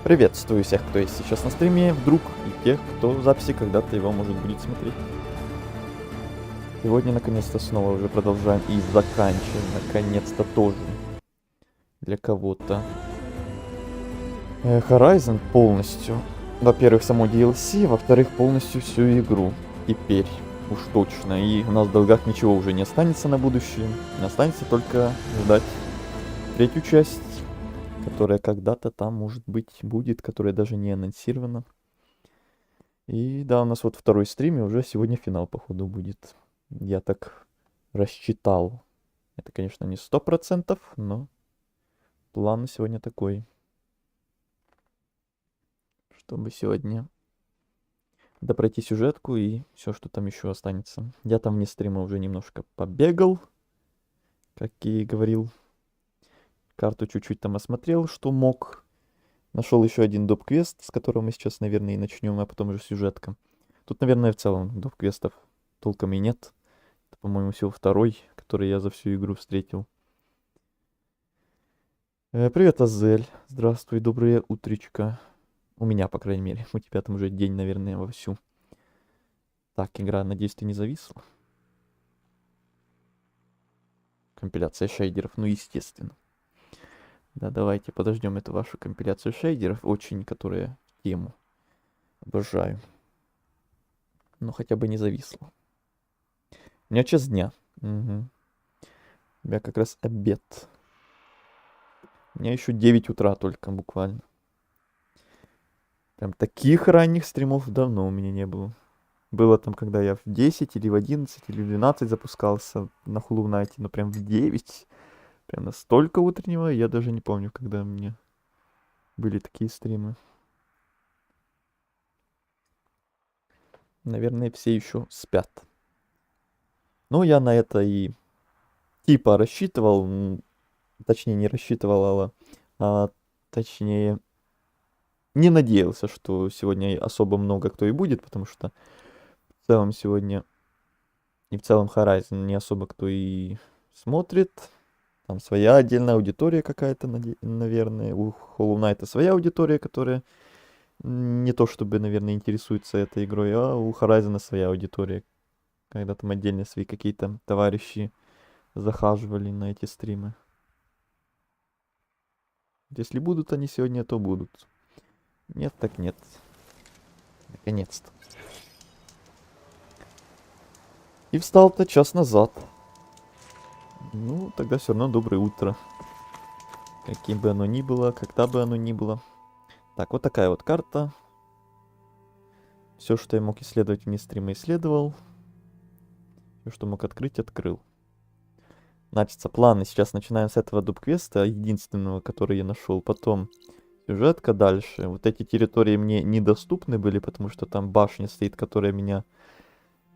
Приветствую всех, кто есть сейчас на стриме, вдруг, и тех, кто в записи когда-то его может будет смотреть. Сегодня, наконец-то, снова уже продолжаем и заканчиваем, наконец-то, тоже для кого-то. Horizon полностью. Во-первых, само DLC, во-вторых, полностью всю игру. Теперь, уж точно. И у нас в долгах ничего уже не останется на будущее. Останется только ждать третью часть, которая когда-то там, может быть, будет, которая даже не анонсирована. И да, у нас вот второй стрим, и уже сегодня финал, походу, будет. Я так рассчитал. Это, конечно, не 100%, но план на сегодня такой. Чтобы сегодня допройти сюжетку и все, что там еще останется. Я там вне стрима уже немножко побегал, как и говорил. Карту чуть-чуть там осмотрел, что мог. Нашел еще один доп-квест, с которого мы сейчас, наверное, и начнем, а потом уже сюжетка. Тут, наверное, в целом доп-квестов толком и нет. Это, по-моему, всего второй, который я за всю игру встретил. Привет, Азель. Здравствуй, доброе утречко. У меня, по крайней мере. У тебя там уже день, наверное, вовсю. Так, игра, надеюсь, ты не зависла. Компиляция шейдеров, ну, естественно. Да, давайте подождем эту вашу компиляцию шейдеров, очень, которая в тему. Обожаю. Но хотя бы не зависла. У меня час дня. Угу. У меня как раз обед. У меня еще 9 утра только, буквально. Прям таких ранних стримов давно у меня не было. Было там, когда я в 10 или в 11 или в 12 запускался на Hollow Knight, но прям в 9. Прям настолько утреннего, я даже не помню, когда у меня были такие стримы. Наверное, все еще спят. Но я на это и типа рассчитывал, точнее не рассчитывал, а точнее не надеялся, что сегодня особо много кто и будет, потому что в целом сегодня и в целом Horizon не особо кто и смотрит. Там своя отдельная аудитория какая-то, наверное. У Hollow Knight своя аудитория, которая не то чтобы, наверное, интересуется этой игрой, а у Horizon своя аудитория. Когда там отдельно свои какие-то товарищи захаживали на эти стримы. Если будут они сегодня, то будут. Нет, так нет. Наконец-то. И встал-то час назад. Ну, тогда все равно доброе утро. Каким бы оно ни было, когда бы оно ни было. Так, вот такая вот карта. Все, что я мог исследовать вне стрима, исследовал. Все, что мог открыть, открыл. Значит, планы. Сейчас начинаем с этого дуб-квеста, единственного, который я нашел. Потом сюжетка дальше. Вот эти территории мне недоступны были, потому что там башня стоит, которая меня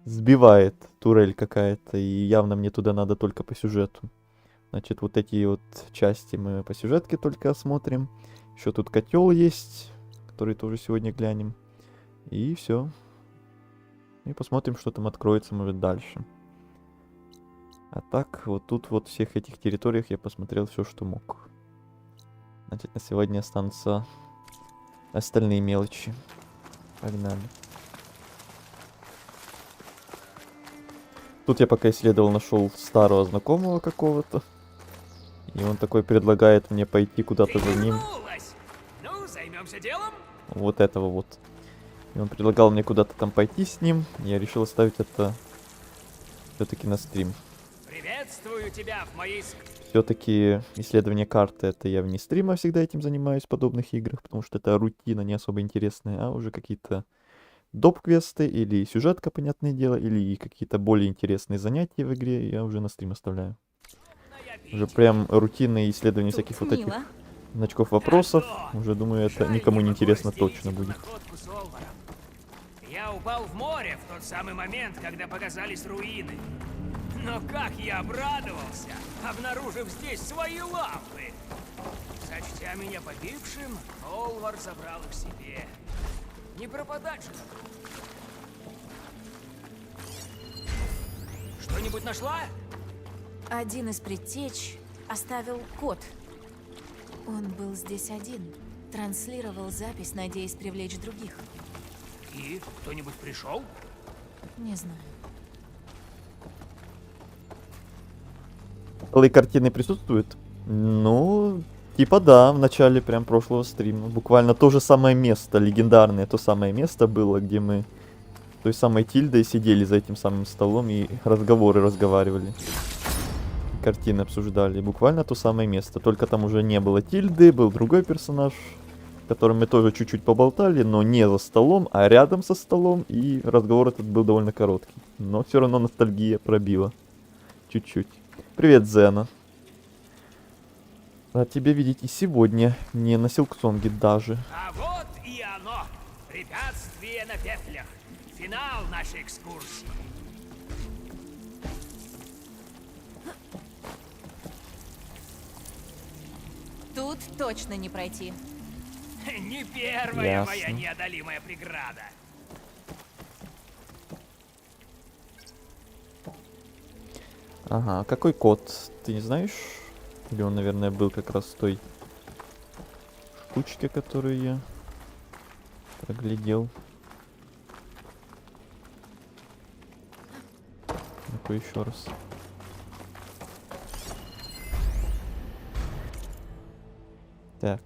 сбивает. Турель какая-то. И явно мне туда надо только по сюжету. Значит, вот эти вот части мы по сюжетке только осмотрим. Еще тут котел есть, который тоже сегодня глянем. И все. И посмотрим, что там откроется, может, дальше. А так, вот тут вот всех этих территориях я посмотрел все, что мог. Значит, на сегодня останутся остальные мелочи. Погнали. Тут я пока исследовал, нашел старого знакомого какого-то. И он такой предлагает мне пойти куда-то за ним. Ну, займемся делом. Вот этого вот. И он предлагал мне куда-то там пойти с ним. Я решил оставить это все-таки на стрим. Приветствую тебя в моей... Все-таки исследование карты, это я вне стрима всегда этим занимаюсь в подобных играх, потому что это рутина не особо интересная, а уже какие-то доп-квесты или сюжетка, понятное дело, или какие-то более интересные занятия в игре я уже на стрим оставляю. Уже прям рутинные исследования всяких вот этих значков вопросов. Уже думаю, это никому не интересно точно будет. Я упал в море в тот самый момент, когда показались руины. Но как я обрадовался, обнаружив здесь свои лапы. Сочтя меня погибшим, Олвар забрал их себе. Не пропадать же. Что-нибудь нашла? Один из предтеч оставил код. Он был здесь один. Транслировал запись, надеясь привлечь других. И кто-нибудь пришел? Не знаю. Целые картины присутствуют? Ну, типа да, в начале прям прошлого стрима. Буквально то же самое место, легендарное то самое место было, где мы с той самой Тильдой сидели за этим самым столом и разговаривали. Картины обсуждали. Буквально то самое место. Только там уже не было Тильды, был другой персонаж, с которым мы тоже чуть-чуть поболтали, но не за столом, а рядом со столом. И разговор этот был довольно короткий. Но все равно ностальгия пробила. Чуть-чуть. Привет, Зена. Рад тебя видеть и сегодня. Не на Силксонге даже. А вот и оно. Препятствие на петлях. Финал нашей экскурсии. Тут точно не пройти. Не первая Ясно. моя неодолимая преграда. Ага, а какой код? Ты не знаешь? Или он, наверное, был как раз в той штучке, которую я проглядел. Ну-ка еще раз. Так.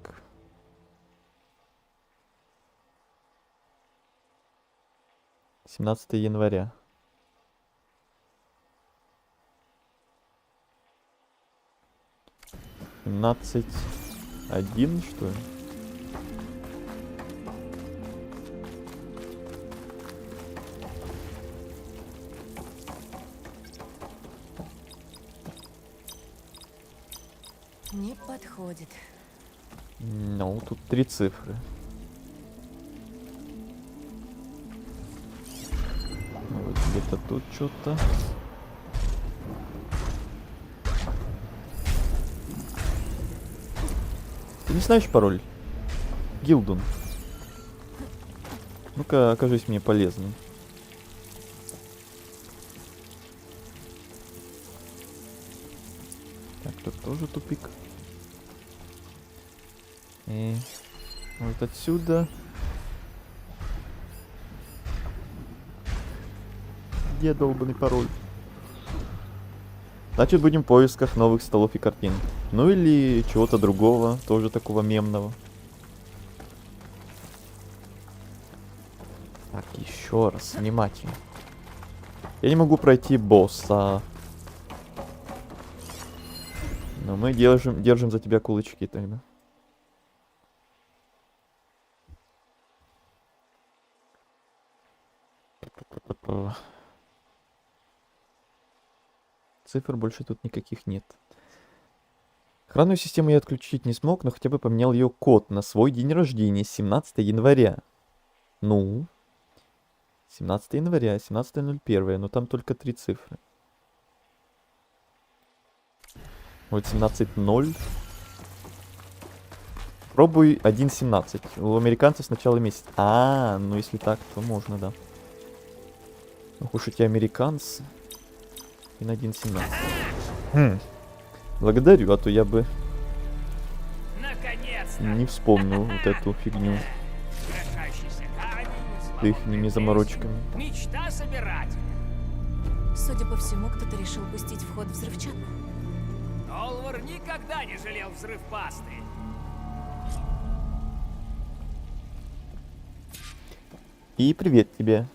января. Один, что ли? Не подходит. Ну, тут 3 цифры. Ну, вот где-то тут что-то. Ты не знаешь пароль? Гилдун. Ну-ка, окажись мне полезным. Так, тут тоже тупик. И вот отсюда. Где долбанный пароль? Значит, будем в поисках новых столов и картин. Ну или чего-то другого, тоже такого мемного. Так, еще раз, внимательно. Я не могу пройти босса. Но мы держим за тебя кулачки тогда. Цифр больше тут никаких нет. Охранную систему я отключить не смог, но хотя бы поменял ее код на свой день рождения, 17 января. Ну? 17 января, 17.01, но там только 3 цифры. Вот 17.0. Пробуй 1.17. У американцев с начала месяца. А, ну если так, то можно, да. Ох уж эти американцы. И на 1.17. Благодарю, а то я бы Наконец-то! не вспомнил вот эту фигню Крошащийся камень, с ихними заморочками. мечта собирателя. Судя по всему, кто-то решил пустить в ход взрывчатку. Олвар никогда не жалел взрыв пасты. И привет тебе.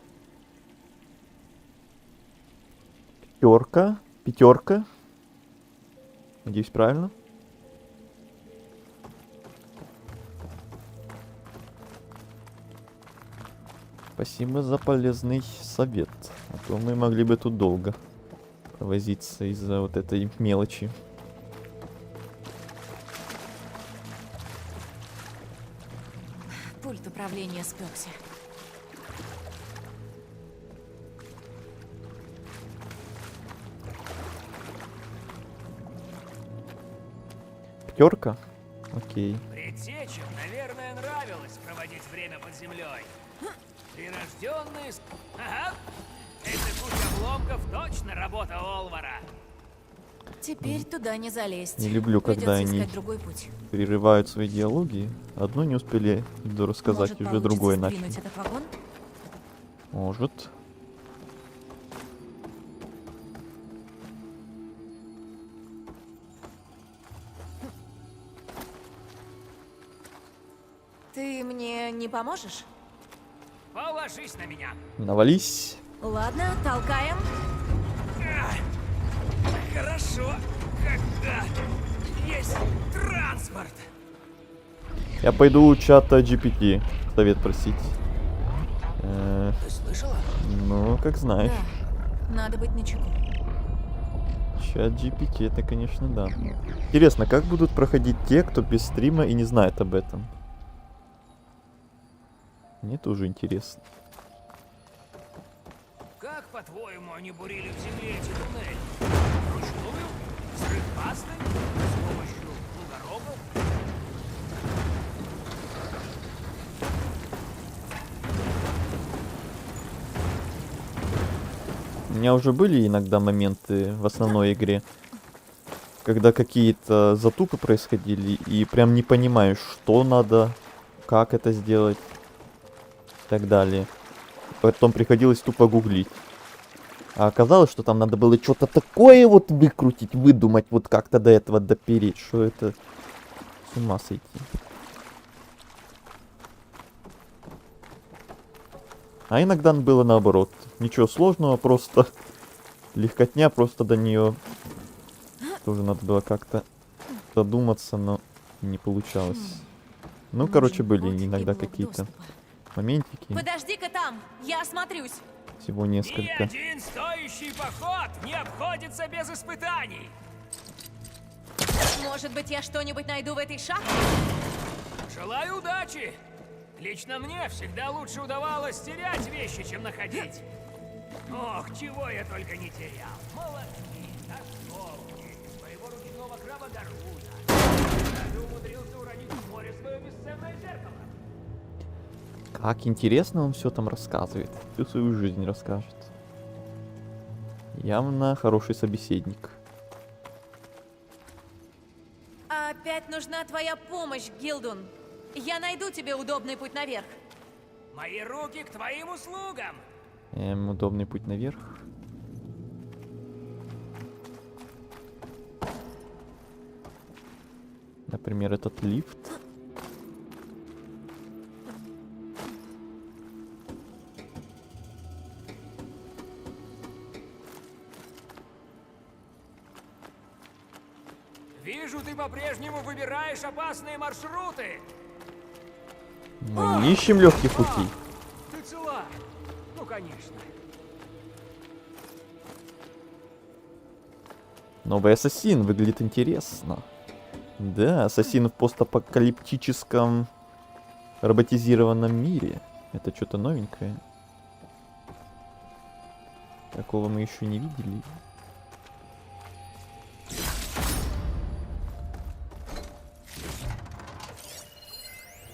Пятерка. Надеюсь, правильно? Спасибо за полезный совет. А то мы могли бы тут долго возиться из-за вот этой мелочи. Пульт управления спекся. Пятерка? Окей. Предтечам, наверное, нравилось проводить время под землей. Прирожденные... Ага. Эта куча обломков точно работа Олвара. Теперь туда не залезть. Не люблю, когда Придется они искать другой путь. прерывают свои диалоги. Одно не успели рассказать, Может, уже получится другое сдвинуть начали. этот вагон? Может. Ты мне не поможешь? Положись на меня. Навались. Ладно, толкаем. Хорошо, когда есть транспорт. Я пойду у чата GPT совет просить. Ты слышала? Ну, как знаешь. Да, надо быть начеку. Чат GPT, это, конечно, да. Интересно, как будут проходить те, кто без стрима и не знает об этом? Мне тоже интересно. Как, по-твоему, они бурили в земле эти туннели? Вручную? Взрыв пасты? С помощью лугоробов? У меня уже были иногда моменты в основной игре, когда какие-то затупы происходили, и прям не понимаешь, что надо, как это сделать и так далее. Потом приходилось тупо гуглить. А оказалось, что там надо было что-то такое вот выкрутить, выдумать, вот как-то до этого допереть, что это с ума сойти. А иногда было наоборот. Ничего сложного, просто легкотня, просто до нее тоже надо было как-то додуматься, но не получалось. Ну, короче, Нужен были код и иногда блок какие-то доступа. моментики, Подожди-ка там, я осмотрюсь. всего Ни несколько. один стоящий поход не обходится без испытаний. Может быть, я что-нибудь найду в этой шахте? Желаю удачи! Лично мне всегда лучше удавалось терять вещи, чем находить. Ох, чего я только не терял. Молотки, осколки, своего ручного краба Дарвуна. Даже умудрился уронить в море свое бесценное зеркало. Как интересно он все там рассказывает. Всю свою жизнь расскажет. Явно хороший собеседник. Опять нужна твоя помощь, Гилдун. Я найду тебе удобный путь наверх. Мои руки к твоим услугам. Удобный путь наверх. Например, этот лифт. Вижу, ты по-прежнему выбираешь опасные маршруты. Мы не ищем легких путей. Ты цела? Ну, конечно. Новый ассасин выглядит интересно. Да, ассасин в постапокалиптическом роботизированном мире. Это что-то новенькое. Такого мы еще не видели.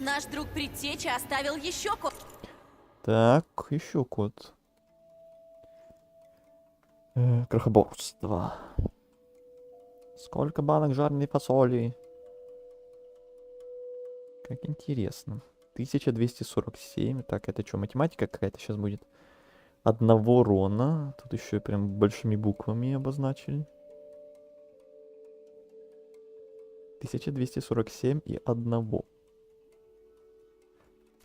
Наш друг Предтеча оставил еще код. Так, еще код. Крохоборство. Сколько банок жареной фасоли? Как интересно. 1247. Так, это что, математика какая-то сейчас будет? Одного рона. Тут еще прям большими буквами обозначили. 1247 и одного.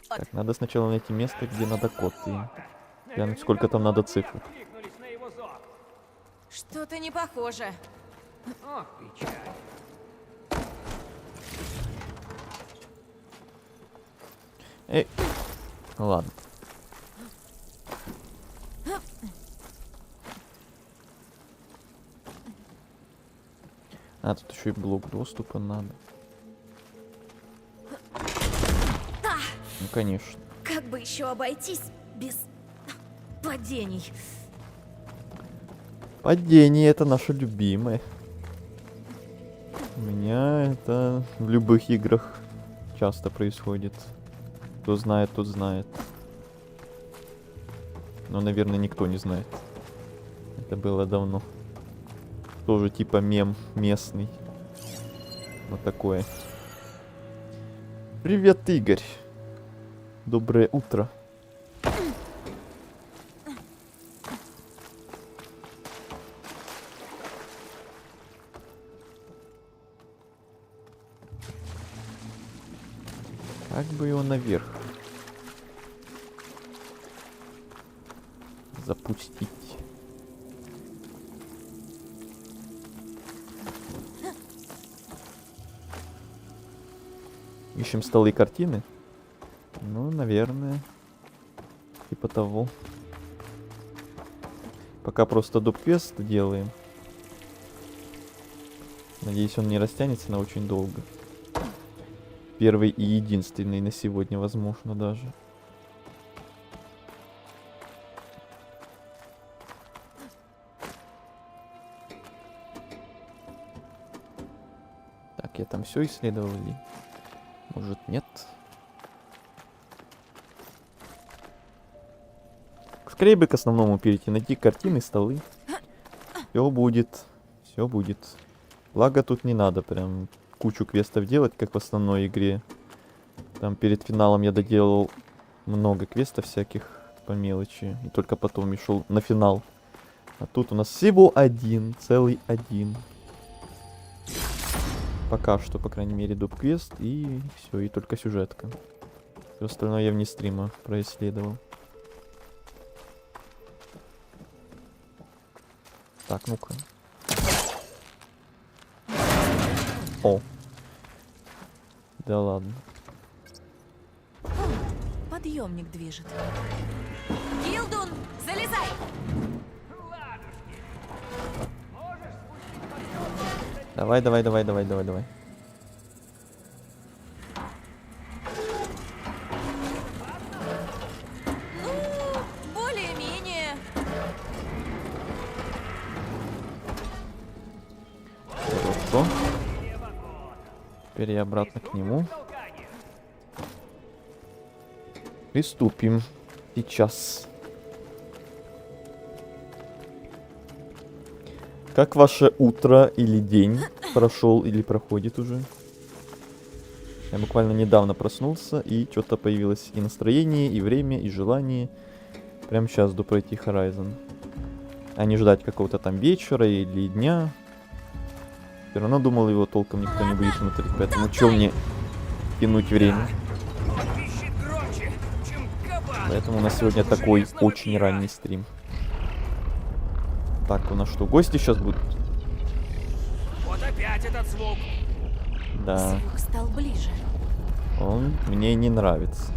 Так, надо сначала найти место, где надо код. И глянуть, сколько там надо цифр. Откликнулись на его зов. Что-то не похоже. Ох, печаль. Эй, ладно. А, тут еще и блок доступа надо. Ну, конечно. Как бы еще обойтись без падений? Падение это наше любимое. У меня это в любых играх часто происходит. Кто знает, тот знает. Но, наверное, никто не знает. Это было давно. Тоже типа мем местный. Вот такое. Привет, Игорь. Доброе утро. Как бы его наверх запустить? Ищем столы и картины? Ну, наверное. Типа того. Пока просто доп-квест делаем. Надеюсь, он не растянется на очень долго. Первый и единственный на сегодня, возможно, даже. Так, я там все исследовал или... Может, нет? Скорее бы к основному перейти. Найти картины, столы. Все будет. Все будет. Благо тут не надо прям кучу квестов делать, как в основной игре. Там перед финалом я доделал много квестов всяких по мелочи. И только потом и шел на финал. А тут у нас всего один. Целый один. Пока что, по крайней мере, доп-квест. И все, и только сюжетка. Все остальное я вне стрима происследовал. Так, ну-ка. О. Да ладно. Подъемник движет. Гилдун, залезай! Давай, давай, давай, давай, давай, давай. Ну, более-менее. Хорошо. Теперь я обратно к нему. Приступим. Сейчас. Как ваше утро или день прошел или проходит уже? Я буквально недавно проснулся, и что-то появилось и настроение, и время, и желание. Прямо сейчас иду пройти Horizon. А не ждать какого-то там вечера или дня. Все равно думал, его толком никто не будет смотреть, поэтому чё мне тянуть время? Поэтому у нас сегодня такой очень ранний стрим. Так, у нас что, гости сейчас будут? Вот опять этот звук. Да, Звук стал ближе. он мне не нравится.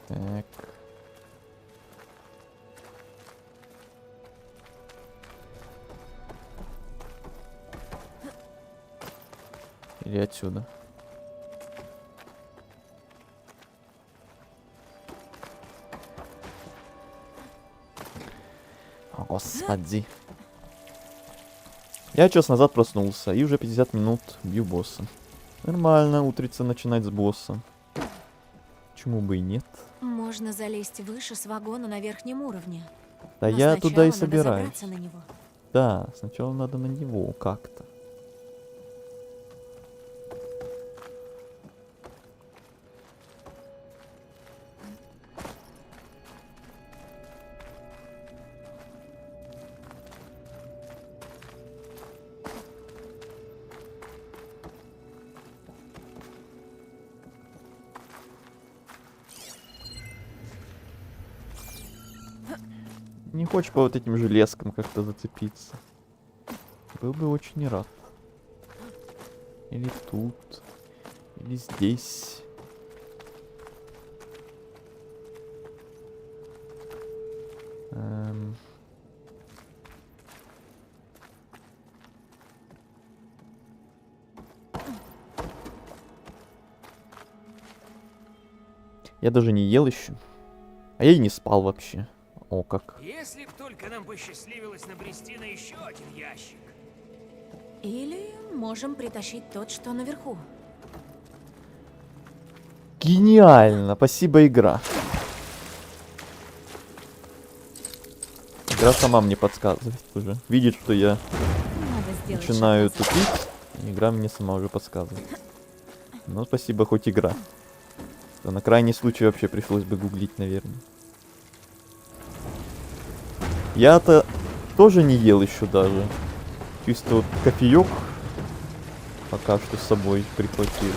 Так. Или отсюда. О, господи. Я час назад проснулся и уже 50 минут бью босса. Нормально, утрица начинать с босса. Почему бы и нет? Можно залезть выше с вагона на верхнем уровне. Да Но я туда и сначала надо собираюсь. забраться на него. Да, сначала надо на него как-то. Не хочешь по вот этим железкам как-то зацепиться? Был бы очень рад. Или тут, или здесь. Я даже не ел еще. А я и не спал вообще. О, как. Если б только нам посчастливилось набрести на еще один ящик. Или можем притащить тот, что наверху. Гениально! Спасибо, игра. Игра сама мне подсказывает уже. Видит, что я Надо сделать начинаю шаг назад. тупить. И игра мне сама уже подсказывает. Ну, спасибо, хоть игра. То на крайний случай вообще пришлось бы гуглить, наверное. Я-то тоже не ел еще даже. Чисто вот кофеек пока что с собой прихватил.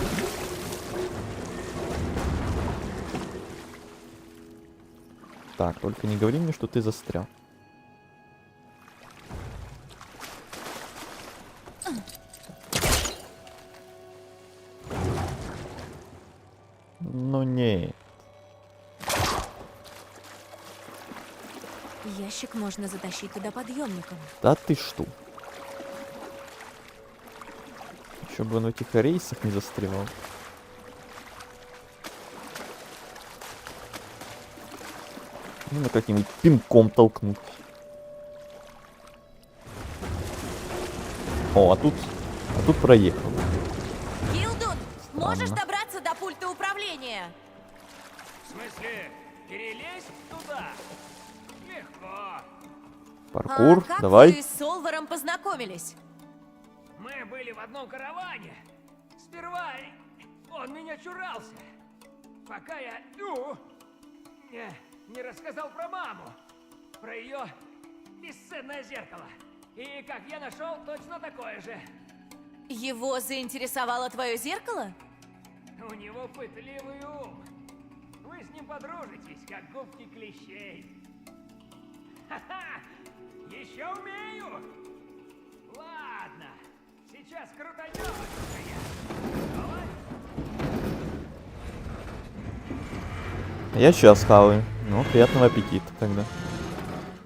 Так, только не говори мне, что ты застрял. Ну не. Ящик можно затащить туда подъемником. Да ты что? Еще бы он в этих рейсах не застревал. Ну, как-нибудь пинком толкнуть. О, а тут проехал. Гилдун, можешь Странно. добраться до пульта управления? В смысле, перелезть туда? Легко. Паркур, А как давай. вы с Солваром познакомились? Мы были в одном караване. Сперва он меня чурался. Пока я, не рассказал про маму. Про ее бесценное зеркало. И как я нашел точно такое же. Его заинтересовало твое зеркало? У него пытливый ум. Вы с ним подружитесь, как губки клещей. Ха-ха! Еще умею! Ладно, сейчас крутанем Давай. Я сейчас хаваю. Ну, приятного аппетита тогда.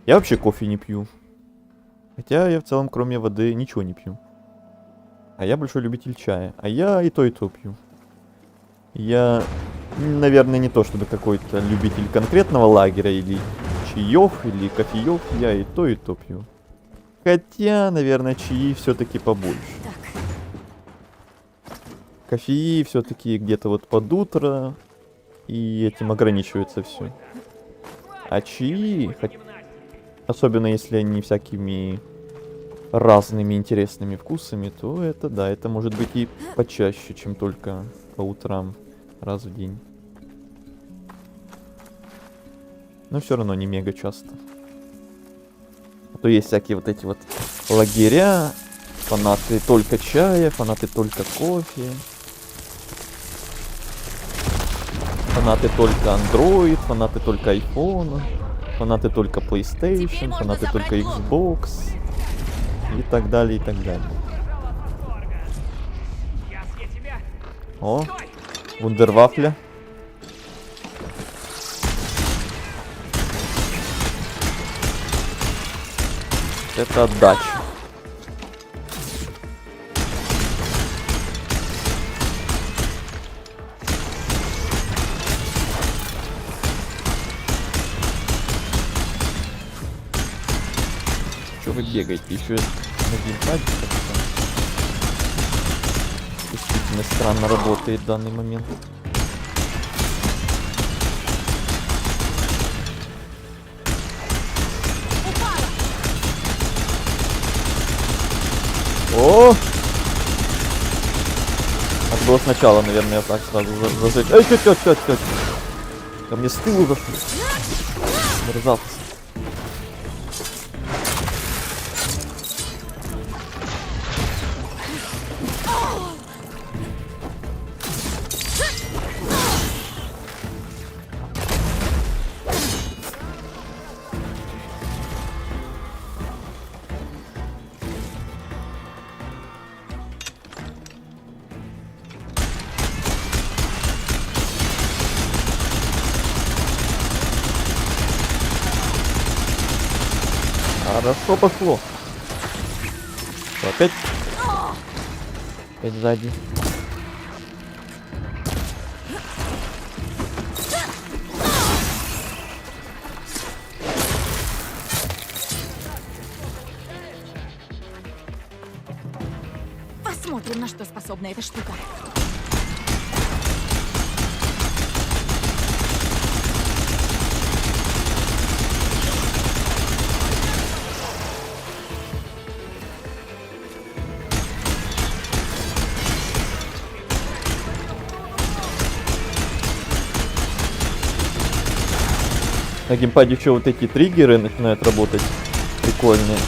Я вообще кофе не пью. Хотя я в целом, кроме воды, ничего не пью. А я большой любитель чая. А я и то пью. Я, наверное, не то чтобы какой-то любитель конкретного лагеря или чаев, или кофеев. Я и то пью. Хотя, наверное, чаи все-таки побольше. Так, Кофеи все-таки где-то вот под утро. И этим ограничивается все. А чаи, особенно если они всякими разными интересными вкусами, то это да, это может быть и почаще, чем только по утрам раз в день. Но все равно не мега часто. А то есть всякие вот эти вот лагеря, фанаты только чая, фанаты только кофе. Фанаты только Android, фанаты только iPhone, фанаты только Теперь PlayStation, можно фанаты забрать только блок. Xbox и так далее, и так далее. Сейчас я тебя... О, Стой! вундервафля. Это отдача. Что вы бегаете? Еще на геймпаде как-то. Действительно странно работает в данный момент. О! Надо было сначала, наверное, так сразу зажечь. Эй, чё. Ко мне с тылу зашли. Мерзавцы. Хорошо пошло. Что, опять? Опять сзади. Посмотрим, на что способна эта штука. На геймпаде еще вот эти триггеры начинают работать. Прикольные.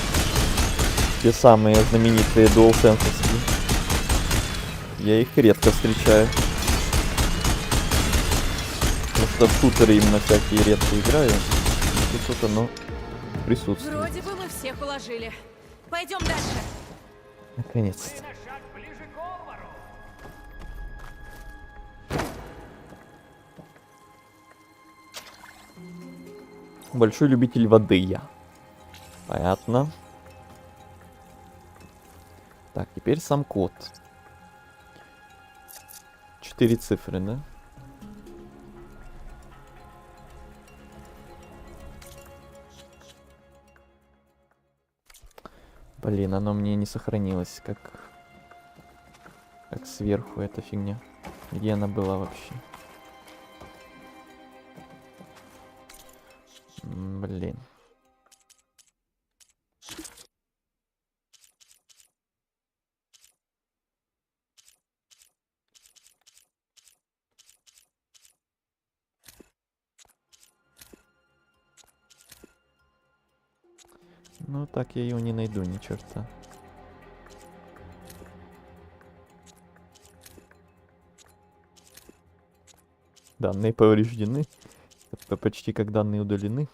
Те самые знаменитые DualSense-овские. Я их редко встречаю. Потому что в шутеры именно всякие редко играю. И тут оно присутствует. Вроде бы мы всех уложили. Пойдем дальше. Наконец-то. На шаг ближе к Олвару. Большой любитель воды я. Понятно. Так, теперь сам код. 4 цифры, да? Блин, оно мне не сохранилось, как сверху эта фигня. Где она была вообще? Блин. Ну так я ее не найду ни черта. Данные повреждены. Это почти как данные удалены.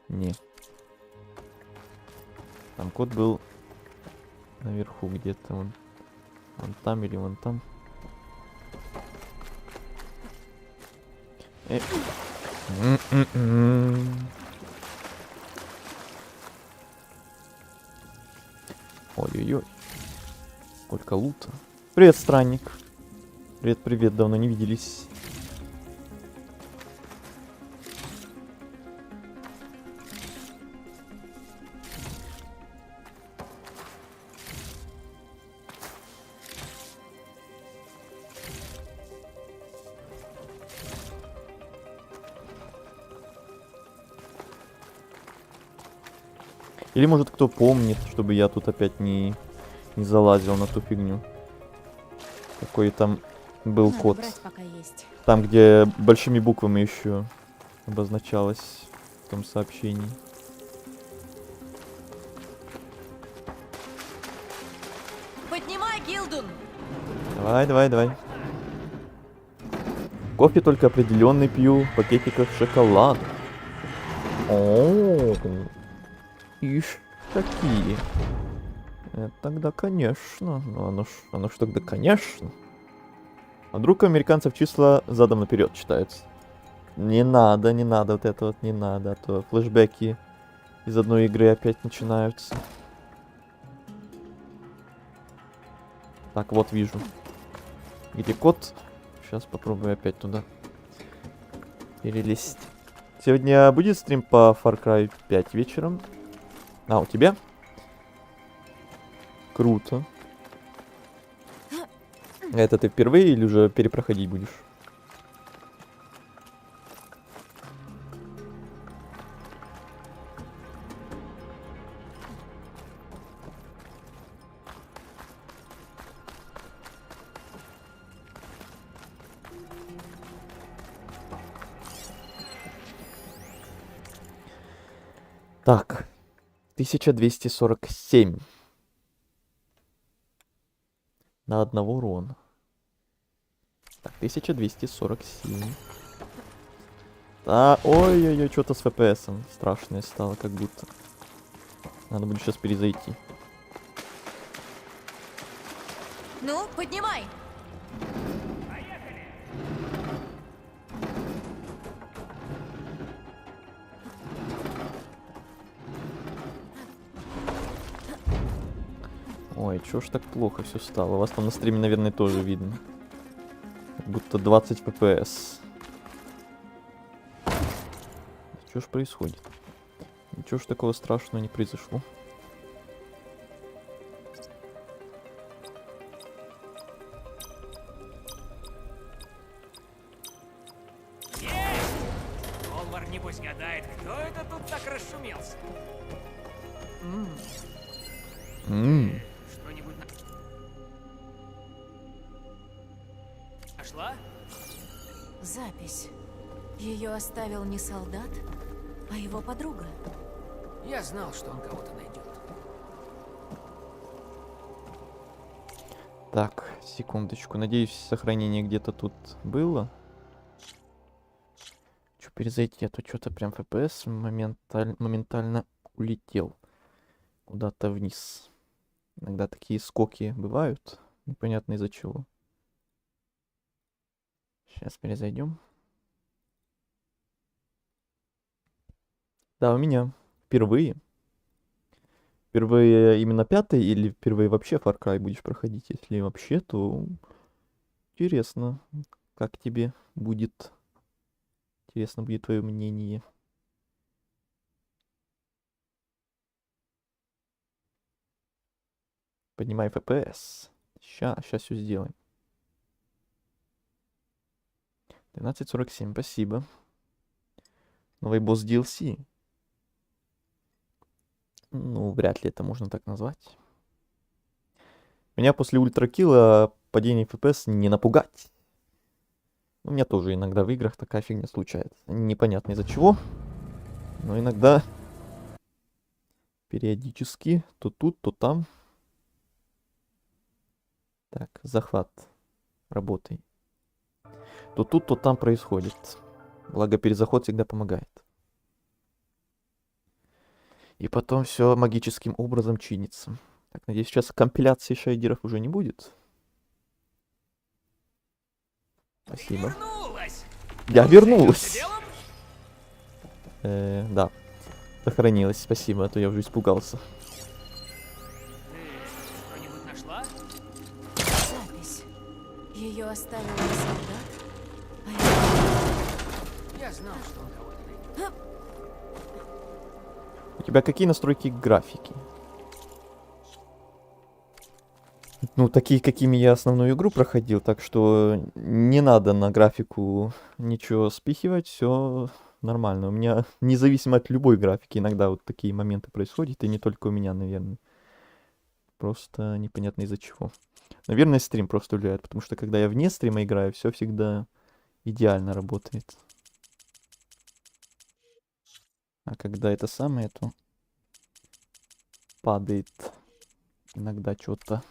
Не. Там код был наверху где-то. Вон там или вон там. Ой-ой-ой. Сколько лута. Привет, странник. Привет, давно не виделись. Или может кто помнит, чтобы я тут опять не залазил на ту фигню. Какой там был Надо код. брать, пока есть. Там, где большими буквами еще обозначалось в том сообщении. Поднимай, Гилдун! Давай. Кофе только определенный пью, в пакетиках шоколад. О, ишь, такие. Тогда, конечно. Ну, оно ж тогда, конечно. А вдруг у американцев числа задом наперед читаются? Не надо вот это вот, не надо. А то флешбеки из одной игры опять начинаются. Так, вот вижу. Где код? Сейчас попробую опять туда перелезть. Сегодня будет стрим по Far Cry 5 вечером. А, у тебя? Круто. Это ты впервые или уже перепроходить будешь? Так, 1247 на одного урона. Так, 1247. Да, ой-ой-ой, что-то с FPS-ом страшное стало, как будто. Надо будет сейчас перезайти. Ну, поднимай! Ой, чё ж так плохо все стало? У вас там на стриме, наверное, тоже видно. Как будто 20 FPS. Что ж происходит? Ничего ж такого страшного не произошло. Алвар небось гадает, кто это тут так расшумелся. Что-нибудь нашла? Запись. Ее оставил не солдат, а его подруга. Я знал, что он кого-то найдет. Так, секундочку. Надеюсь, сохранение где-то тут было. Что перезайти, а то что-то прям FPS моментально улетел куда-то вниз. Иногда такие скоки бывают, непонятно из-за чего. Сейчас перезайдем. Да, у меня впервые. Впервые именно 5-й или впервые вообще Far Cry будешь проходить? Если вообще, то интересно, как тебе будет. Интересно будет твое мнение. Поднимай FPS. Сейчас все сделаем. 12:47, спасибо. Новый босс DLC. Ну, вряд ли это можно так назвать. Меня после ультракилла падение FPS не напугать. У меня тоже иногда в играх такая фигня случается. Непонятно из-за чего. Но иногда периодически то тут, то там. Так, захват. Работай. То тут, то там происходит. Благо перезаход всегда помогает. И потом все магическим образом чинится. Так, надеюсь, сейчас компиляции шейдеров уже не будет. Спасибо. Вернулась! Я Ну, вернулась. займёмся делом? Да. Сохранилось, спасибо, а то я уже испугался. Ты что-нибудь нашла? Запись. Ее оставил не солдат, а его... Я знал, что он кого-то найдет. У тебя какие настройки графики? Ну, такие, какими я основную игру проходил, так что не надо на графику ничего спихивать, все нормально. У меня независимо от любой графики иногда вот такие моменты происходят, и не только у меня, наверное. Просто непонятно из-за чего. Наверное, стрим просто влияет, потому что когда я вне стрима играю, все всегда идеально работает. А когда это самое, то падает иногда что-то.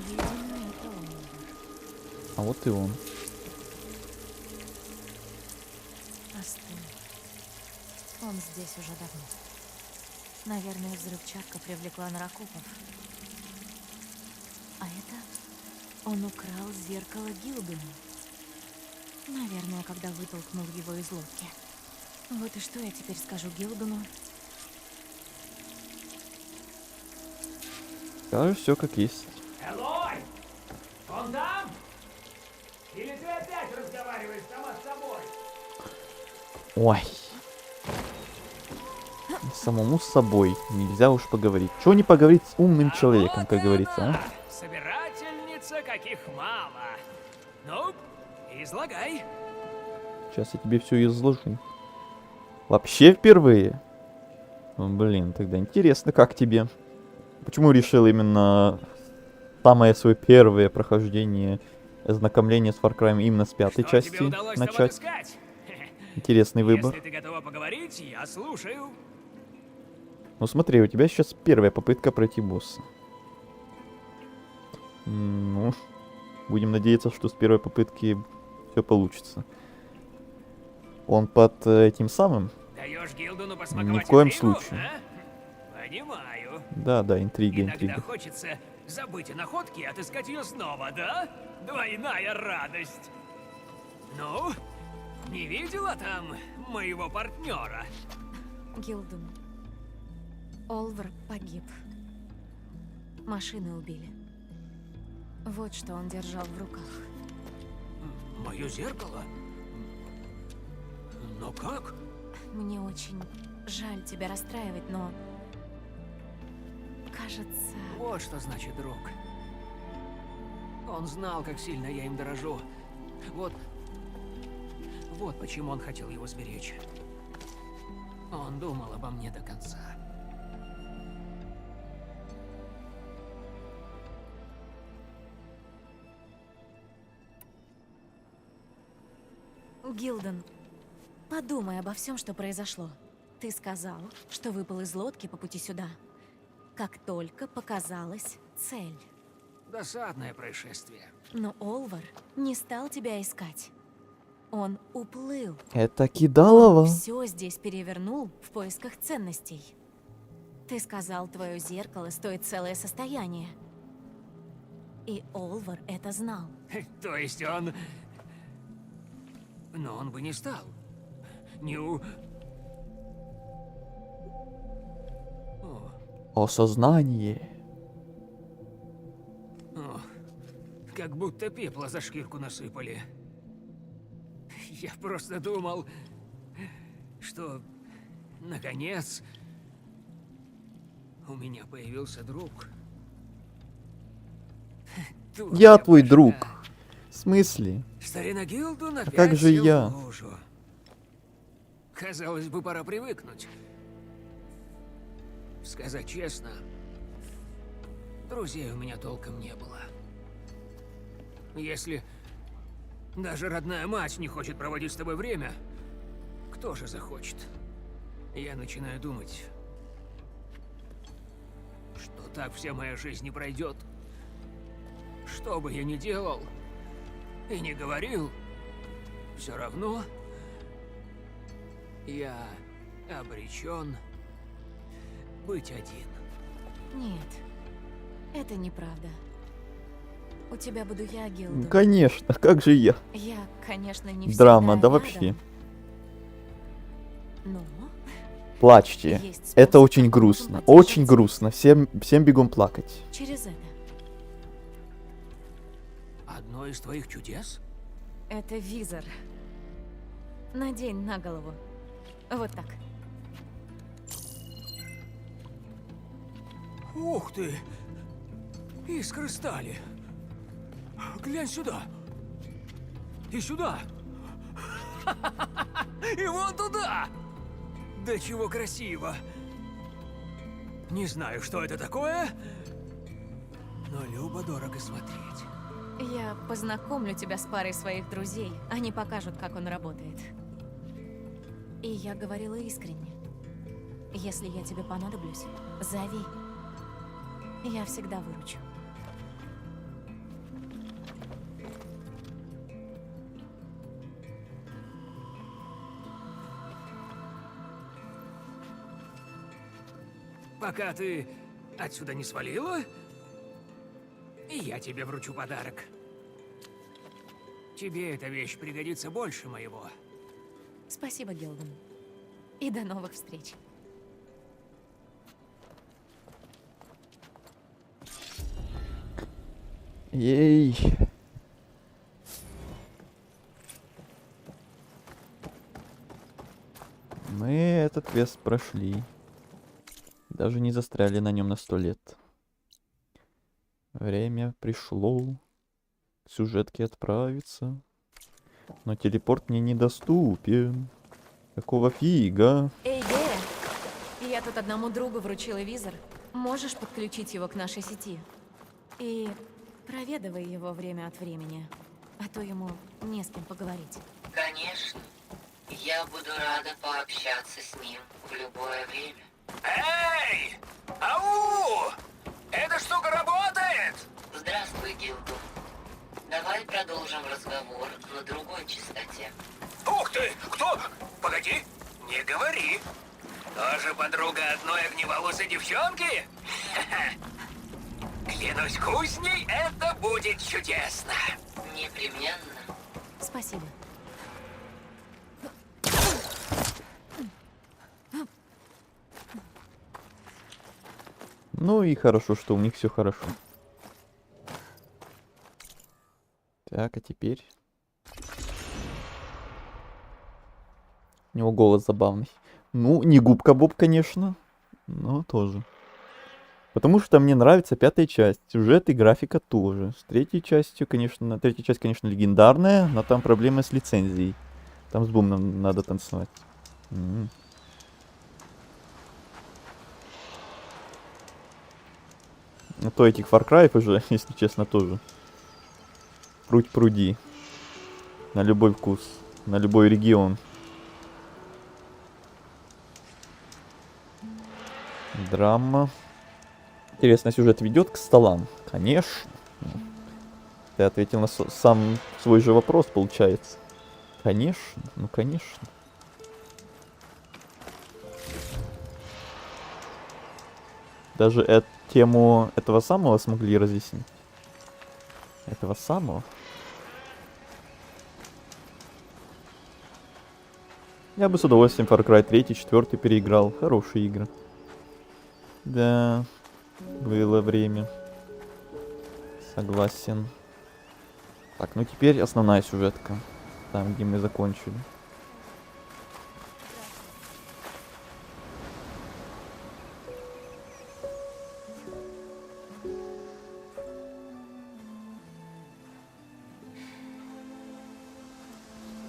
Видимо, это он. А вот и он. Остыл. Он здесь уже давно. Наверное, взрывчатка привлекла наркопов. А это он украл зеркало Гилдена. Наверное, когда вытолкнул его из лодки. Вот и что я теперь скажу Гилдену? Скажешь все как есть. Элой! Он там? Или ты опять разговариваешь сама с собой? Ой. Самому с собой нельзя уж поговорить. Чего не поговорить с умным человеком, вот как и говорится, она, а? собирательница, каких мало. Ну, излагай. Сейчас я тебе все изложу. Вообще впервые? Ну, блин, тогда интересно, как тебе? Почему решил именно самое свое первое прохождение, знакомление с Far Cry именно с 5-й Что части тебе удалось там начать? отыскать? Интересный выбор. Если ты готова поговорить, я слушаю. Ну смотри, у тебя сейчас первая попытка пройти босса. Ну, будем надеяться, что с первой попытки все получится. Он под этим самым? Даешь Гилдену посмаковать Ни в коем интригу, случае. а? Понимаю. Да, интрига, Иногда интрига. хочется забыть о находке и отыскать ее снова, да? Двойная радость. Ну, не видела там моего партнера? Гилден. Олвер погиб. Машины убили. Вот что он держал в руках. Мое зеркало? Но как? Мне очень жаль тебя расстраивать, но... Кажется... Вот что значит друг. Он знал, как сильно я им дорожу. Вот... Вот почему он хотел его сберечь. Он думал обо мне до конца. Гилден, подумай обо всем, что произошло. Ты сказал, что выпал из лодки по пути сюда. Как только показалась цель. Досадное происшествие. Но Олвар не стал тебя искать. Он уплыл. Это Кидалова? Все здесь перевернул в поисках ценностей. Ты сказал, твое зеркало стоит целое состояние. И Олвар это знал. То есть он... Но он бы не стал. Не у... О, Осознание. о, как будто пепла за шкирку насыпали. Я просто думал, что, наконец, у меня появился друг. Я Твоя твой башка. друг. В смысле? Старина Гилдун опять как же сел я? в лужу. Казалось бы, пора привыкнуть. Сказать честно, друзей у меня толком не было. Если даже родная мать не хочет проводить с тобой время, кто же захочет? Я начинаю думать, что так вся моя жизнь не пройдет. Что бы я ни делал и не говорил, все равно я обречен быть один. Нет, это неправда. У тебя буду я, Гилден. Конечно, как же я? Я, конечно, не Драма, всегда да рядом, вообще. Но Плачьте. есть способ, Это очень как мы грустно. можем Очень потешить грустно. Всем бегом плакать. через это. Одно из твоих чудес? Это визор. Надень на голову. Вот так. Ух ты! Искры стали. Глянь сюда. И сюда. И вон туда. Да чего красиво. Не знаю, что это такое, но любо-дорого смотреть. Я познакомлю тебя с парой своих друзей. Они покажут, как он работает. И я говорила искренне. Если я тебе понадоблюсь, зови. Я всегда выручу. Пока ты отсюда не свалила, и я тебе вручу подарок. Тебе эта вещь пригодится больше моего. Спасибо, Гилден. И до новых встреч. Ей. Мы этот квест прошли. Даже не застряли на нем на 100 лет. Время пришло к сюжетке отправиться. Но телепорт мне недоступен. Какого фига? Эй, Гея! Я тут одному другу вручила визор. Можешь подключить его к нашей сети? И проведывай его время от времени. А то ему не с кем поговорить. Конечно. Я буду рада пообщаться с ним в любое время. Эй! Ау! Эта штука работает! Здравствуй, Гилду. Давай продолжим разговор на другой частоте. Ух ты! Кто? Погоди! Не говори! Тоже подруга одной огневолосой девчонки? Ха-ха. Клянусь кузней, это будет чудесно! Непременно. Спасибо. Ну и хорошо, что у них все хорошо. Так, а теперь... У него голос забавный. Ну, не губка Боб, конечно, но тоже. Потому что мне нравится 5-я часть. Сюжет и графика тоже. С 3-й частью, конечно... 3-я часть, конечно, легендарная, но там проблемы с лицензией. Там с бумом надо танцевать. А то этих Far Cry уже, если честно, тоже. Пруть пруди. На любой вкус. На любой регион. Драма. Интересно, сюжет ведет к столам? Конечно. Ты ответил на сам свой же вопрос, получается. Конечно, ну конечно. Даже тему этого самого смогли разъяснить. Этого самого? Я бы с удовольствием Far Cry 3, 4 переиграл. Хорошие игры. Да, было время. Согласен. Так, ну теперь основная сюжетка. Там, где мы закончили.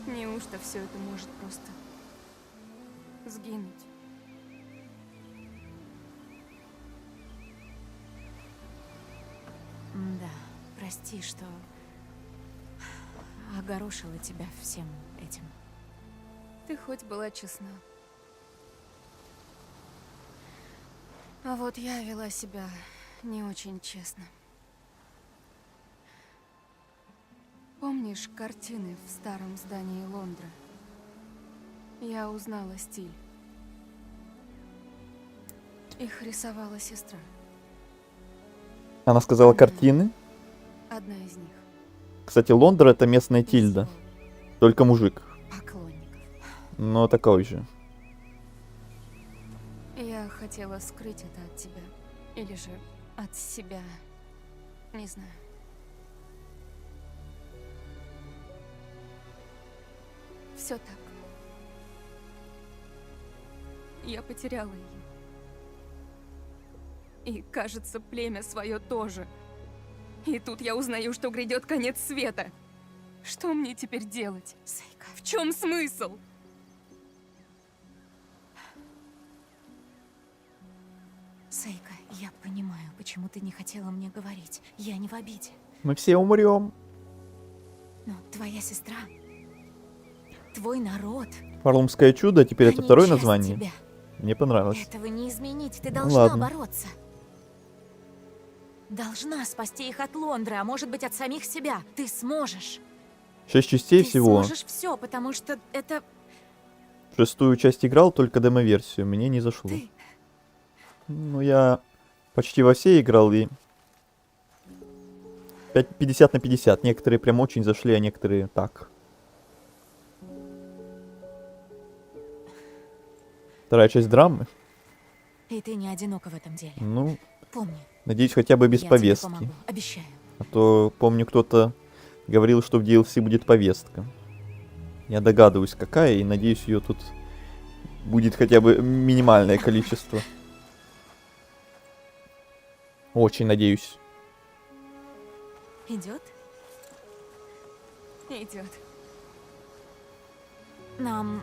Неужто все это может просто сгинуть? Да, прости, что огорошила тебя всем этим. Ты хоть была честна. А вот я вела себя не очень честно. Помнишь картины в старом здании Лондра? Я узнала стиль. Их рисовала сестра. Она сказала картины. Одна из них. Кстати, Лондон это местная Тильда. Только мужик. Поклонников. Но такой же. Я хотела скрыть это от тебя. Или же от себя. Не знаю. Все так. Я потеряла ее. И, кажется, племя свое тоже. И тут я узнаю, что грядет конец света. Что мне теперь делать? Сейка, В чем смысл? Сейка, я понимаю, почему ты не хотела мне говорить. Я не в обиде. Мы все умрем. Но твоя сестра, твой народ, Фарлумское чудо, теперь это они второе часть название. тебя. Мне понравилось. Этого не изменить. Ты Ну должна ладно. бороться. Должна спасти их от Лондры, а может быть от самих себя. Ты сможешь. 6 частей Ты всего. сможешь все, потому что это В 6-ю часть играл, только демо-версию. Мне не зашло. ты. Ну, я почти во все играл и... 50 на 50. Некоторые прям очень зашли, а некоторые так. Вторая часть драмы. И ты не одинока в этом деле. Ну, Помни, надеюсь, хотя бы без я тебе повестки. помогу. Обещаю. А то, помню, кто-то говорил, что в DLC будет повестка. Я догадываюсь, какая, и надеюсь, ее тут будет хотя бы минимальное количество. Очень надеюсь. Идет? Идет. Нам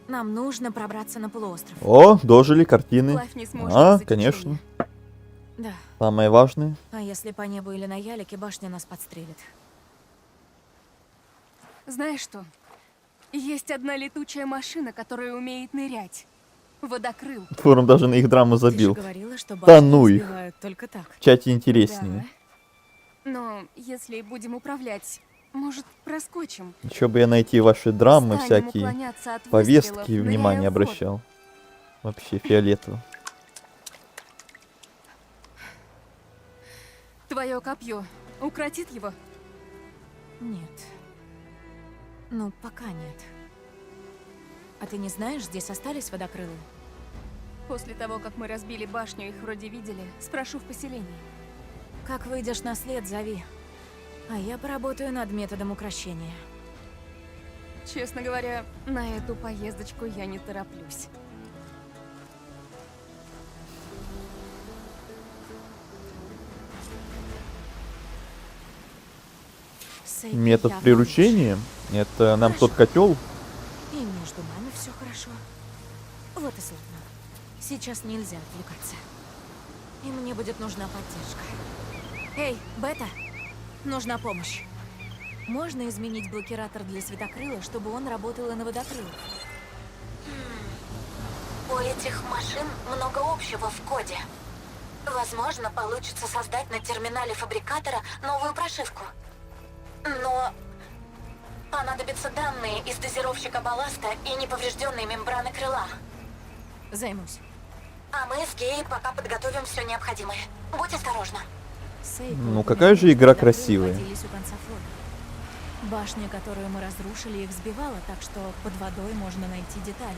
нужно пробраться на полуостров. О, дожили картины. Клайв не сможет А, из-за конечно. течения. Да. Самое важное. А если по небу или на ялике, башня нас подстрелит. Знаешь что? Есть одна летучая машина, которая умеет нырять. Водокрыл. Форум даже на их драму Ты же забил. говорила, что Да башни ну их. сбивают только так. В чате интереснее. Но если будем управлять, может, проскочим. Еще бы я найти ваши драмы Станем всякие, уклоняться от повестки, выстрелов, внимание ныряя в воду. обращал. Вообще фиолетово. Твое копье укротит его? Нет. Ну, пока нет. А ты не знаешь, здесь остались водокрылы? После того, как мы разбили башню, их вроде видели. Спрошу в поселении. Как выйдешь на след, зови. А я поработаю над методом укрощения. Честно говоря, на эту поездочку я не тороплюсь. Сейки метод явно приручения. Это нам тот котел. лучше. И между нами все хорошо. Вот и славно. Сейчас нельзя отвлекаться. И мне будет нужна поддержка. Эй, Бета, нужна помощь. Можно изменить блокиратор для светокрыла, чтобы он работал и на водокрылах? У этих машин много общего в коде. Возможно, получится создать на терминале фабрикатора новую прошивку. Но понадобятся данные из дозировщика балласта и неповрежденной мембраны крыла. Займусь. А мы с Геей пока подготовим все необходимое. Будь осторожна. Сейку Ну, упомянули, какая же что игра водокрылы красивая. водились у конца флота. Башня, которую мы разрушили, их сбивала, так что под водой можно найти детали.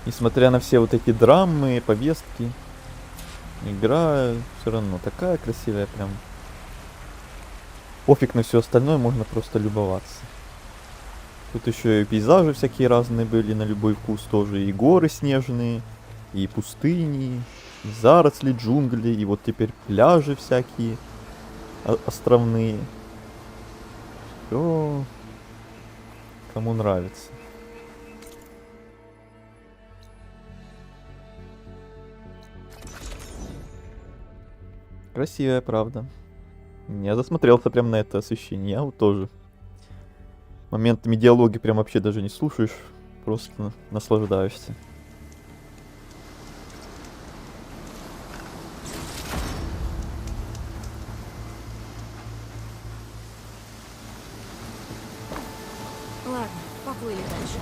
Несмотря на все вот эти драмы, повестки, игра все равно такая красивая прям. Пофиг на все остальное, можно просто любоваться. Тут еще и пейзажи всякие разные были на любой вкус тоже. И горы снежные, и пустыни, и заросли, джунгли, и вот теперь пляжи всякие островные. Все кому нравится. Красивая, правда. Я засмотрелся прям на это освещение. Я вот тоже. Моментами диалоги прям вообще даже не слушаешь. Просто наслаждаешься. Ладно, поплыли дальше.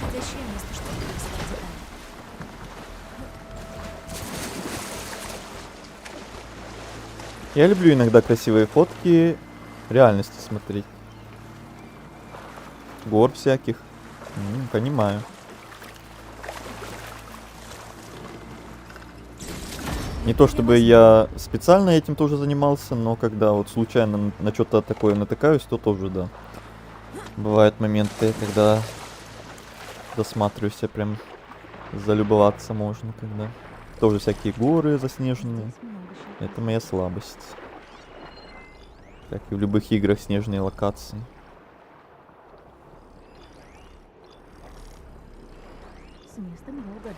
Подходящее место, чтобы нарисовать детали. Я люблю иногда красивые фотки реальности смотреть. Гор всяких. Понимаю. Не то чтобы я специально этим тоже занимался, но когда вот случайно на что-то такое натыкаюсь, то тоже, да. Бывают моменты, когда досматриваюсь, я прям залюбоваться можно, когда тоже всякие горы заснеженные. Это моя слабость. Как и в любых играх снежные локации. С местом я угадала.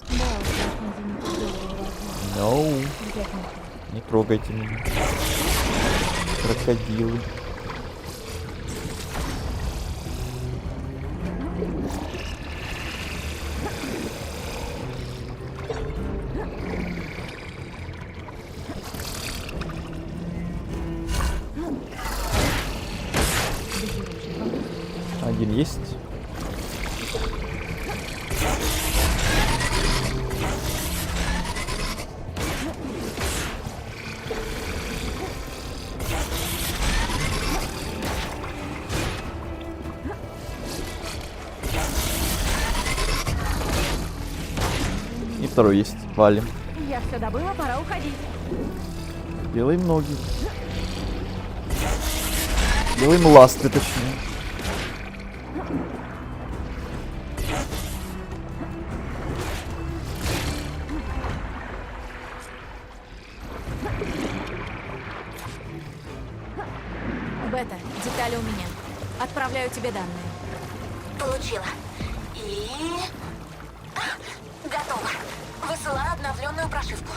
Да, уж на No, Где не трогайте меня. Крокодилы. Один есть. И второй есть. Валим. Я все добыла, пора уходить. Делаем ноги. Делаем ласты, точнее. Бета, детали у меня. Отправляю тебе данные. Получила. И... Готово. Высылаю обновленную прошивку.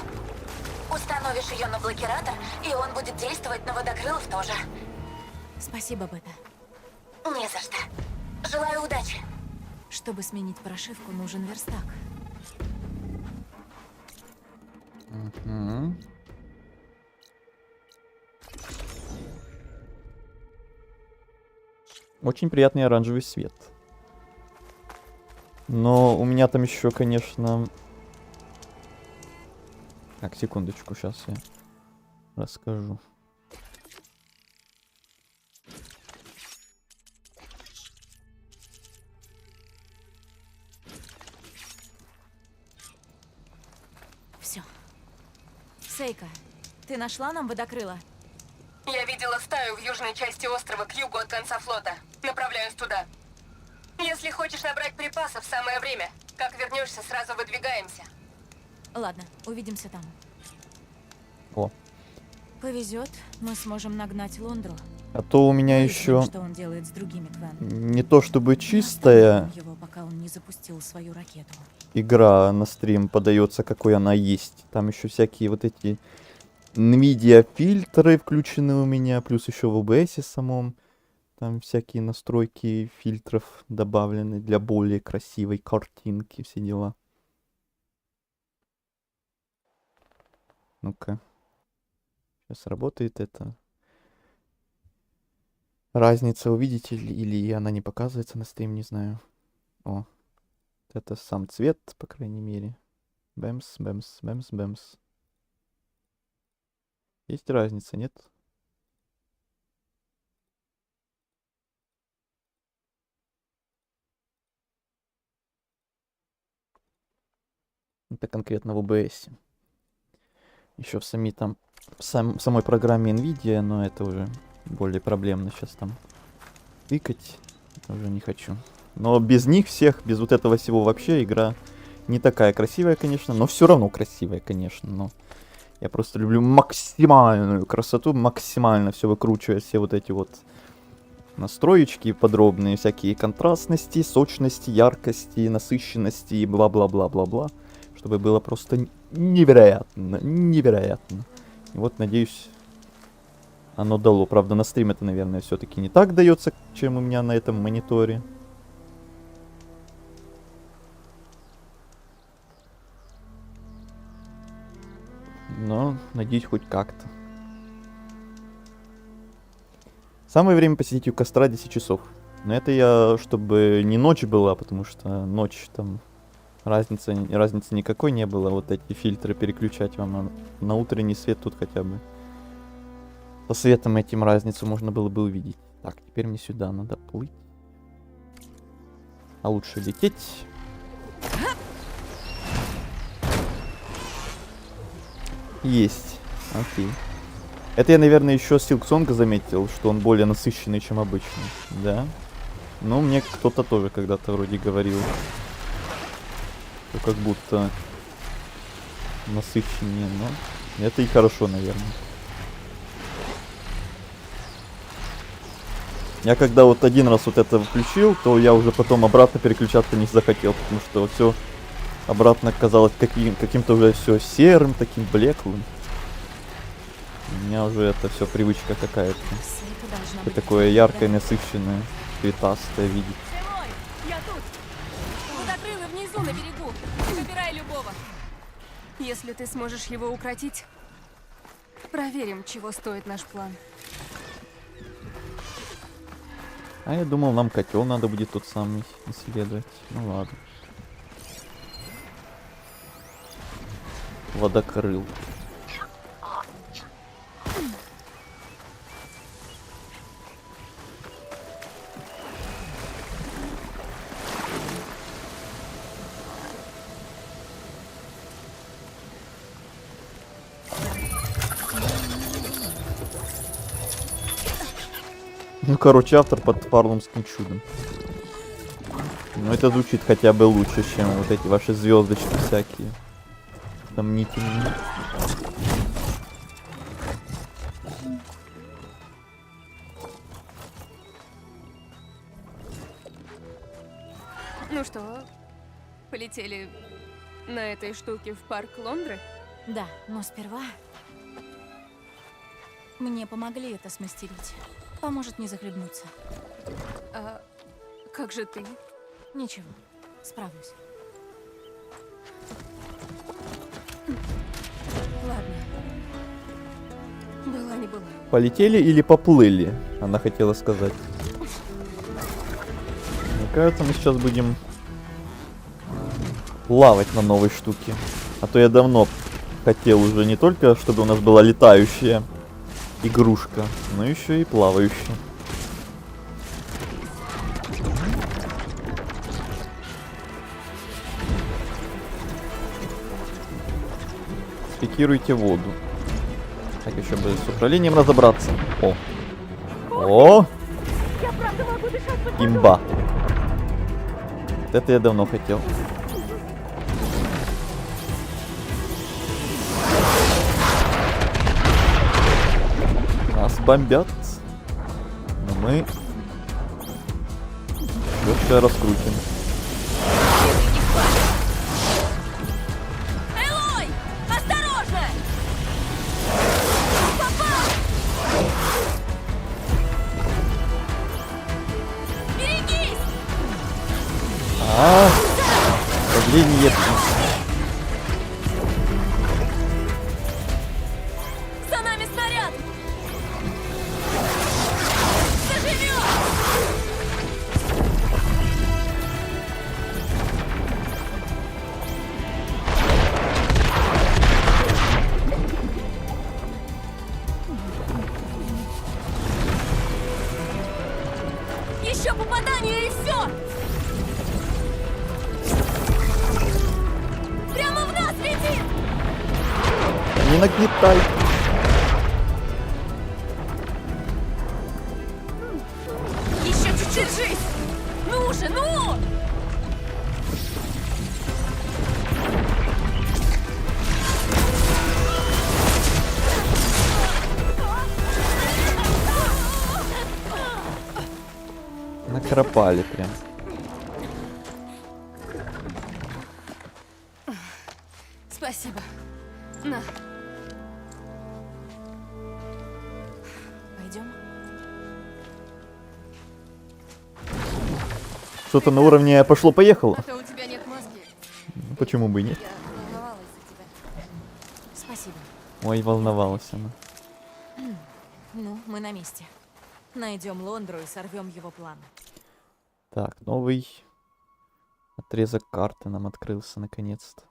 Установишь ее на блокиратор, и он будет действовать на водокрылов тоже. Спасибо, Бета. Не за что. Желаю удачи. Чтобы сменить прошивку, нужен верстак. Очень приятный оранжевый свет. Но у меня там еще, конечно... Так, секундочку, сейчас я расскажу. Ты нашла нам водокрыло? Я видела стаю в южной части острова к югу от конца флота. Направляюсь туда. Если хочешь набрать припасов, самое время. Как вернешься, сразу выдвигаемся. Ладно, увидимся там. О. Повезет, мы сможем нагнать Лундру. А то у меня Выясним, еще что он делает с другими Квен. не то чтобы чистая Остановим его, пока он не запустил свою ракету. игра на стрим подается, какой она есть. Там еще всякие вот эти NVIDIA фильтры включены у меня, плюс еще в OBS самом. Там всякие настройки фильтров добавлены для более красивой картинки, все дела. Ну-ка. Сейчас работает это. Разница, увидите или она не показывается на стрим, не знаю. О. Это сам цвет, по крайней мере. Бэмс, бэмс, бэмс, бэмс. Есть разница, нет? Это конкретно в OBS. Еще в самой программе NVIDIA, но это уже более проблемно сейчас там тыкать. Это уже не хочу. Но без них всех, без вот этого всего вообще игра не такая красивая, конечно, но все равно красивая, конечно. Но я просто люблю максимальную красоту, максимально все выкручивать, все вот эти вот настроечки подробные, всякие контрастности, сочности, яркости, насыщенности и бла-бла-бла-бла-бла. Чтобы было просто невероятно, невероятно. И вот, надеюсь, оно дало. Правда, на стрим это, наверное, все-таки не так дается, чем у меня на этом мониторе. Но, надеюсь, хоть как-то. Самое время посидеть у костра 10 часов. Но это я, чтобы не ночь была, потому что ночь там... Разницы никакой не было, вот эти фильтры переключать вам на утренний свет тут хотя бы. По светам этим разницу можно было бы увидеть. Так, теперь мне сюда надо плыть. А лучше лететь. Есть. Окей. Это я, наверное, еще Силксонга заметил, что он более насыщенный, чем обычный. Да. Ну, мне кто-то тоже когда-то вроде говорил. Как будто насыщеннее, но это и хорошо, наверное. Я когда вот один раз вот это включил, то я уже потом обратно переключаться не захотел, потому что все обратно казалось каким-то уже все серым, таким блеклым. У меня уже это все привычка какая-то. Такое яркое, насыщенное, цветастое видеть. Я тут! Водокрыло внизу на берегу! Выбирай любого! Если ты сможешь его укротить, проверим, чего стоит наш план. А я думал, нам котел надо будет тот самый исследовать. Ну ладно. Водокрыл. Ну, короче, автор под Парлумским чудом. Ну, это звучит хотя бы лучше, чем вот эти ваши звездочки всякие. Сомнительные. Ну что, полетели на этой штуке в парк Лондры? Да, но сперва... Мне помогли это смастерить. Поможет не захлебнуться. А как же ты? Ничего, справлюсь. Ладно. Была не была. Полетели или поплыли? Она хотела сказать. Мне кажется, мы сейчас будем плавать на новой штуке. А то я давно хотел уже не только, чтобы у нас была летающая игрушка, но еще и плавающая. Спикируйте воду. Так, еще бы с управлением разобраться. О! О! Имба. Вот это я давно хотел. Нас бомбят. Но мы легче раскрутим. Элой! Осторожно! Берегись! Давление. За нами снаряд! Заживет! Еще попадание и все! Прямо в нас летит! Не нагнетай. Еще чуть-чуть жизнь! Ну же, ну! Накропали прям. Спасибо. На. Пойдем. Что-то на уровне пошло-поехало. А то у тебя нет мозги. Ну, почему бы и нет? Я волновалась за тебя. Спасибо. Ой, волновалась она. Ну, мы на месте. Найдем Лондру и сорвем его план. Так, новый отрезок карты нам открылся наконец-то.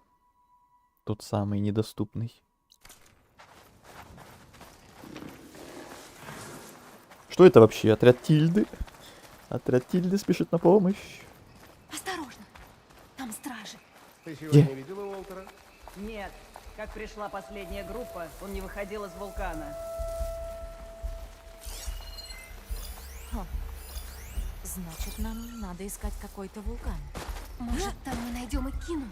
Тот самый недоступный. Что это вообще? Отряд Тильды? Отряд Тильды спешит на помощь. Осторожно. Там стражи. Ты сегодня Где? видела Уолтера? Нет, как пришла последняя группа, он не выходил из вулкана. Значит, нам надо искать какой-то вулкан. Может, там мы найдем и Кину?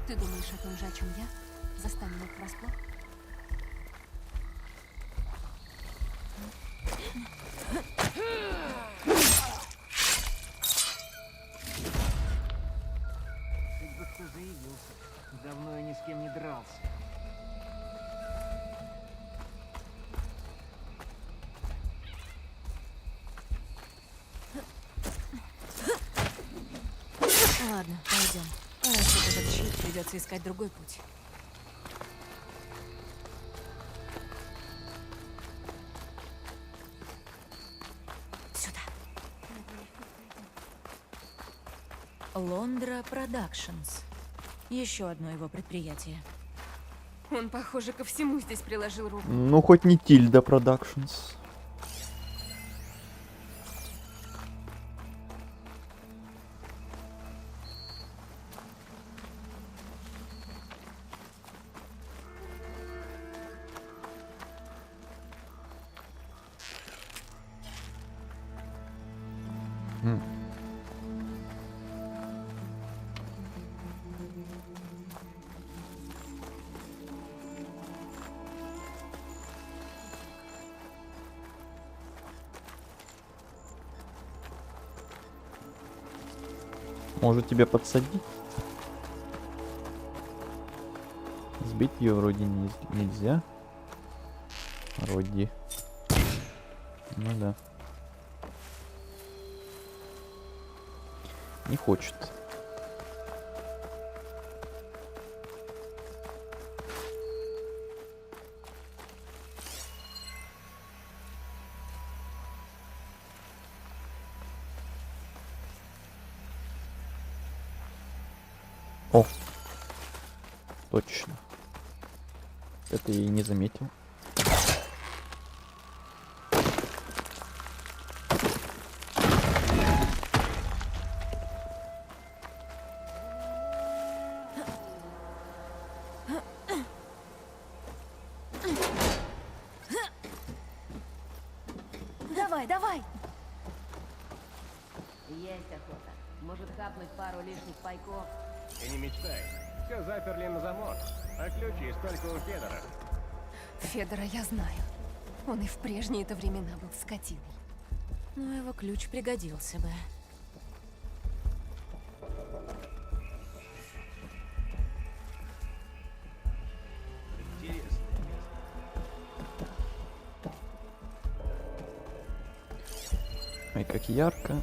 Ты думаешь о том же, о чем я? Застанем их врасплох? Хоть бы кто заявился. Давно я ни с кем не дрался. Ладно, пойдем. Раз тут этот щит, придется искать другой путь. Сюда. Лондра Продакшнс. Еще одно его предприятие. Он, похоже, ко всему здесь приложил руку. Ну, хоть не Тильда Продакшнс. Может тебя подсадить? Сбить ее вроде нельзя. Вроде. Ну да. Не хочет. О! Точно. Это я и не заметил. Давай, давай! Есть охота. Может хапнуть пару лишних пайков? И не мечтай. Все заперли на замок. А ключи только у Федора. Федора я знаю. Он и в прежние-то времена был скотиной. Но его ключ пригодился бы. Ой, как ярко.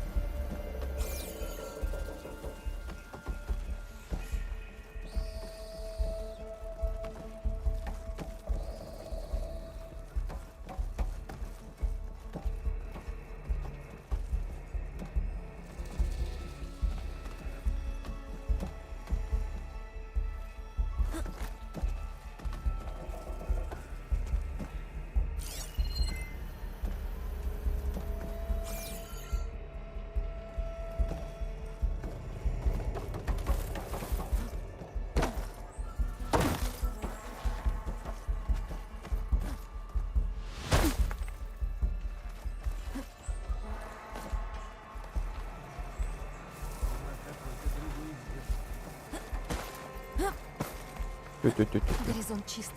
Тю-тю-тю-тю. Горизонт чист.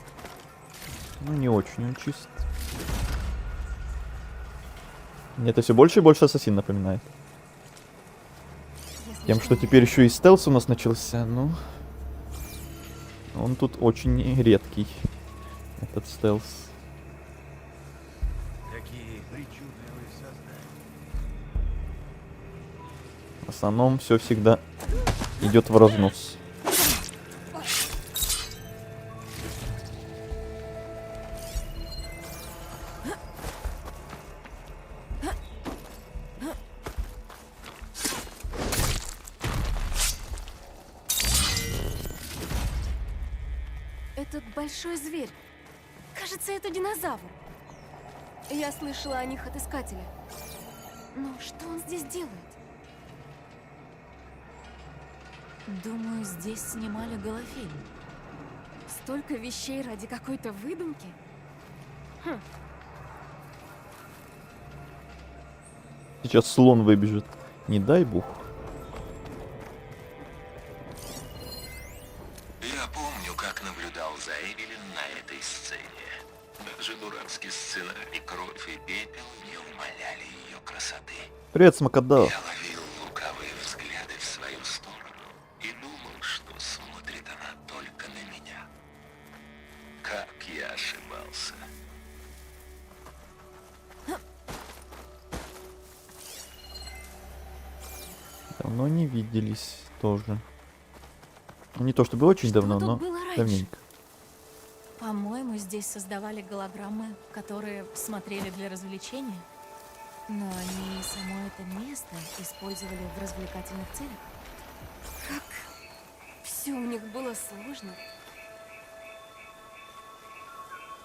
Ну, не очень он чист. Мне это все больше и больше Ассасин напоминает. Если Тем, что теперь еще и стелс у нас начался, ну... Он тут очень редкий, этот стелс. Какие причудливые создания. В основном все всегда идет в разнос. Этот большой зверь. Кажется, это динозавр. Я слышала о них от искателя. Но что он здесь делает? Думаю, здесь снимали голофильм. Столько вещей ради какой-то выдумки? Сейчас слон выбежит. Не дай бог. Я помню, как наблюдал за Эвелин на этой сцене. Даже дурацкий сценарий «Кровь и пепел» не умаляли ее красоты. Привет, Смокодав. Я ловил лукавые взгляды в свою сторону и думал, что смотрит она только на меня. Как я ошибался. Давно не виделись тоже. Ну, не то чтобы очень Что давно, тут но было раньше? давненько. По-моему, здесь создавали голограммы, которые смотрели для развлечения. Но они и само это место использовали в развлекательных целях. Все у них было сложно.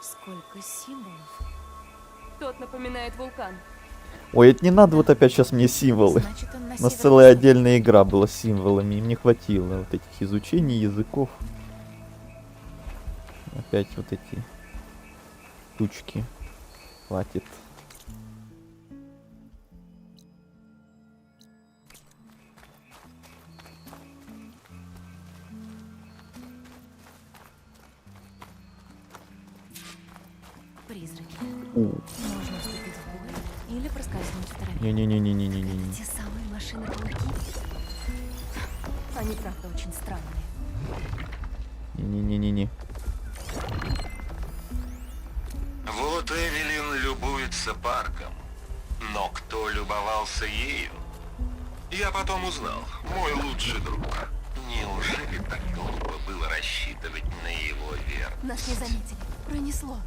Сколько символов. Тот напоминает вулкан. Ой, это не надо вот опять сейчас мне символы. Значит, он на У нас северо-востоке. целая отдельная игра была с символами, им не хватило вот этих изучений языков. Опять вот эти штучки. Хватит. Призраки. У. Можно вступить в бой или проскользнуть в стороне. Не-не-не-не-не-не-не. Те самые машины-пауки. Они, правда, очень странные. Не-не-не-не-не. Вот Эвелин любуется парком. Но кто любовался ею? Я потом узнал. Мой лучший друг. Неужели так глупо было рассчитывать на его веру? Нас не заметили. Пронесло.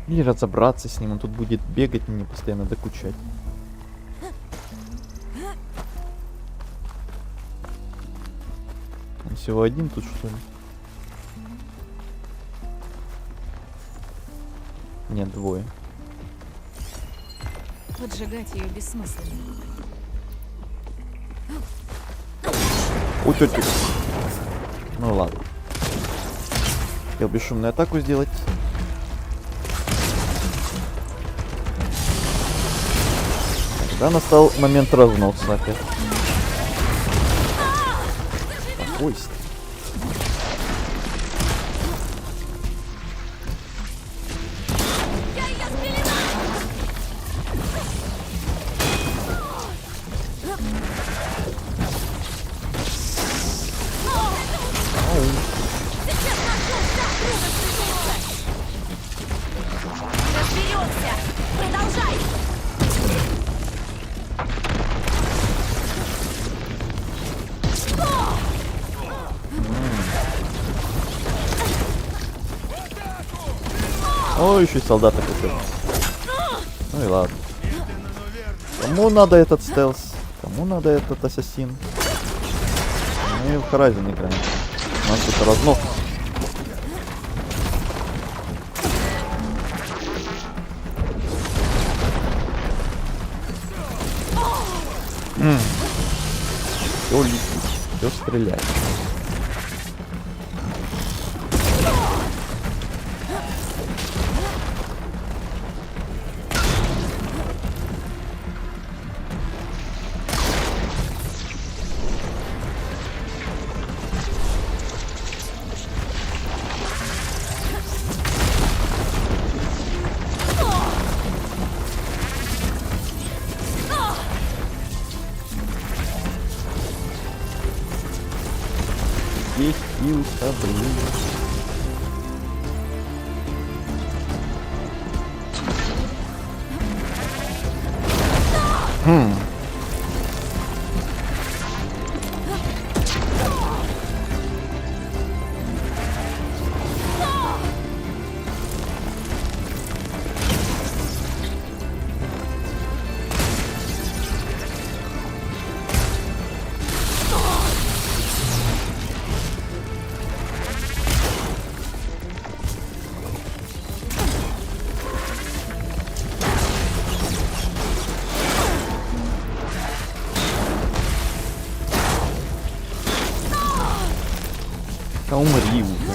Или разобраться с ним, он тут будет бегать мне постоянно докучать. Всего один тут, что ли? Нет, двое. Поджигать ее бессмысленно. Ой, тетя. Ну ладно. Хотел бесшумную атаку сделать. Тогда настал момент разноса опять. Спокойствие. Разберемся! Продолжай! О, еще и солдата какой-то. Ну и ладно. Кому надо этот стелс? Кому надо этот ассасин? Мы в Horizon играем. У нас тут разнос. Все летит, все стреляет. Здесь и усаблю. Да умри уже.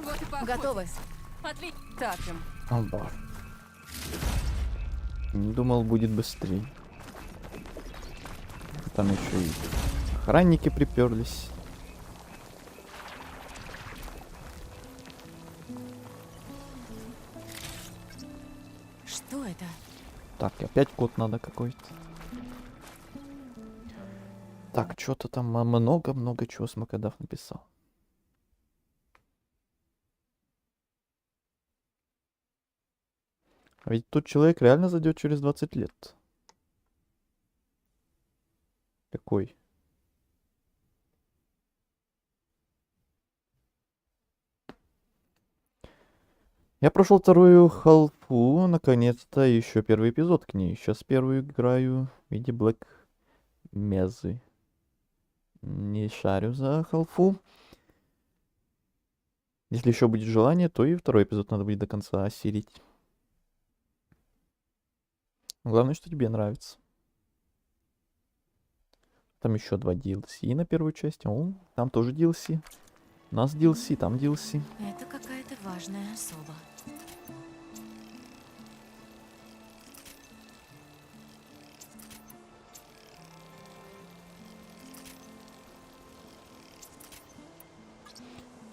Вот и поохотились. Готовы. Отлично. Так им. Албар. Не думал, будет быстрее. Там еще и охранники приперлись. Что это? Так, и опять код надо какой-то. Так, что-то там много-много чего Смокодав написал. А ведь тот человек реально зайдет через 20 лет. Какой? Я прошел вторую халфу, наконец-то, еще первый эпизод к ней. Сейчас первую играю в виде Black Mesa. Не шарю за халфу. Если еще будет желание, то и второй эпизод надо будет до конца осилить. Главное, что тебе нравится. Там еще 2 DLC на первую часть. О, там тоже DLC. У нас DLC, там DLC. Это какая-то важная особа.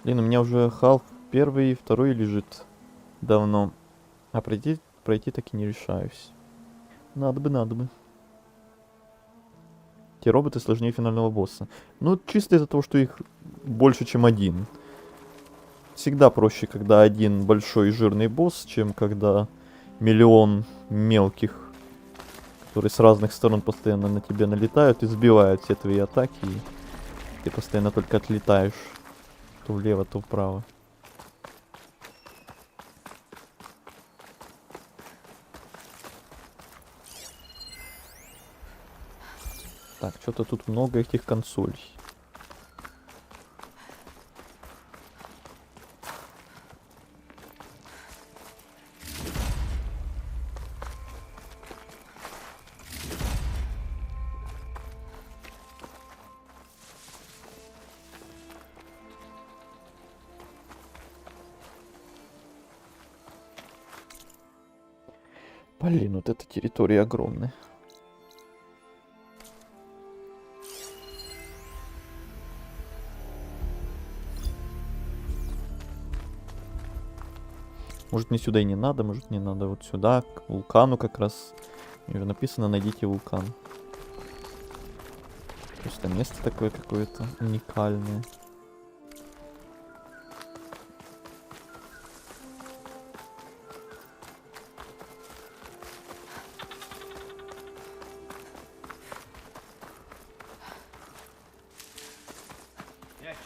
Блин, у меня уже Half первый и второй лежит давно. А пройти так и не решаюсь. Надо бы, надо бы. Те роботы сложнее финального босса. Ну, чисто из-за того, что их больше, чем один. Всегда проще, когда один большой и жирный босс, чем когда миллион мелких, которые с разных сторон постоянно на тебя налетают и сбивают все твои атаки. И ты постоянно только отлетаешь то влево, то вправо. Так, что-то тут много этих консолей. Блин, вот эта территория огромная. Может, мне сюда и не надо, может, не надо вот сюда, к вулкану как раз. Уже написано, найдите вулкан. Просто место такое какое-то уникальное.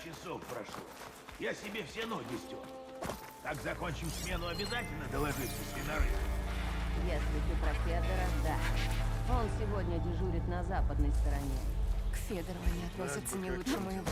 Часов прошло. Я себе все ноги стер. Как закончим смену, обязательно доложишься свинорыбу. Если ты про Федора, да. Он сегодня дежурит на западной стороне. К Федору они относятся не лучше моего.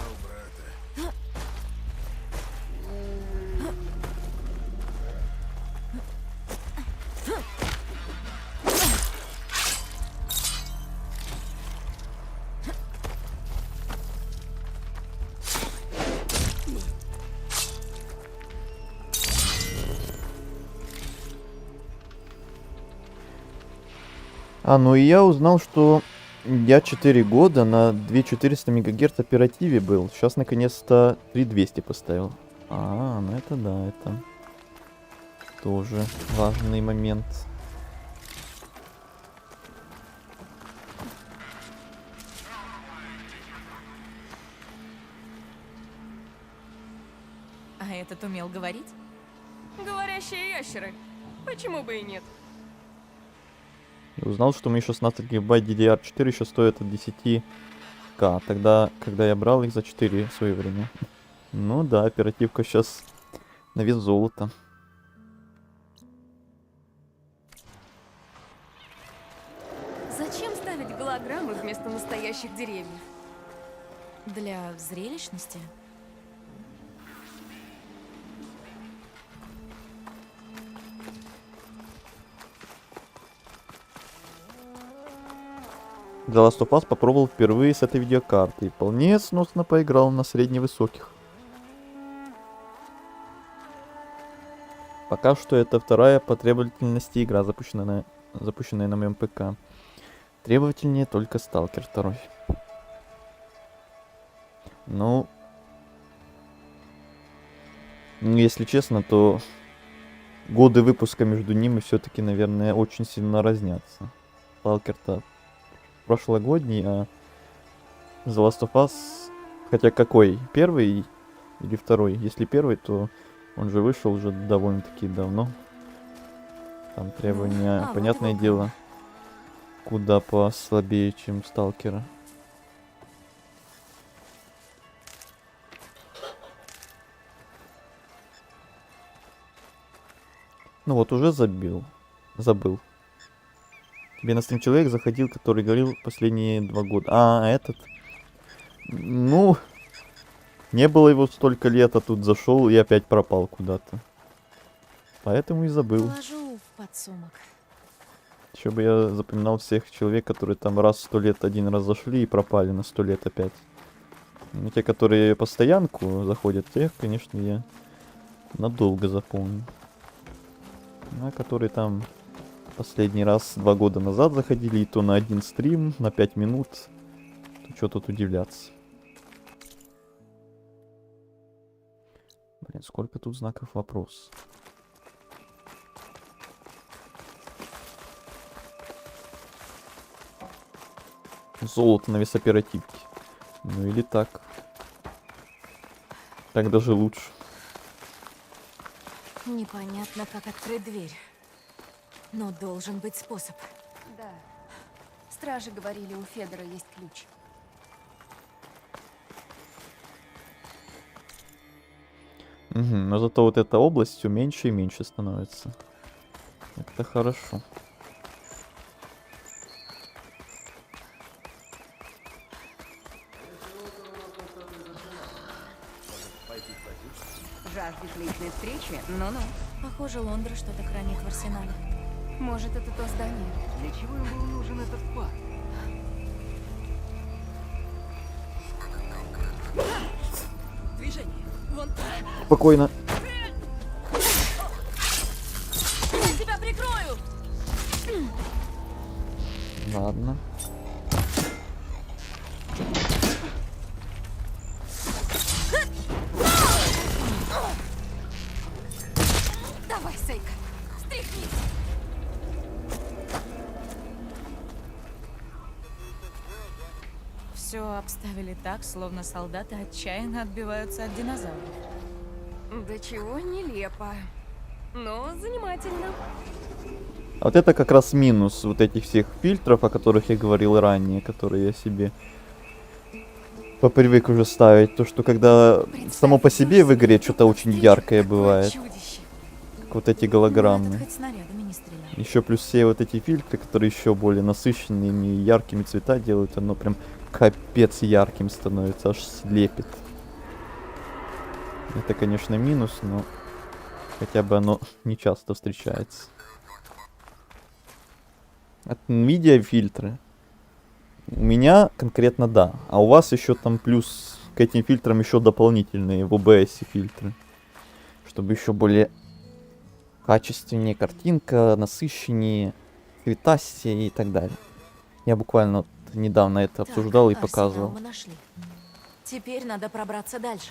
Ну и я узнал, что я 4 года на 2400 МГц оперативе был. Сейчас наконец-то 3200 поставил. Ну это да, это тоже важный момент. А этот умел говорить? Говорящие ящеры. Почему бы и нет? И узнал, что мои 16 гигабайт DDR4 еще стоят от 10к. Тогда, когда я брал их за 4 в свое время. Ну да, оперативка сейчас на вес золота. Зачем ставить голограммы вместо настоящих деревьев? Для зрелищности? The Last of Us попробовал впервые с этой видеокарты. И вполне сносно поиграл на средневысоких. Пока что это вторая по требовательности игра, запущенная на моем ПК. Требовательнее только Stalker 2. Ну, если честно, то годы выпуска между ними все-таки, наверное, очень сильно разнятся. Stalker-то прошлогодний, а The Last of Us, хотя какой? Первый или второй? Если первый, то он же вышел уже довольно-таки давно. Там требования, понятное дело, куда послабее, чем Сталкера. Ну вот, уже забыл. Тебе на стрим человек заходил, который говорил последние 2 года. Этот. Ну, не было его столько лет, а тут зашел и опять пропал куда-то. Поэтому и забыл. Положу в подсумок. Еще бы я запоминал всех человек, которые там раз в 100 лет один раз зашли и пропали на 100 лет опять. Ну, те, которые постоянку заходят, тех, конечно, я надолго запомню. А которые там последний раз 2 года назад заходили, и то на один стрим, на 5 минут, то что тут удивляться. сколько тут знаков вопроса. Золото на весоперативке. Ну или так. Так даже лучше. Непонятно, как открыть дверь. Но должен быть способ. Да. Стражи говорили, у Федора есть ключ. Угу, но зато вот эта область все меньше и меньше становится. Это хорошо. Жаждешь личной встречи? Ну-ну. Похоже, Лондра что-то хранит в арсенале. Может, это то здание? Для чего им был нужен этот парк? Движение. Вон там. Спокойно. Я тебя прикрою! Ладно. Давай, Сейка, стряхнись! Все обставили так, словно солдаты отчаянно отбиваются от динозавров. Да чего нелепо. Но занимательно. А вот это как раз минус вот этих всех фильтров, о которых я говорил ранее, которые я себе попривык уже ставить. То, что когда само по себе в игре что-то очень яркое бывает. Чудище. Как вот эти Этот голограммы. хоть снарядами не стреляет. Еще плюс все вот эти фильтры, которые еще более насыщенными и яркими цвета делают, оно прям капец ярким становится, аж слепит. Это, конечно, минус, но хотя бы оно не часто встречается. От NVIDIA фильтры. У меня конкретно да. А у вас еще там плюс к этим фильтрам еще дополнительные в OBS фильтры. Чтобы еще более качественнее картинка, насыщеннее, цветастее и так далее. Я буквально вот недавно это обсуждал и арсенал показывал. мы нашли. Теперь надо пробраться дальше.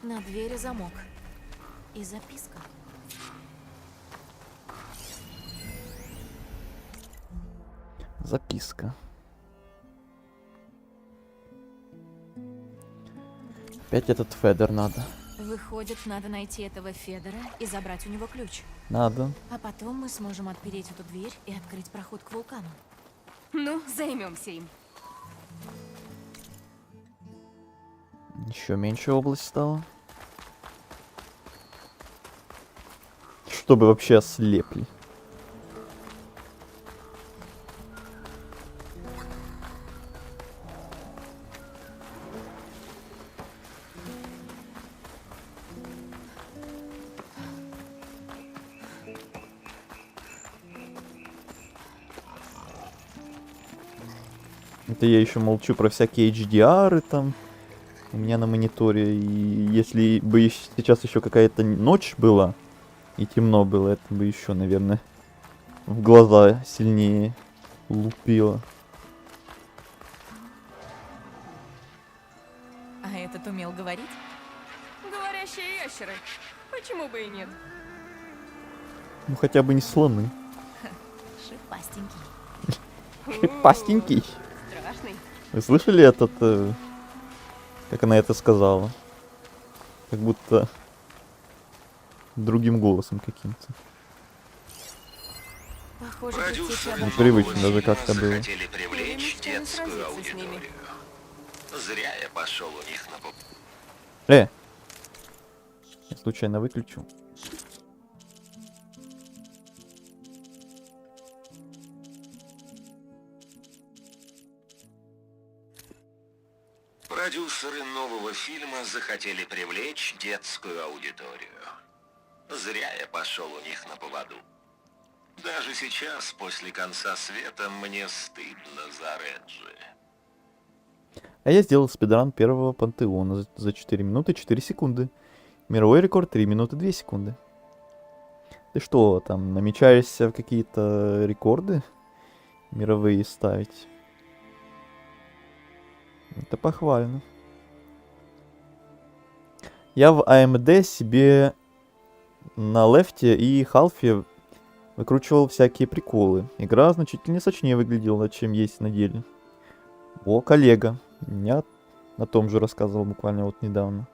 На двери замок. И записка. Записка. Опять этот Федор надо. Выходит, надо найти этого Федора и забрать у него ключ. Надо. А потом мы сможем отпереть эту дверь и открыть проход к вулкану. Ну, займемся им. Еще меньше область стала. Чтобы вообще ослепли. Это я еще молчу про всякие HDR там у меня на мониторе. И если бы сейчас еще какая-то ночь была и темно было, это бы еще, наверное, в глаза сильнее лупило. А этот умел говорить? Говорящие ящеры. Почему бы и нет? Ну хотя бы не слоны. Шипастенький. Шипастенький. Страшный. Вы слышали этот, как она это сказала? Как будто другим голосом каким-то. Похоже, Продюсеры птичья Непривычно нового даже фильма как-то было. захотели привлечь Или мечтали детскую сразиться с ними. аудиторию. Зря я пошел у них на Я случайно выключу. Продюсеры нового фильма захотели привлечь детскую аудиторию. Зря я пошел у них на поводу. Даже сейчас, после конца света, мне стыдно за Реджи. А я сделал спидран первого Пантеона за 4 минуты 4 секунды. Мировой рекорд 3 минуты 2 секунды. Ты что, там намечаешься в какие-то рекорды мировые ставить? Это похвально. Я в AMD себе на лефте и халфе выкручивал всякие приколы. Игра значительно сочнее выглядела, чем есть на деле. О, коллега. Я на том же рассказывал буквально вот недавно.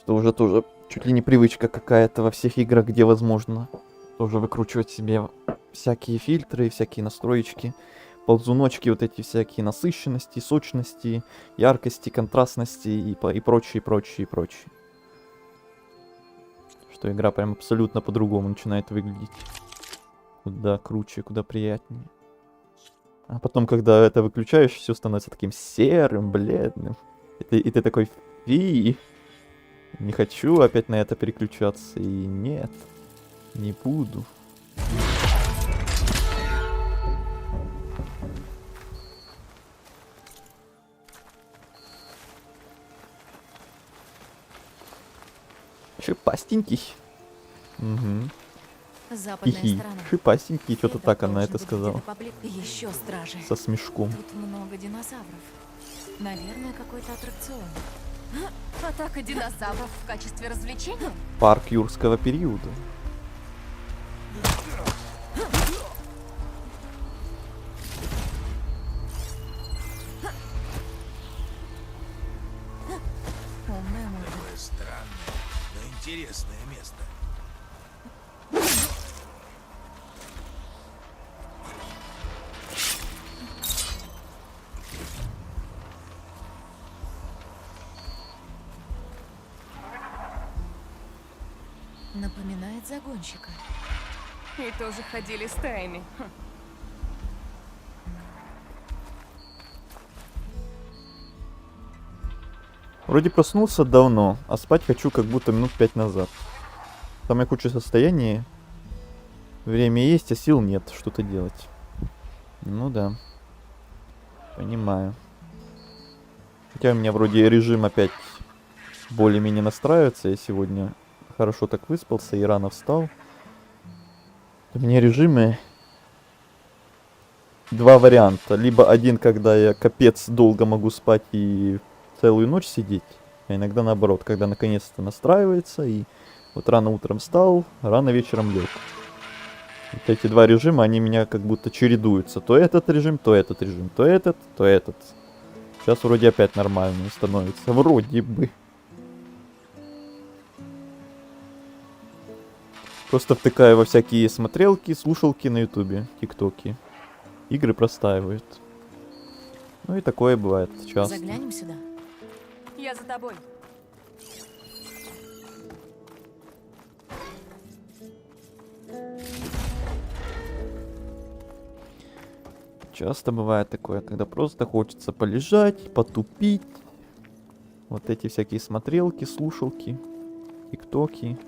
Что уже тоже чуть ли не привычка какая-то во всех играх, где возможно тоже выкручивать себе всякие фильтры, всякие настроечки, ползуночки, вот эти всякие насыщенности, сочности, яркости, контрастности и прочее, прочее, прочее. Что игра прям абсолютно по-другому начинает выглядеть. Куда круче, куда приятнее. А потом, когда это выключаешь, все становится таким серым, бледным. И ты такой, фи, не хочу опять на это переключаться. И нет, не буду. Шипастенький. Угу. Западная Хихи. сторона. Шипастенький, что-то так она это сказала. Еще стражи. Со смешком. Тут много динозавров. Наверное, какой-то аттракцион. Атака динозавров в качестве развлечения? Парк юрского периода. Умная морда. Такое странное, но интересное место. Напоминает загонщика. И тоже ходили стаями. Вроде проснулся давно, а спать хочу как будто минут 5 назад. Самое худшее состояние. Время есть, а сил нет что-то делать. Ну да. Понимаю. Хотя у меня вроде режим опять более-менее настраивается. Я сегодня хорошо так выспался и рано встал. У меня режимы два варианта. Либо один, когда я капец долго могу спать и целую ночь сидеть. А иногда наоборот, когда наконец-то настраивается и вот рано утром встал, рано вечером лег. Вот эти два режима, они меня как будто чередуются. То этот режим, то этот режим. То этот, то этот. Сейчас вроде опять нормально становится. Вроде бы. Просто втыкаю во всякие смотрелки, слушалки на ютубе, тиктоки. Игры простаивают. Ну и такое бывает часто. Заглянем сюда. Я за тобой. Часто бывает такое, когда просто хочется полежать, потупить. Вот эти всякие смотрелки, слушалки, тиктоки.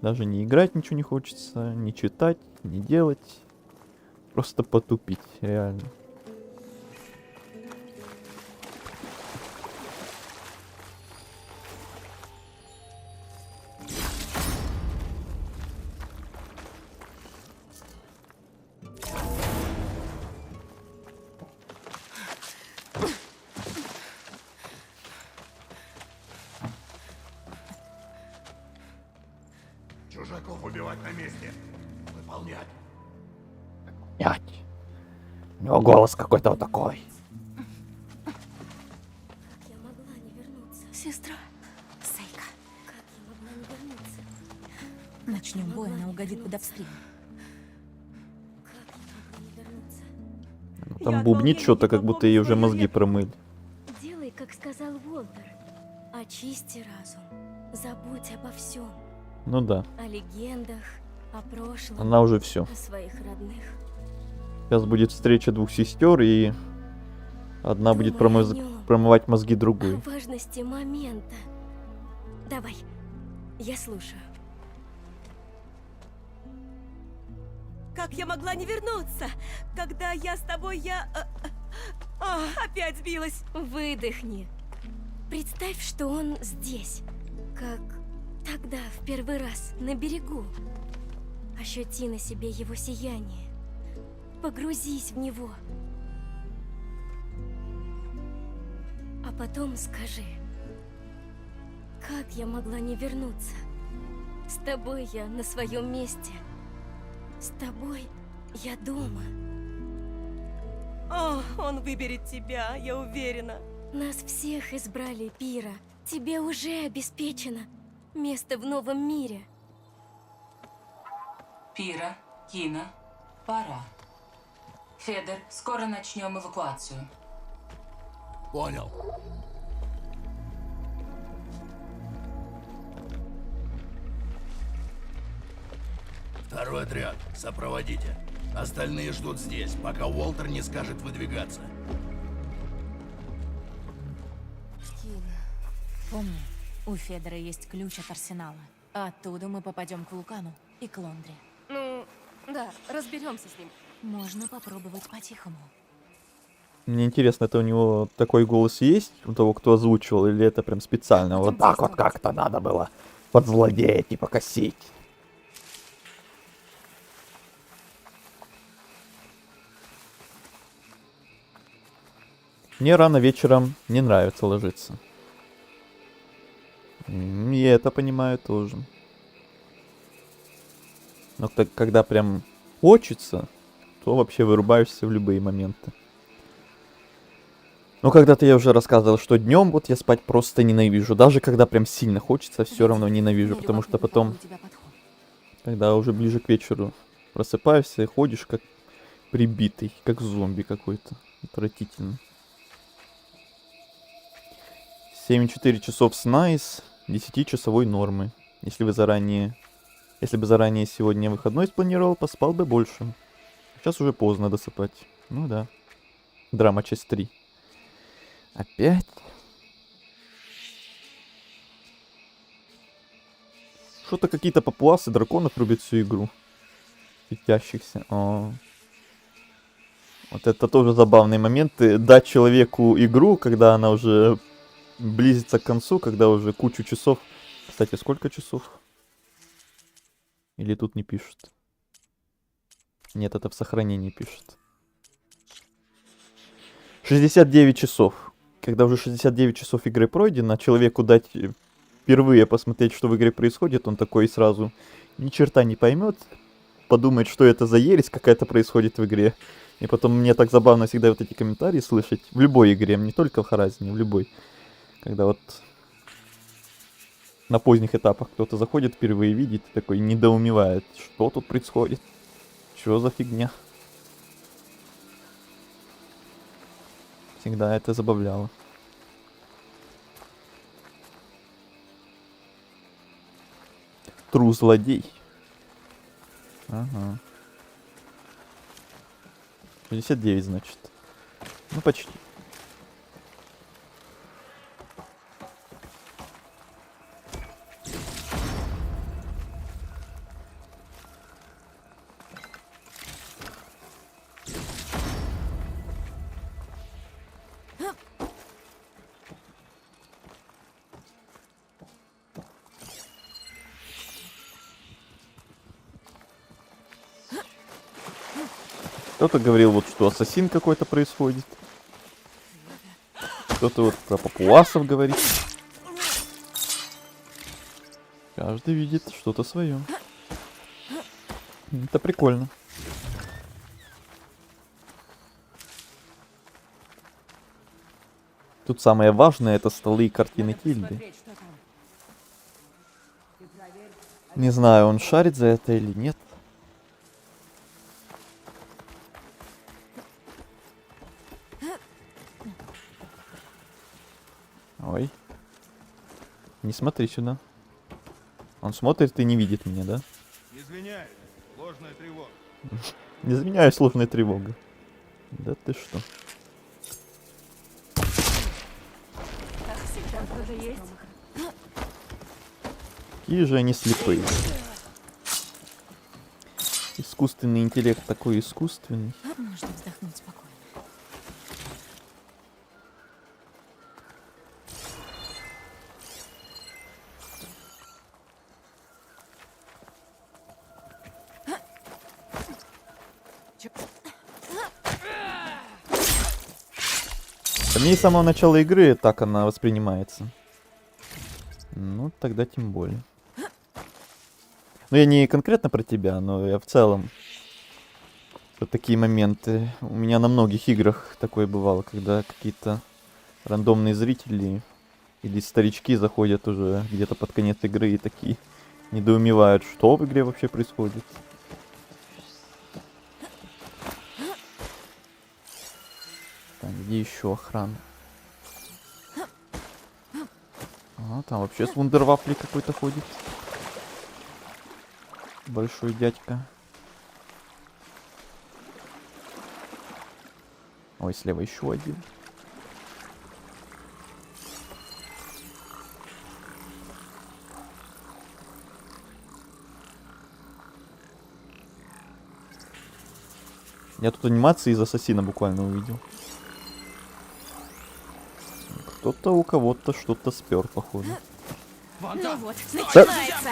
Даже не играть ничего не хочется, не читать, не делать. Просто потупить, реально. Чужаков убивать на месте. Выполнять. Нять. У него голос какой-то вот такой. Я могла не вернуться. Сестра. Сейка. Как я могла не вернуться? Начнем бой, она угодит под обстрел. Как я могла не вернуться? Ну, там бубнит что-то, как будто ей уже мозги промыли. Делай, как сказал Уолтер. Очисти разум. Забудь обо всем. Ну да, О легендах, о прошлом, она уже все. о своих родных. Сейчас будет встреча двух сестер, и одна будет Думай о нем. промывать мозги О другой. важности момента. Давай, я слушаю. Как я могла не вернуться? Когда я с тобой, опять сбилась. Выдохни. Представь, что он здесь. Как тогда, в первый раз, на берегу. Ощути на себе его сияние. Погрузись в него. А потом скажи. Как я могла не вернуться? С тобой я на своем месте. С тобой я дома. О, он выберет тебя, я уверена. Нас всех избрали, Пира. Тебе уже обеспечено место в новом мире. Пира, Кина, пора. Федор, скоро начнем эвакуацию. Понял. Второй отряд, сопроводите. Остальные ждут здесь, пока Уолтер не скажет выдвигаться. Помни, у Федора есть ключ от арсенала. Оттуда мы попадем к вулкану и к Лондре. Ну, да, разберемся с ним. Можно попробовать по-тихому. Мне интересно, это у него такой голос есть, у того, кто озвучивал, или это прям специально? Вот так вот как-то надо было подзлодеять и покосить. Мне рано вечером не нравится ложиться. Я это понимаю тоже. Но когда прям хочется, то вообще вырубаешься в любые моменты. Но когда-то я уже рассказывал, что днем вот я спать просто ненавижу. Даже когда прям сильно хочется, все равно ненавижу. Потому что потом, когда уже ближе к вечеру просыпаешься и ходишь как прибитый, как зомби какой-то. Отвратительно. 7,4 часов сна из 10-часовой нормы. Если бы заранее сегодня выходной спланировал, поспал бы больше. Сейчас уже поздно досыпать. Ну да. Драма часть 3. Опять? Что-то какие-то папуасы драконов рубят всю игру. Светящихся. О. Вот это тоже забавный момент. Дать человеку игру, когда она уже близится к концу, когда уже кучу часов. Кстати, сколько часов? Или тут не пишут? Нет, это в сохранении пишут. 69 часов. Когда уже 69 часов игры пройдено, человеку дать впервые посмотреть, что в игре происходит, он такой сразу ни черта не поймет, подумает, что это за ересь какая-то происходит в игре. И потом мне так забавно всегда вот эти комментарии слышать в любой игре, не только в Харазине, в любой. Когда вот на поздних этапах кто-то заходит впервые, видит и такой недоумевает, что тут происходит, что за фигня. Всегда это забавляло. Трус злодей. Ага. 69, значит. Ну, почти. Кто-то говорил, вот что ассасин какой-то происходит. Кто-то вот про папуасов говорит. Каждый видит что-то свое. Это прикольно. Тут самое важное — это столы и картины Тильды. Не знаю, он шарит за это или нет. Ой. Не смотри сюда. Он смотрит и не видит меня, да? Извиняюсь, ложная тревога. Не извиняюсь, сложная тревога. Да ты что? Какие же они слепые. Искусственный интеллект такой искусственный. Можно вздохнуть спокойно. По мне с самого начала игры так она воспринимается. Ну, тогда тем более. Ну, я не конкретно про тебя, но я в целом. Вот такие моменты. У меня на многих играх такое бывало, когда какие-то рандомные зрители или старички заходят уже где-то под конец игры и такие недоумевают, что в игре вообще происходит. Так, где еще охрана? А, там вообще с вундервафлей какой-то ходит. Большой дядька. Ой, слева еще один. Я тут анимации из Ассасина буквально увидел. Кто-то у кого-то что-то спер, походу. Ну вот, Да. начинается.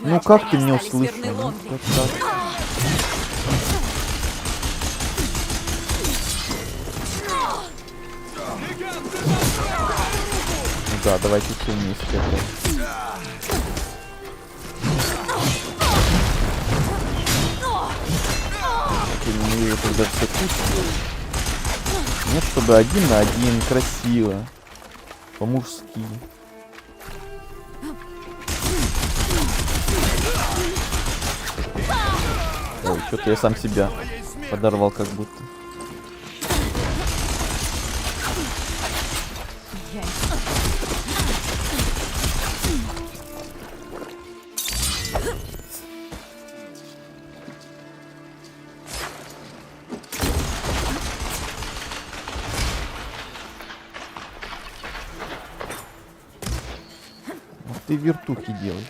Ну как ты меня услышал? Ну, как так? Ну да, давайте все вместе опять. Я ненавижу, когда все кучно. Нет, чтобы 1 на 1, красиво. По-мужски. Ой, что-то я сам себя подорвал как будто. Вот ты вертухи делай.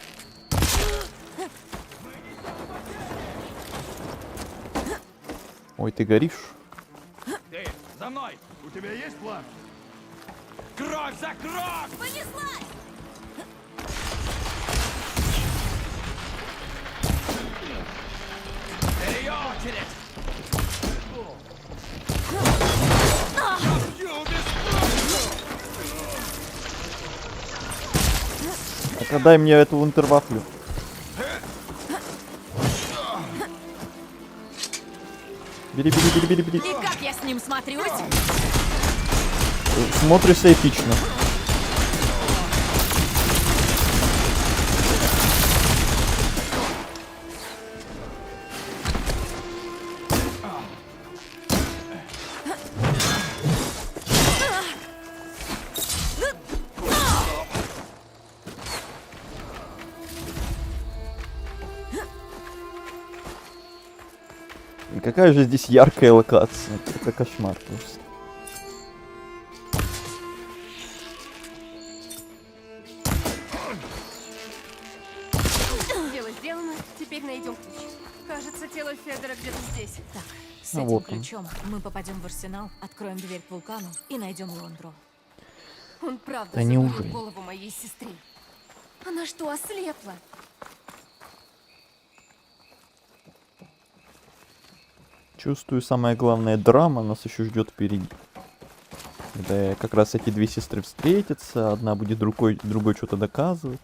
Ой, ты горишь? Ты, за мной! У тебя есть план? Кровь за кровь! Понеслась! Ее очередь! Так дай мне эту вунтервафлю. Бери, бери, бери, бери, бери. И как я с ним смотрюсь? Смотришься эпично. И какая же здесь яркая локация. Это кошмар просто. Дело сделано, теперь найдем ключ. Кажется, тело Федора где-то здесь. Так, с А этим вот он. ключом мы попадем в арсенал, откроем дверь к вулкану и найдем Лондру. Он правда Да забрал неужели? голову моей сестры. Она что, ослепла? Чувствую, самая главная драма нас еще ждет впереди. Когда как раз эти две сестры встретятся, одна будет другой что-то доказывать.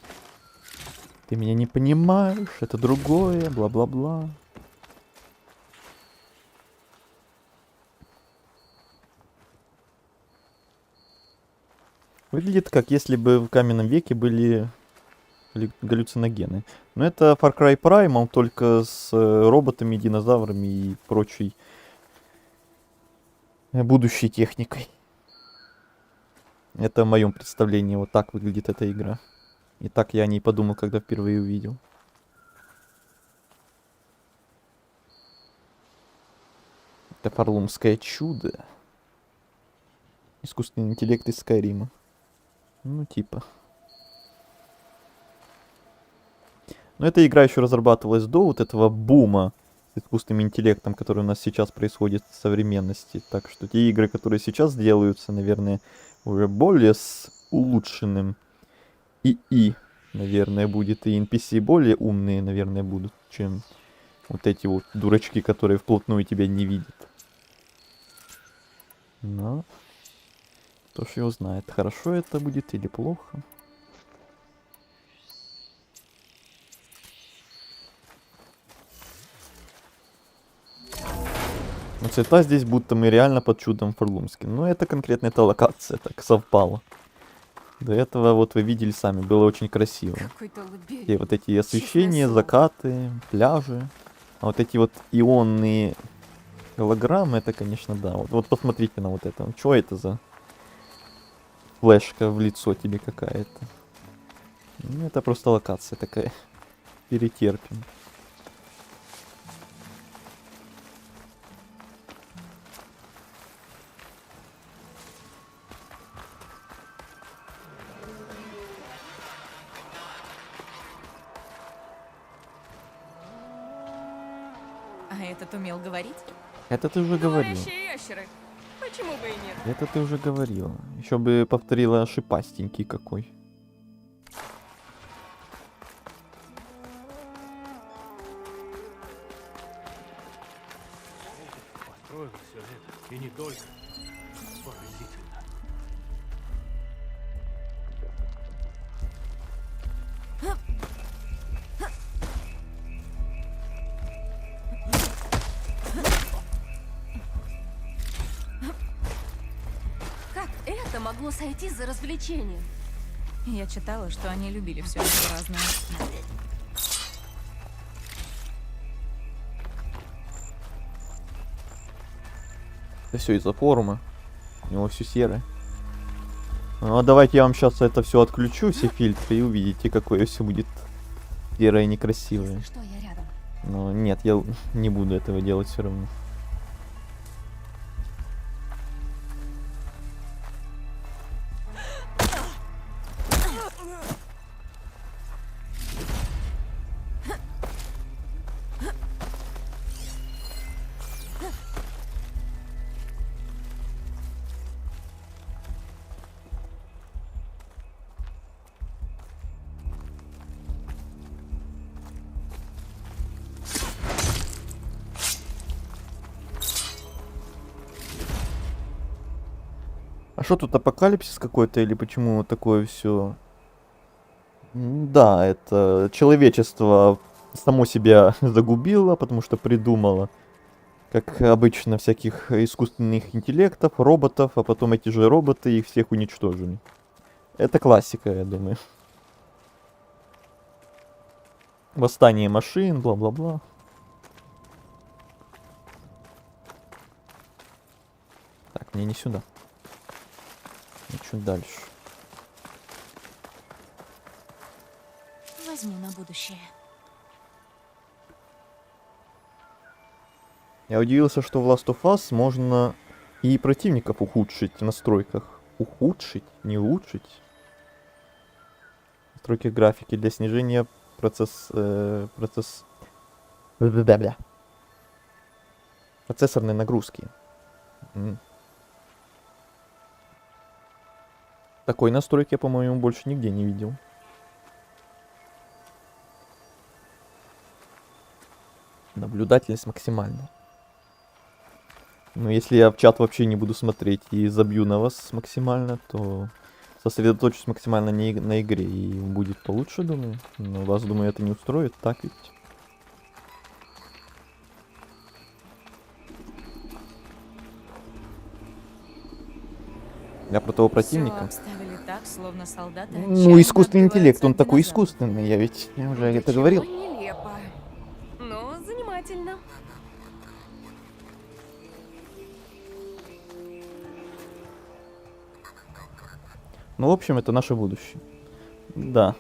Ты меня не понимаешь, это другое, бла-бла-бла. Выглядит как если бы в каменном веке были галлюциногены. Но это Far Cry Primal, только с роботами, динозаврами и прочей будущей техникой. Это в моем представлении. Вот так выглядит эта игра. И так я о ней подумал, когда впервые увидел. Это фарлумское чудо. Искусственный интеллект из Скайрима. Ну, типа. Но эта игра еще разрабатывалась до вот этого бума с искусственным интеллектом, который у нас сейчас происходит в современности. Так что те игры, которые сейчас делаются, наверное, уже более с улучшенным ИИ, наверное, будет. И NPC более умные, наверное, будут, чем вот эти вот дурачки, которые вплотную тебя не видят. Но кто ж его знает, хорошо это будет или плохо. Но цвета здесь будто мы реально под чудом Фарлумским. Но это конкретно эта локация так совпала. До этого вот вы видели сами, было очень красиво. Какой-то лабиринт. И вот эти освещения, слово. закаты, пляжи. А вот эти вот ионные голограммы, это, конечно, да. Вот посмотрите на вот это. Что это за флешка в лицо тебе какая-то? Ну, это просто локация такая. Перетерпим. А этот умел говорить? Это ты уже говорил. Говорящие ящеры. Почему бы и нет? Это ты уже говорила. Еще бы повторила шипастенький какой. Построено все это. И не только. Поразительно. Как это могло сойти за развлечение? Я читала, что они любили все это разное. Это все из-за форума. У него все серое. Ну а давайте я вам сейчас это все отключу, все фильтры, и увидите, какое все будет серое и некрасивое. Если что, я рядом. Но нет, я не буду этого делать все равно. А что тут, апокалипсис какой-то или почему такое все? Да, это человечество само себя загубило, потому что придумало, как обычно, всяких искусственных интеллектов, роботов, а потом эти же роботы их всех уничтожили. Это классика, я думаю. Восстание машин, бла-бла-бла. Так, мне не сюда. Чуть дальше. Возьму на будущее. Я удивился, что в Last of Us можно и противников ухудшить в настройках. Ухудшить? Не улучшить? Настройки графики для снижения процессорной нагрузки. Такой настройки я, по-моему, больше нигде не видел. Наблюдательность максимальная. Но если я в чат вообще не буду смотреть и забью на вас максимально, то сосредоточусь максимально на игре и будет получше, думаю. Но вас, думаю, это не устроит, так ведь? Я про того противника. Всё обставили так, словно солдаты Ну, отчаянно искусственный интеллект, он отбиваются такой от динозавров. искусственный, я уже это Чего говорил. нелепо. Но занимательно. Ну, в общем, это наше будущее. Да.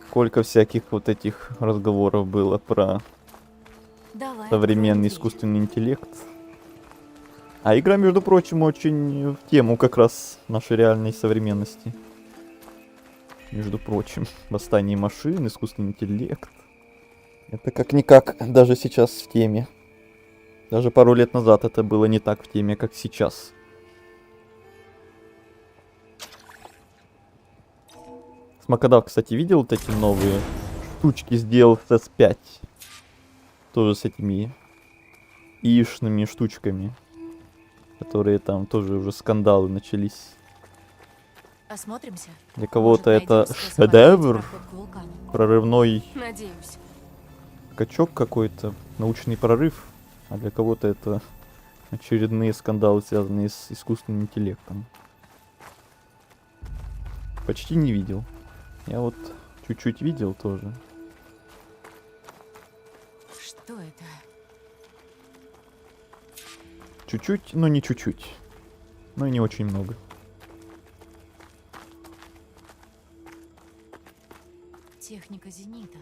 Сколько всяких вот этих разговоров было про Давай, современный откроем искусственный интеллект. А игра, между прочим, очень в тему как раз нашей реальной современности. Между прочим, восстание машин, искусственный интеллект. Это как-никак даже сейчас в теме. Даже пару лет назад это было не так в теме, как сейчас. Смакодав, кстати, видел вот эти новые штучки сделал с S5? Тоже с этими ишными штучками. Которые там тоже уже скандалы начались. Осмотримся. Для кого-то Может, это найдем способ шедевр, открыть проход к вулкану. прорывной Надеюсь. скачок какой-то, научный прорыв. А для кого-то это очередные скандалы, связанные с искусственным интеллектом. Почти не видел. Я вот чуть-чуть видел тоже. Что это? Чуть-чуть, но не чуть-чуть. Но и не очень много. Техника Зенита.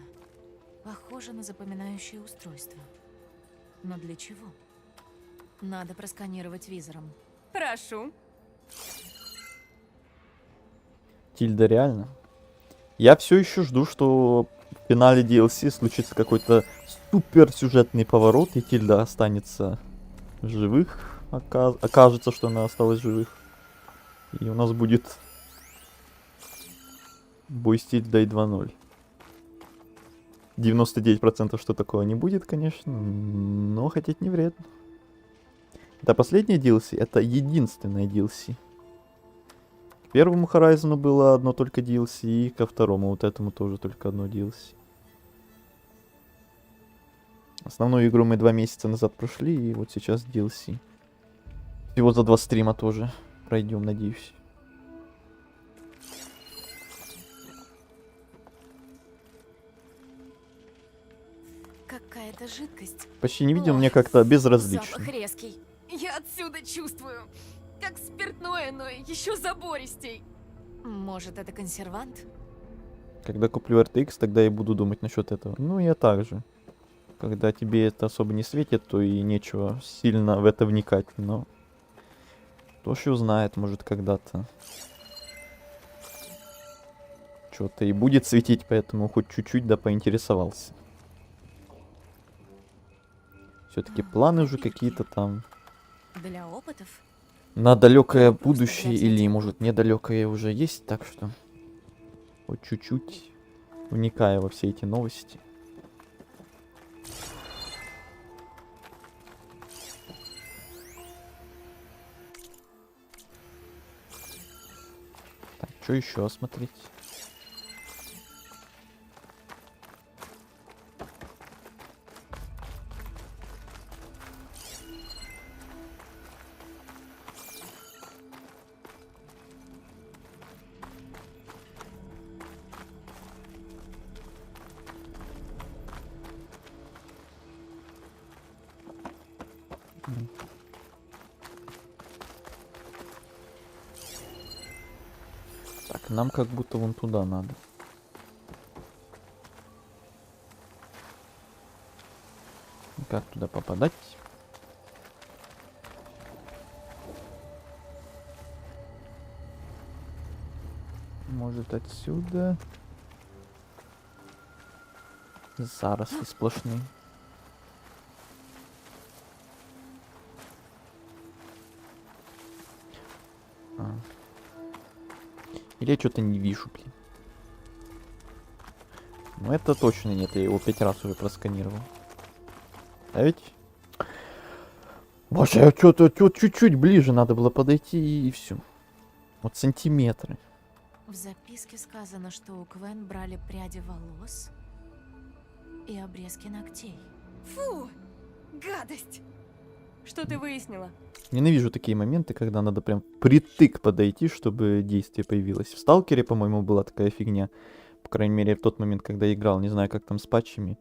Похоже на запоминающее устройство. Но для чего? Надо просканировать визором. Прошу. Тильда, реально? Я все еще жду, что в финале DLC случится какой-то супер сюжетный поворот, и Тильда останется в живых. Окажется, что она осталась в живых. И у нас будет бой с Тильдой 2.0. 99% что такого не будет, конечно, но хотеть не вредно. Это последняя DLC, это единственная DLC. К первому Horizon было одно только DLC, и ко второму вот этому тоже только одно DLC. Основную игру мы 2 месяца назад прошли, и вот сейчас DLC. Всего за 2 стрима тоже пройдем, надеюсь. Какая-то жидкость. Почти не видел, Ох, мне как-то безразлично. Запах резкий. Я отсюда чувствую. Как спиртное, но еще забористей. Может, это консервант? Когда куплю RTX, тогда и буду думать насчет этого. Ну, я также. Когда тебе это особо не светит, то и нечего сильно в это вникать. Но кто ж его знает, может когда-то что-то и будет светить, поэтому хоть чуть-чуть да поинтересовался. Все-таки планы уже какие-то там. Для опытов? На далекое будущее или, может, недалекое уже есть, так что хоть чуть-чуть вникая во все эти новости. Так, что еще осмотреть? Так, нам как будто вон туда надо. Как туда попадать? Может, отсюда? Заросли сплошные. Или я что-то не вижу, блин. Ну это точно нет, я его 5 раз уже просканировал. А ведь... Боже, я что-то чуть-чуть ближе надо было подойти и все. Вот сантиметры. В записке сказано, что у Квен брали пряди волос и обрезки ногтей. Фу! Гадость! Что ты выяснила? Ненавижу такие моменты, когда надо прям притык подойти, чтобы действие появилось. В Сталкере, по-моему, была такая фигня. По крайней мере, в тот момент, когда я играл, не знаю, как там с патчами.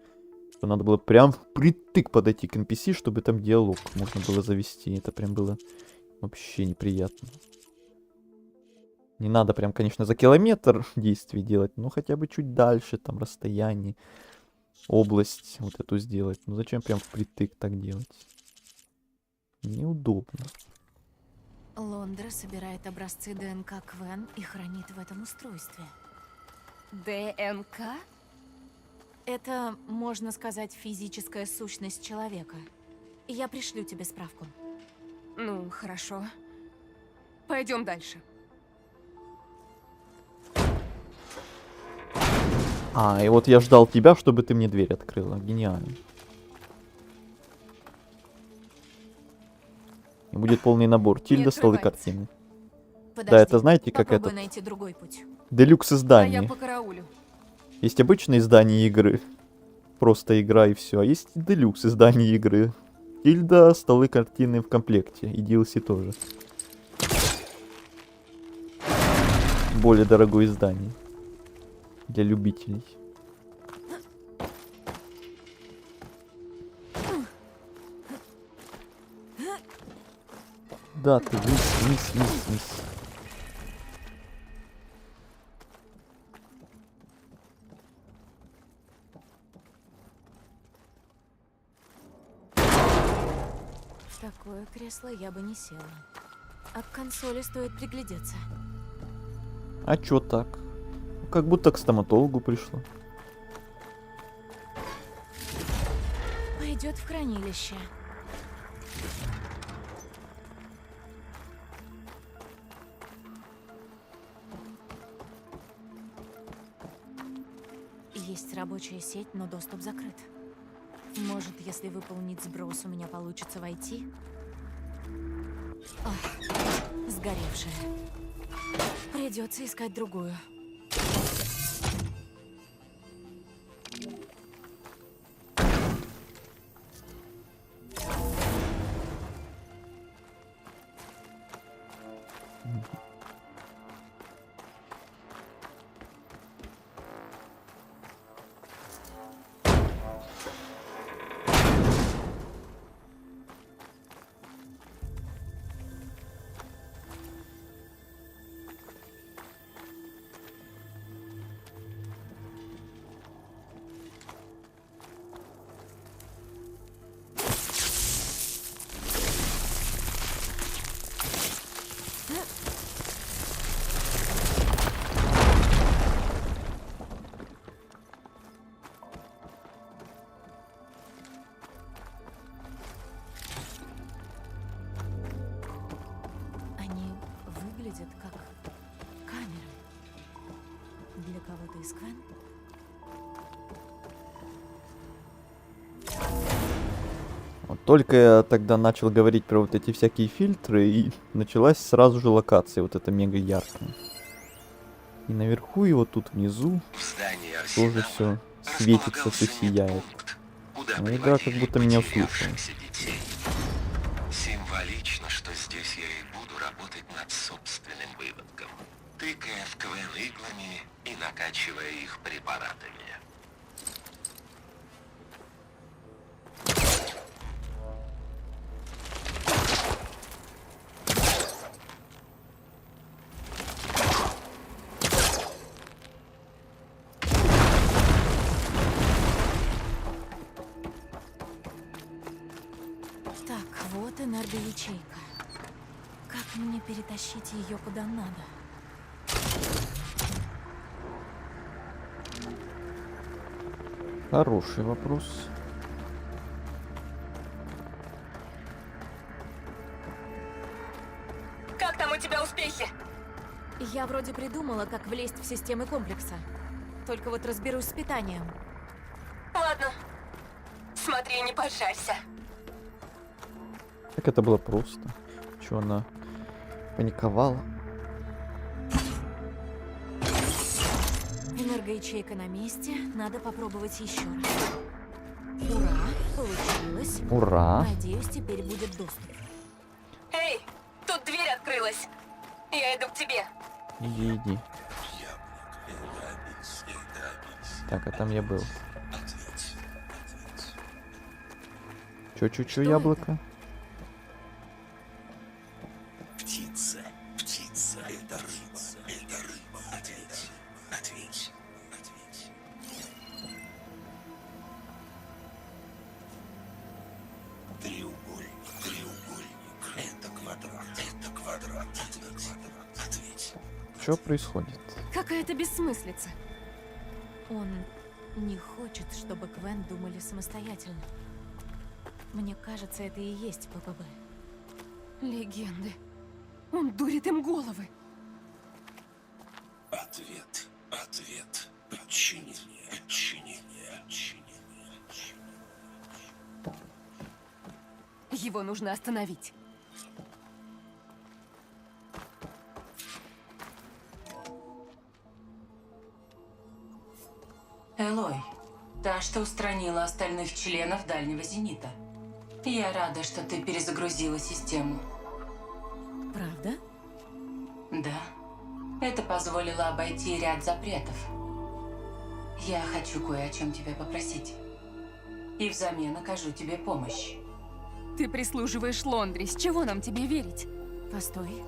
Что надо было прям впритык подойти к NPC, чтобы там диалог можно было завести. Это прям было вообще неприятно. Не надо прям, конечно, за километр действий делать, но хотя бы чуть дальше, там, расстояние, область вот эту сделать. Ну зачем прям впритык так делать? Неудобно. Лондра собирает образцы ДНК Квен и хранит в этом устройстве. ДНК? Это, можно сказать, физическая сущность человека. Я пришлю тебе справку. Ну, хорошо. Пойдем дальше. А, и вот я ждал тебя, чтобы ты мне дверь открыла. Гениально. И будет полный набор. Тильда, столы, картины. Подожди, Да, это знаете, как попробуй это? найти другой путь. Делюкс А я издание. по караулю. Есть обычное издание игры. Просто игра и все. А есть делюкс издание игры. Тильда, столы, картины в комплекте. И DLC тоже. Более дорогое издание. Для любителей. Да, ты вниз. В такое кресло я бы не села. А к консоли стоит приглядеться. А чё так? Как будто к стоматологу пришла. Пойдет в хранилище. Есть рабочая сеть, но доступ закрыт. Может, если выполнить сброс, у меня получится войти? Ох, сгоревшая. Придется искать другую. Они выглядят как камеры. Для кого-то из Квен? Вот только я тогда начал говорить про вот эти всякие фильтры, и началась сразу же локация, вот эта мега яркая. И наверху, и вот тут внизу В здании тоже Арсенала все светится, все располагался сияет. медпункт, куда Ну, игра как приводили будто меня услышала. потерявшихся детей. Символично, что здесь я и буду работать над собственным выводком, тыкая в Квен иглами и накачивая их препаратами. Так, вот энергоячейка. Как мне перетащить ее куда надо? Хороший вопрос. Как там у тебя успехи? Я вроде придумала, как влезть в системы комплекса. Только вот разберусь с питанием. Ладно. Смотри, не пожарься. Так это было просто. Чё она паниковала? Энергоячейка на месте. Надо попробовать еще раз. Ура! Получилось. Ура! Надеюсь, теперь будет доступ. Эй, тут дверь открылась. Я иду к тебе. Иди. Так, а там я был. Чё, Что яблоко? Птица, это рыба, ответь. Треугольник, это квадрат, ответь. Что происходит? Какая-то бессмыслица. Он не хочет, чтобы Квен думали самостоятельно. Мне кажется, это и есть ППБ. Легенды. Он дурит им головы. Ответ. Подчинение. Его нужно остановить. Элой, та, что устранила остальных членов Дальнего Зенита. Я рада, что ты перезагрузила систему. Правда? Да. Это позволило обойти ряд запретов. Я хочу кое о чем тебя попросить. И взамен окажу тебе помощь. Ты прислуживаешь Лондре, с чего нам тебе верить? Постой.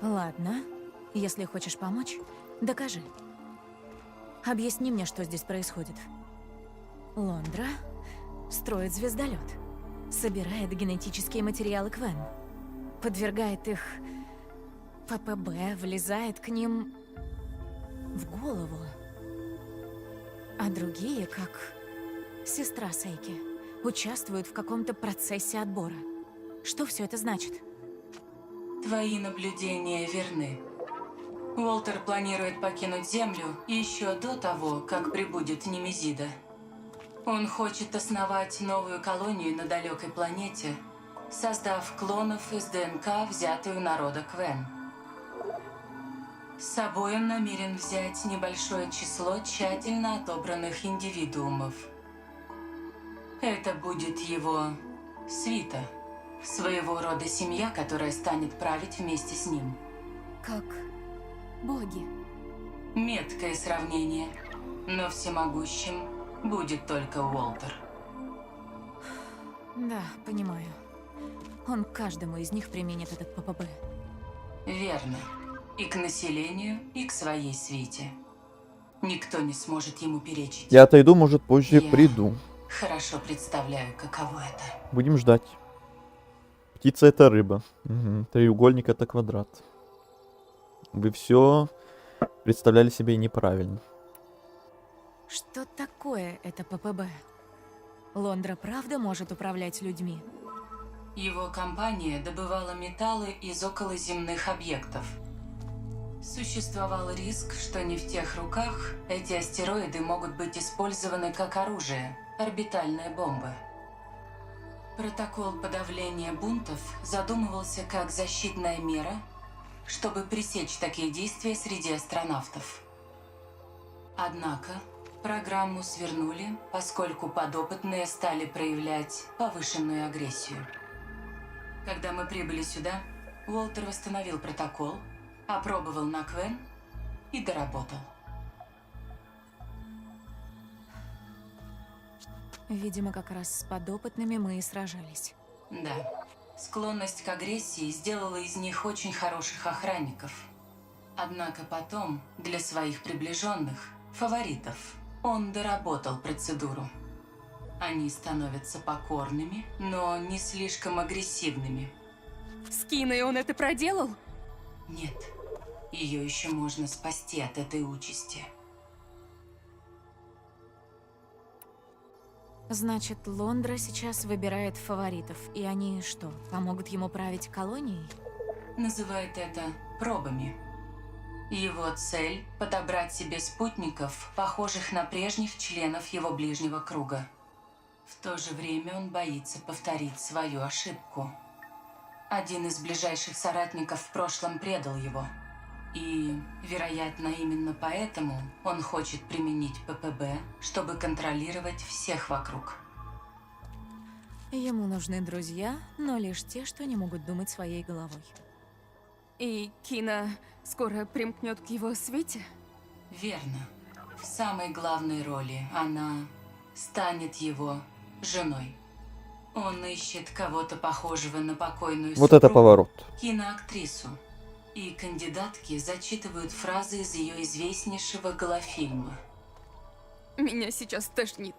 Ладно, если хочешь помочь, докажи. Объясни мне, что здесь происходит. Лондра строит звездолет, собирает генетические материалы Квен, подвергает их ППБ, влезает к ним в голову. А другие, как сестра Сейки, участвуют в каком-то процессе отбора. Что все это значит? Твои наблюдения верны. Уолтер планирует покинуть Землю еще до того, как прибудет Немезида. Он хочет основать новую колонию на далекой планете, создав клонов из ДНК, взятую у народа Квен. С собой он намерен взять небольшое число тщательно отобранных индивидуумов. Это будет его свита, своего рода семья, которая станет править вместе с ним. Как боги. Меткое сравнение, но всемогущим будет только Уолтер. Да, понимаю. Он к каждому из них применит этот ППБ. Верно. И к населению, и к своей свите. Никто не сможет ему перечить. Я отойду, может, позже Я приду. хорошо представляю, каково это. Будем ждать. Птица это рыба. Угу. Треугольник это квадрат. Вы все представляли себе неправильно. Что такое это ППБ? Лондра правда может управлять людьми? Его компания добывала металлы из околоземных объектов. Существовал риск, что не в тех руках эти астероиды могут быть использованы как оружие, орбитальная бомба. Протокол подавления бунтов задумывался как защитная мера, чтобы пресечь такие действия среди астронавтов. Однако программу свернули, поскольку подопытные стали проявлять повышенную агрессию. Когда мы прибыли сюда, Уолтер восстановил протокол, опробовал на Квен и доработал. Видимо, как раз с подопытными мы и сражались. Да. Склонность к агрессии сделала из них очень хороших охранников. Однако потом, для своих приближенных, фаворитов, он доработал процедуру. Они становятся покорными, но не слишком агрессивными. С Киной он это проделал? Нет. Ее еще можно спасти от этой участи. Значит, Лондра сейчас выбирает фаворитов, и они что, помогут ему править колонией? Называют это пробами. Его цель – подобрать себе спутников, похожих на прежних членов его ближнего круга. В то же время он боится повторить свою ошибку. Один из ближайших соратников в прошлом предал его. И, вероятно, именно поэтому он хочет применить ППБ, чтобы контролировать всех вокруг. Ему нужны друзья, но лишь те, что не могут думать своей головой. И Кина скоро примкнет к его свете? Верно. В самой главной роли она станет его женой. Он ищет кого-то похожего на покойную Вот это поворот. киноактрису. И кандидатки зачитывают фразы из ее известнейшего голофильма. Меня сейчас тошнит.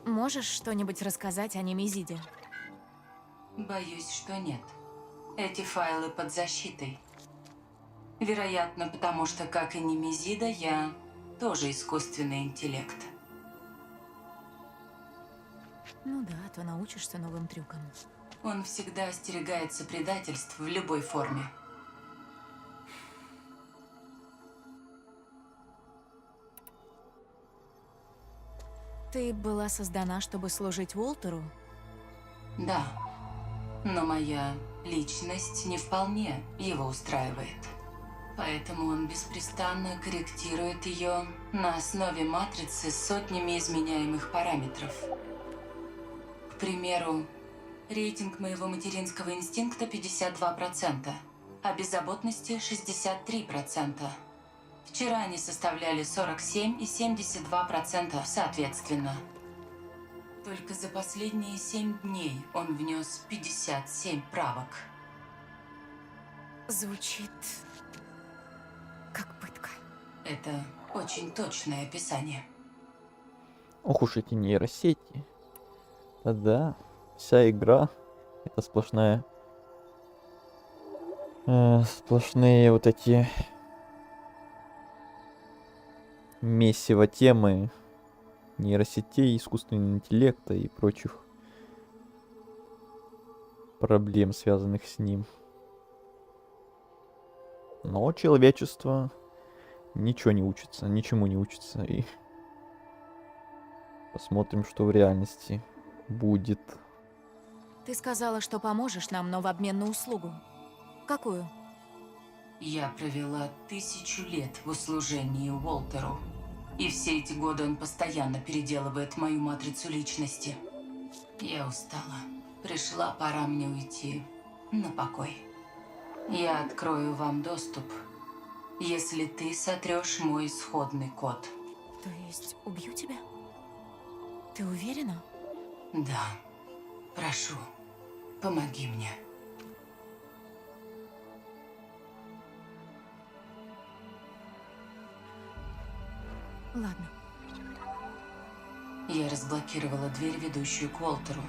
Можешь что-нибудь рассказать о Немезиде? Боюсь, что нет. Эти файлы под защитой. Вероятно, потому что, как и Немезида, я тоже искусственный интеллект. Ну да, то научишься новым трюкам. Он всегда остерегается предательств в любой форме. Ты была создана, чтобы служить Уолтеру? Да, но моя личность не вполне его устраивает. Поэтому он беспрестанно корректирует ее на основе матрицы с сотнями изменяемых параметров. К примеру, рейтинг моего материнского инстинкта 52%, а беззаботности 63%. Вчера они составляли 47 и 72% соответственно. Только за последние 7 дней он внес 57 правок. Звучит как пытка. Это очень точное описание. Ох уж эти нейросети. Да-да, вся игра это сплошная... сплошные вот эти... месиво темы нейросетей, искусственного интеллекта и прочих проблем, связанных с ним. Но человечество ничего не учится, ничему не учится. И посмотрим, что в реальности будет. Ты сказала, что поможешь нам, но в обмен на услугу. Какую? Я провела 1000 лет в услужении Уолтеру. И все эти годы он постоянно переделывает мою матрицу личности. Я устала. Пришла пора мне уйти на покой. Я открою вам доступ, если ты сотрешь мой исходный код. То есть убью тебя? Ты уверена? Да. Прошу, помоги мне. Ладно. Я разблокировала дверь, ведущую к Уолтеру.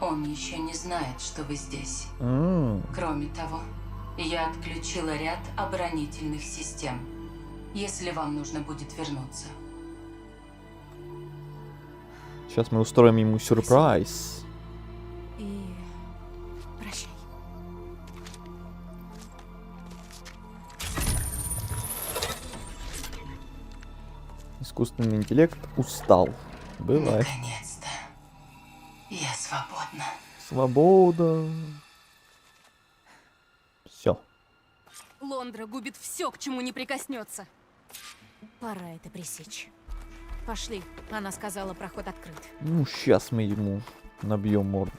Он еще не знает, что вы здесь. Кроме того, я отключила ряд оборонительных систем, если вам нужно будет вернуться. Сейчас мы устроим ему сюрприз. И прощай. Искусственный интеллект устал. Бывает. Наконец-то. Я свободна. Свобода. Все. Лондра губит все, к чему не прикоснется. Пора это пресечь. Пошли. Она сказала, проход открыт. Ну, сейчас мы ему набьем морду.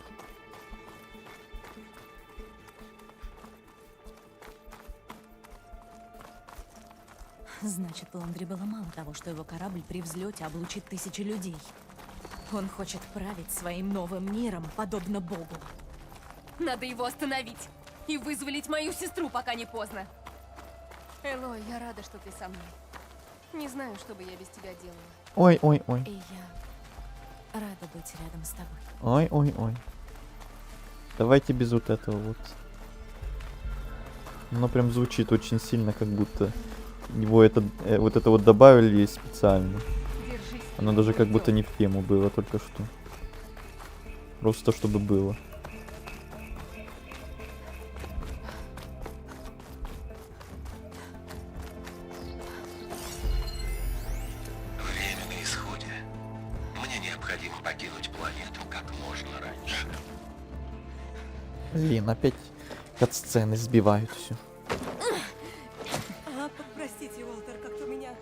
Значит, Лондри было мало того, что его корабль при взлете облучит 1000 людей. Он хочет править своим новым миром, подобно Богу. Надо его остановить и вызволить мою сестру, пока не поздно. Элой, я рада, что ты со мной. Не знаю, что бы я без тебя делала. Ой-ой-ой. И я рада быть рядом с тобой. Ой-ой-ой. Давайте без вот этого вот. Оно прям звучит очень сильно, как будто его это, вот это вот добавили специально. Держись. Оно даже как будто не в тему было только что. Просто чтобы было. Время на исходе. Мне необходимо покинуть планету как можно раньше. Блин, опять кат-сцены сбивают все. Простите, Уолтер, как-то у меня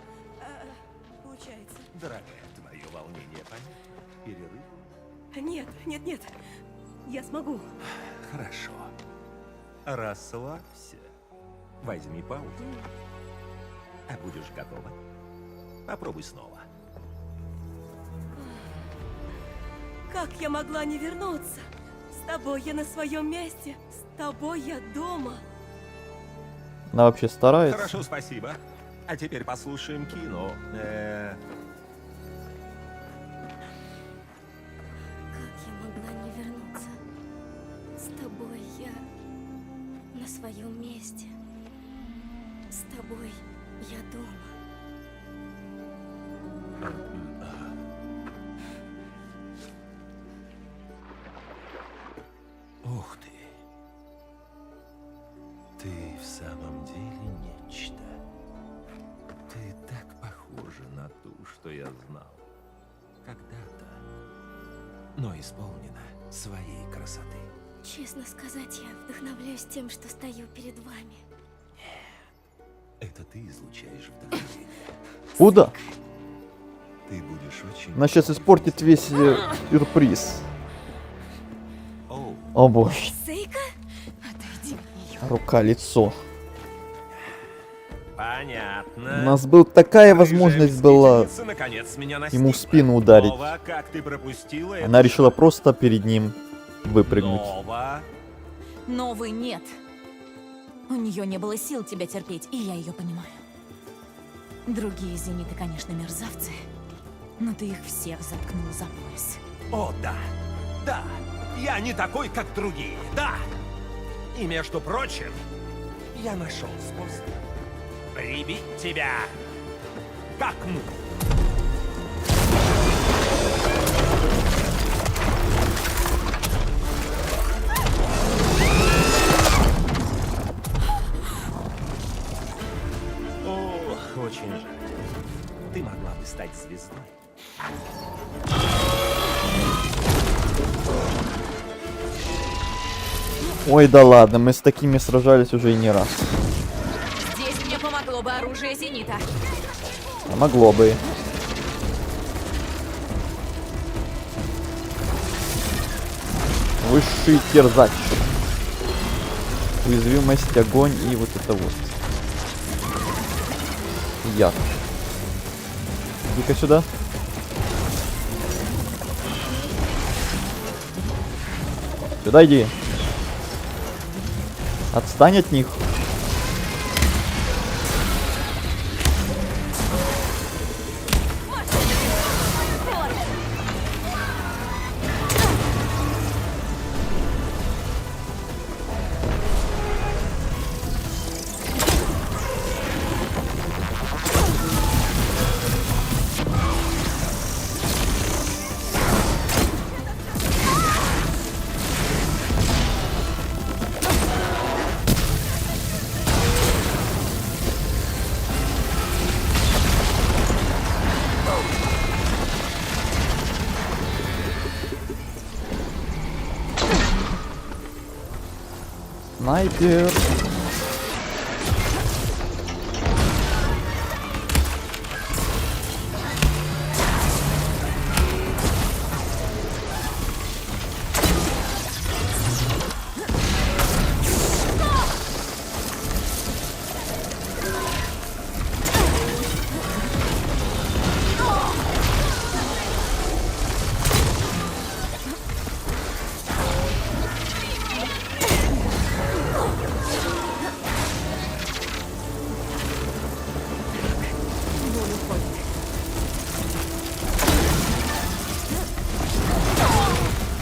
получается. Дорогая, твое волнение понятно. Перерыв? Нет. Я смогу. Хорошо. Расслабься. Возьми паузу. А будешь готова? Попробуй снова. Как я могла не вернуться? С тобой я на своем месте. С тобой я дома. Она вообще старается. Хорошо, спасибо. А теперь послушаем кино. Как я могла не вернуться? С тобой я на своем месте. С тобой я дома. Ух ты. Ты в самом деле нечто. Ты так похожа на ту, что я знал. Когда-то. Но исполнена своей красоты. Честно сказать, я вдохновляюсь тем, что стою перед вами. Это ты излучаешь вдохновение. Куда? Ты будешь очень... Она сейчас испортит весь сюрприз. Оу, О боже. Сейка? Отойди от нее. Рука, лицо. Понятно. У нас была такая возможность была Наконец меня ему в спину ударить. Нова, как ты пропустила Она решила просто перед ним выпрыгнуть. Нова. Новый нет. У нее не было сил тебя терпеть, и я ее понимаю. Другие зениты, конечно, мерзавцы, но ты их всех заткнул за пояс. О, да. Да. Я не такой, как другие. Да. И между прочим, я нашел способ прибить тебя как мух. Ох, очень жаль. Ты могла бы стать звездой. Ой, да ладно, мы с такими сражались уже и не раз. Здесь мне помогло бы оружие зенита. А могло бы. Высший терзач. Уязвимость, огонь и вот это вот. Яд. Иди-ка сюда. Сюда иди. Отстань от них. Снайпер.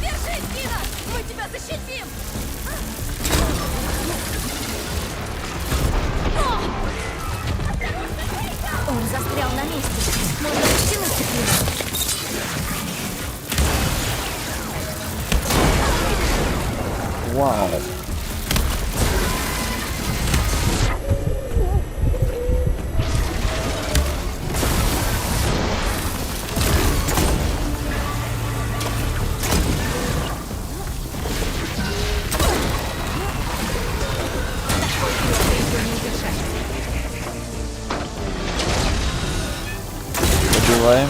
Держись, Дина! Мы тебя защитим! Он застрял на месте. Можно растянуть его. Вау. Добиваем.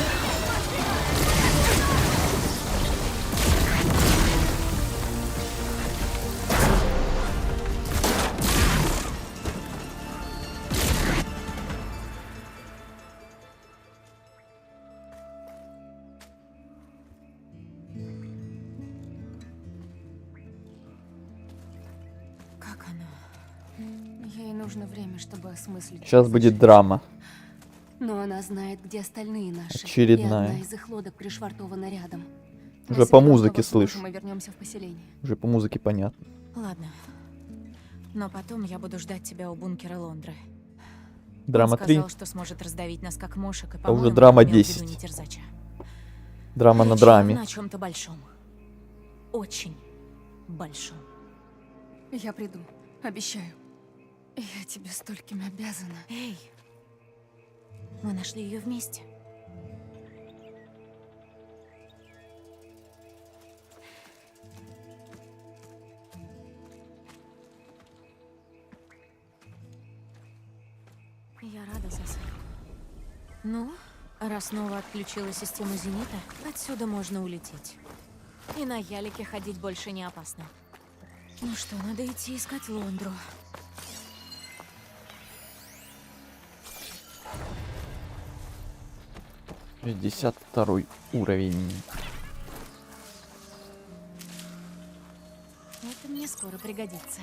Как она? Ей нужно время, чтобы осмыслить. Сейчас будет драма. Но она знает, где остальные наши. Очередная. И одна из их лодок пришвартована рядом. Уже по музыке После этого слышу. мы вернемся в поселение. Уже по музыке понятно. Ладно. Но потом я буду ждать тебя у бункера Лондры. Драма Он 3. сказал, что сможет раздавить нас как мошек, и, уже по-моему, драма имел в виду 10. не терзача. Драма на Речь драме. явно о чем-то большом. Очень большом. Я приду, обещаю. Я тебе стольким обязана. Эй, мы нашли ее вместе. Я рада, Саса. Ну, раз снова отключила систему Зенита, отсюда можно улететь. И на ялике ходить больше не опасно. Ну что, надо идти искать Лондру. Пятьдесят 52 уровень. Это мне скоро пригодится.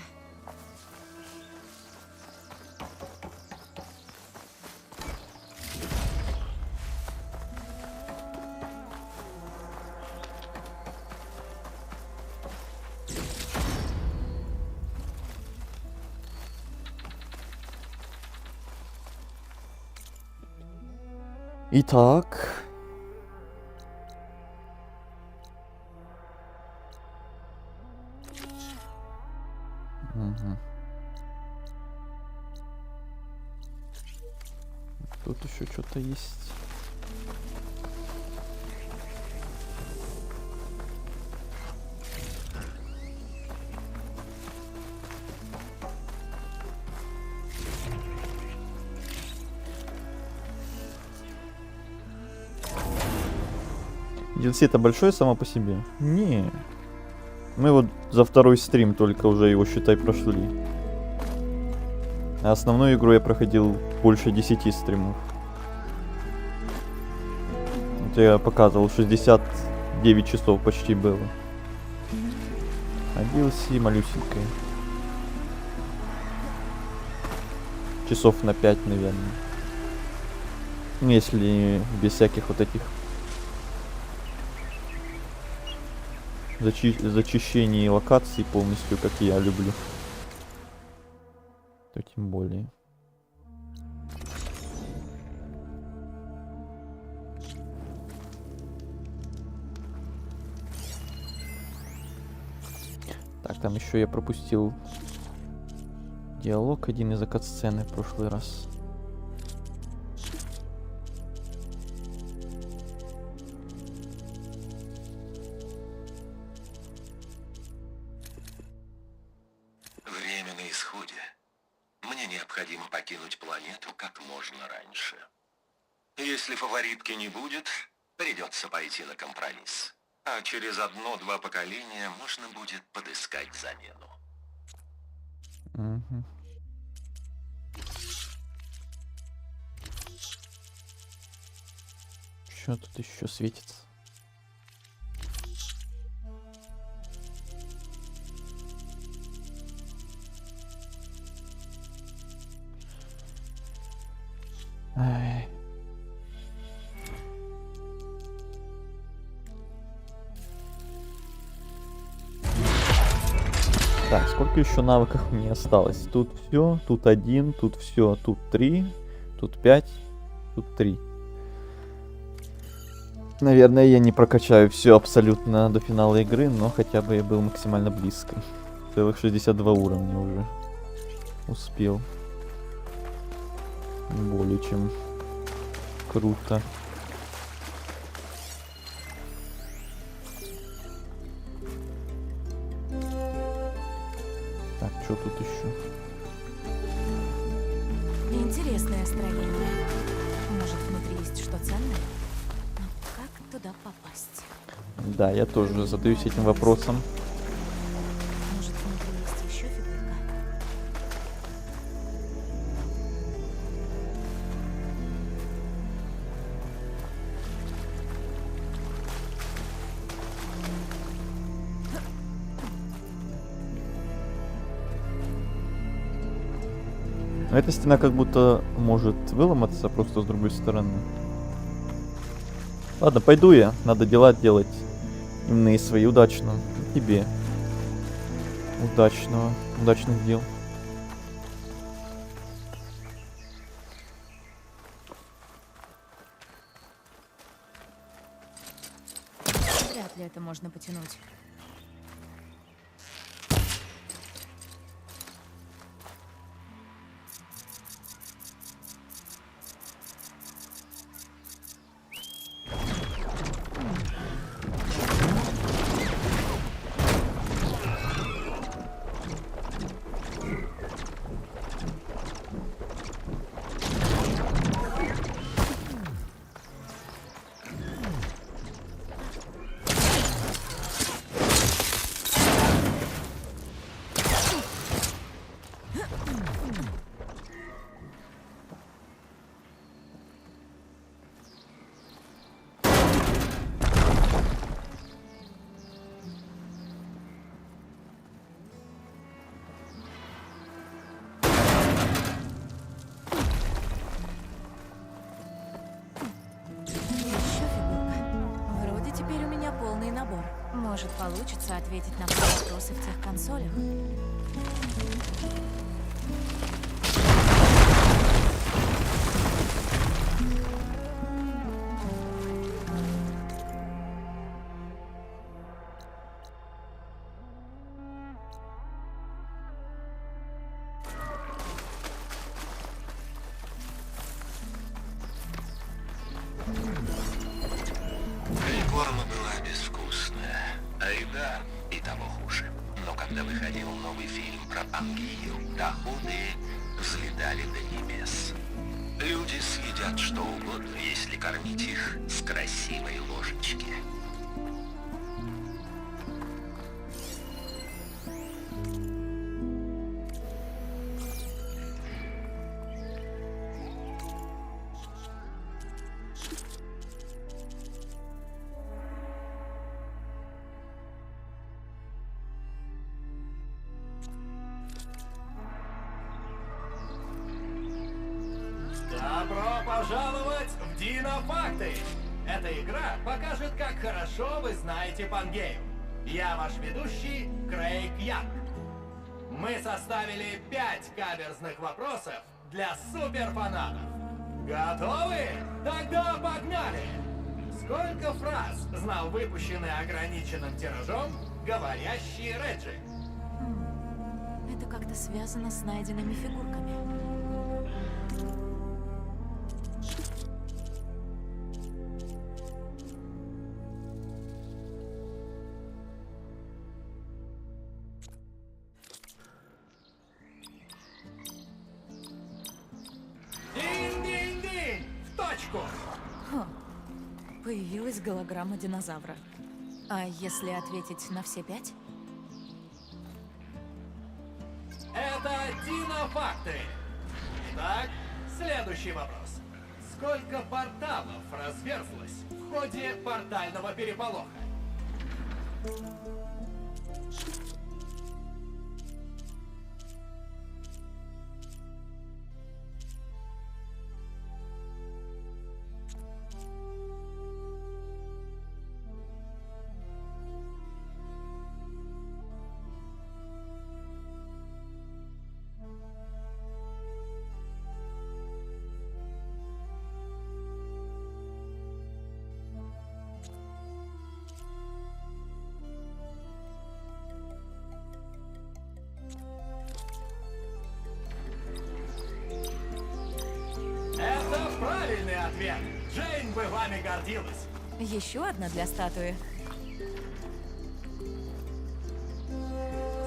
Итак. Угу. Тут еще что-то есть. DLC это большое само по себе? Не. Мы вот за второй стрим только уже его, считай, прошли. А основную игру я проходил больше 10 стримов. Вот я показывал, 69 часов почти было. А DLC малюсенькое. Часов на 5, наверное. Ну, если без всяких вот этих зачищений локаций полностью, как я люблю, то тем более. Так, там еще я пропустил диалог один из кат-сцены в прошлый раз. Время на исходе. Мне необходимо покинуть планету как можно раньше. Если фаворитки не будет, придется пойти на компромисс. А через 1-2 поколения можно будет подыскать замену. Угу. Что тут еще светится? Ай. Так, сколько еще навыков мне осталось? Тут все, тут 1, тут все, тут 3, тут 5, тут 3. Наверное, я не прокачаю все абсолютно до финала игры, но хотя бы я был максимально близко. Целых 62 уровня уже успел. Более чем круто. Так, что тут еще? Интересное строение. Может, внутри есть что ценное? Но как туда попасть? Да, я тоже задаюсь этим вопросом. Может, внутри есть еще фигурка? Но эта стена как будто может выломаться просто с другой стороны. Ладно, пойду я. Надо дела делать. Иные свои. Удачно. И тебе. Удачных дел. Вряд ли это можно потянуть. Может, получится ответить на все вопросы в тех консолях? Реклама была безвкусная, а еда и того хуже. Но когда выходил новый фильм про Пангею, доходы взлетали до небес. Люди съедят что угодно, если кормить их с красивой ложечки. Добро пожаловать в Динофакты! Эта игра покажет, как хорошо вы знаете Пангею. Я ваш ведущий Крейг Янг. Мы составили 5 каверзных вопросов для суперфанатов. Готовы? Тогда погнали! Сколько фраз знал выпущенный ограниченным тиражом говорящий Реджи? Это как-то связано с найденными фигурками. Динь-динь-динь! В точку! Хо, появилась голограмма динозавра. А если ответить на все 5? Это Динофакты. Итак, следующий вопрос. Сколько порталов разверзлось в ходе портального переполоха? Это правильный ответ! Джейн бы вами гордилась! Еще одна для статуи.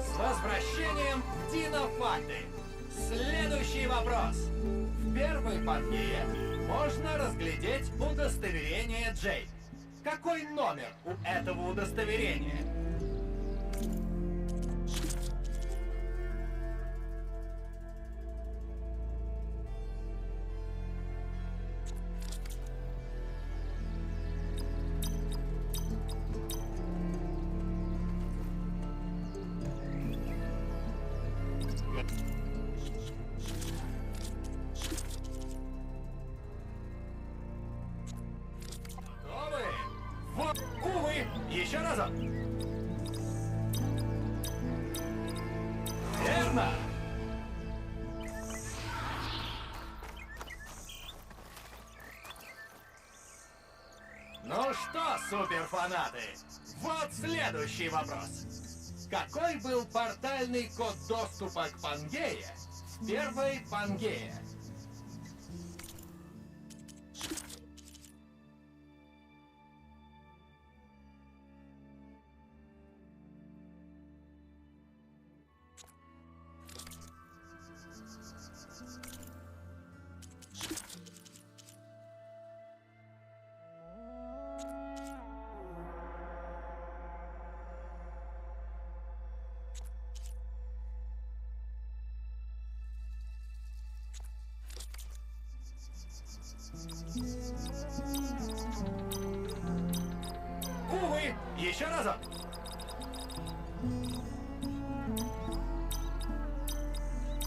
С возвращением в Динофакты! Следующий вопрос. В первой Пангее можно разглядеть удостоверение Джейн. Какой номер у этого удостоверения? Готовы? Вот, увы, еще разок. Верно. Ну что, суперфанаты, вот следующий вопрос. Какой был портальный код доступа к Пангее в первой Пангее? Увы, еще разок.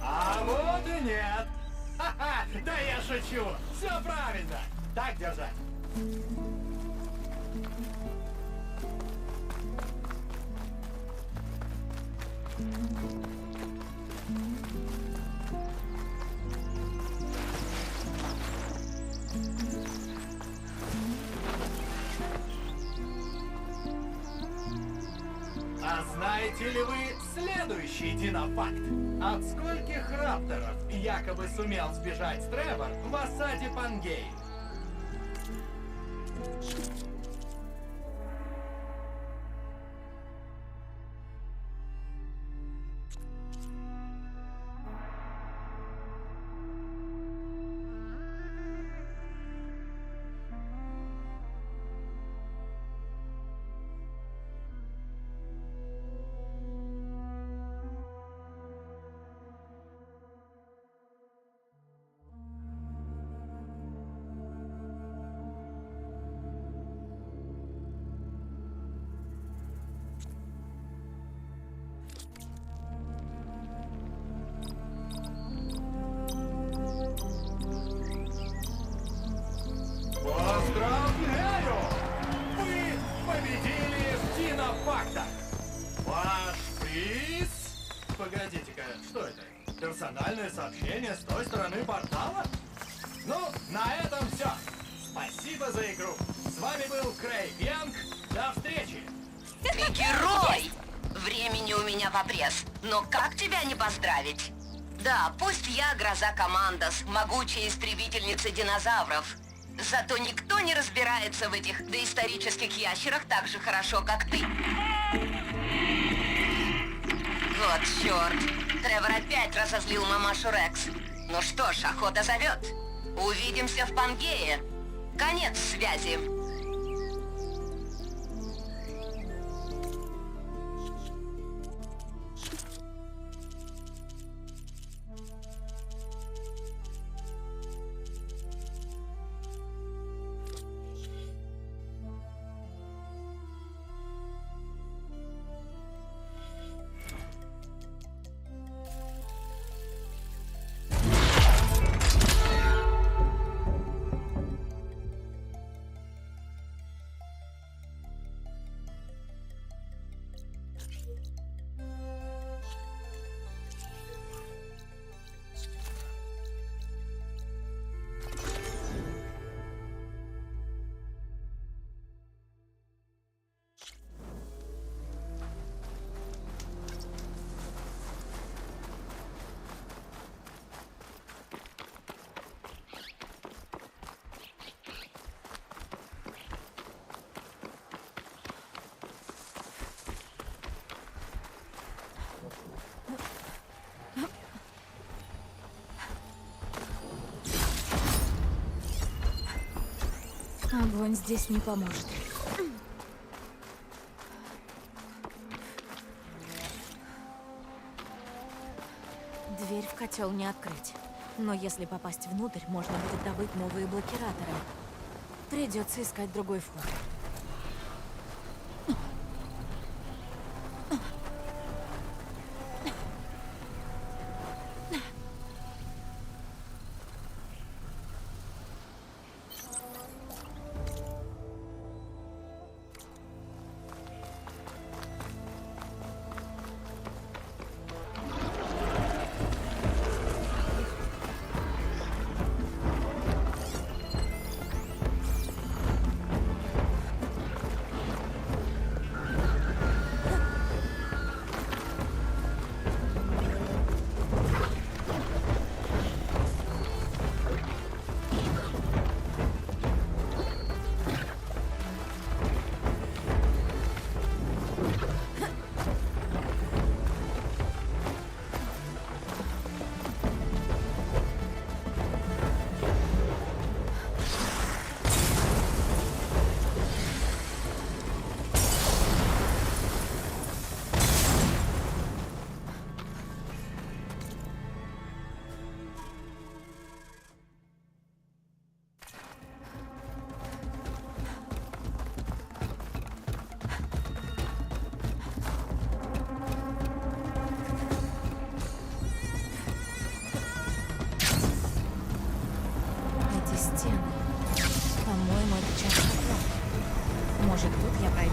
А вот и нет. Ха-ха, да я шучу. Все правильно. Так держать. Знаете ли вы следующий динофакт? От скольких рапторов якобы сумел сбежать Тревор в осаде Пангеи? Поздравляю! Вы победили в динофактах! Ваш приз... Погодите-ка, что это? Персональное сообщение с той стороны портала? Ну, на этом все. Спасибо за игру. С вами был Крейг Янг. До встречи! Ты герой! Времени у меня в обрез. Но как тебя не поздравить? Да, пусть я гроза Командос, могучая истребительница динозавров. Зато никто не разбирается в этих доисторических ящерах так же хорошо, как ты. Вот черт. Тревор опять разозлил мамашу Рекс. Ну что ж, охота зовет. Увидимся в Пангее. Конец связи. Огонь здесь не поможет. Дверь в котел не открыть. Но если попасть внутрь, можно будет добыть новые блокираторы. Придется искать другой вход. По-моему, это часть котла. Может, тут я пройду.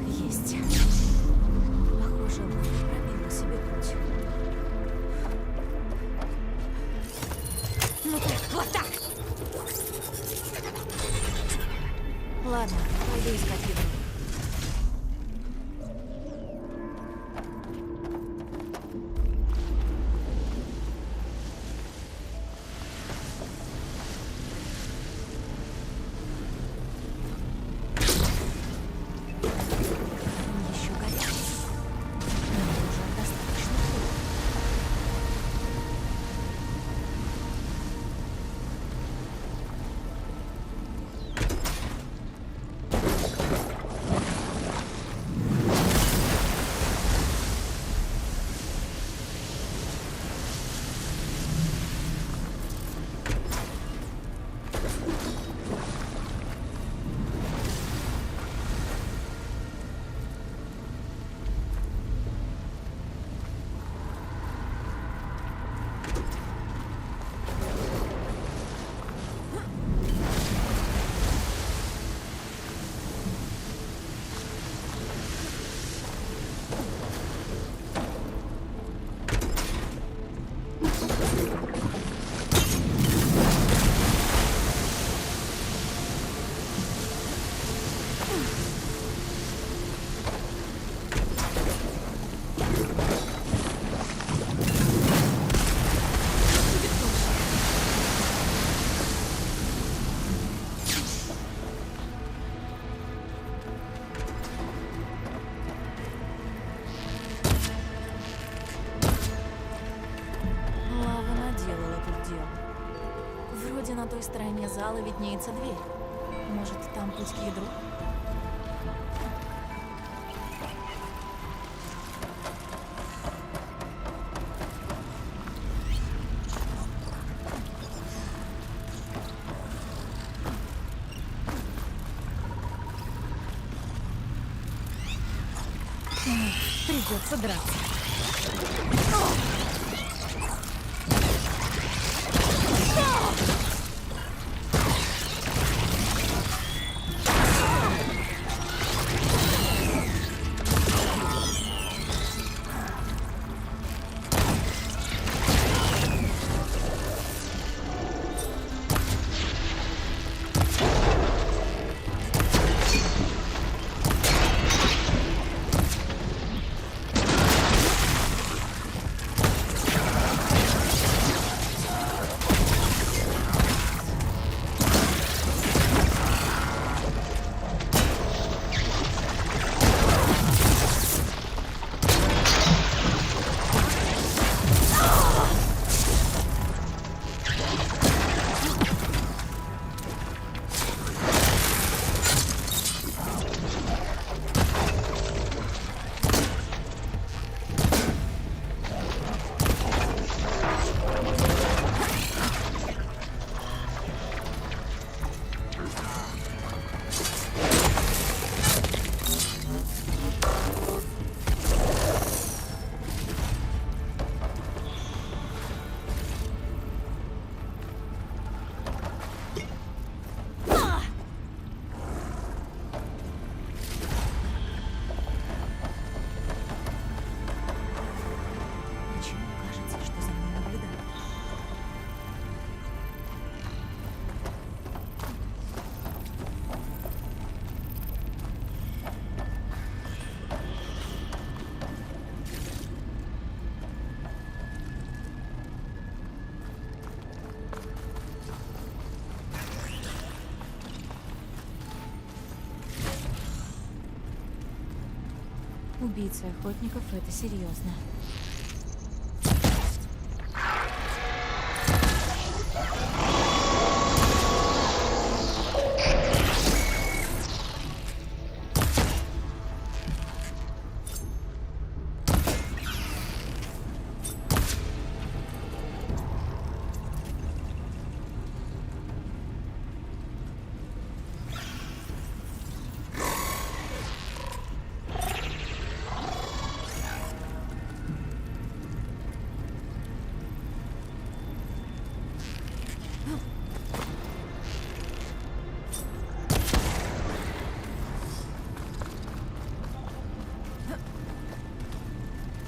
Есть. Похоже, он пробил себе путь. Ладно, пойду искать еду. Еще горячий. Но уже достаточно сухо. Лава наделала тут дело. Вроде на той стороне зала виднеется дверь. Может, там путь к ядру? Придется драться. Почему кажется, что за мной наблюдают? Убийца охотников — это серьезно.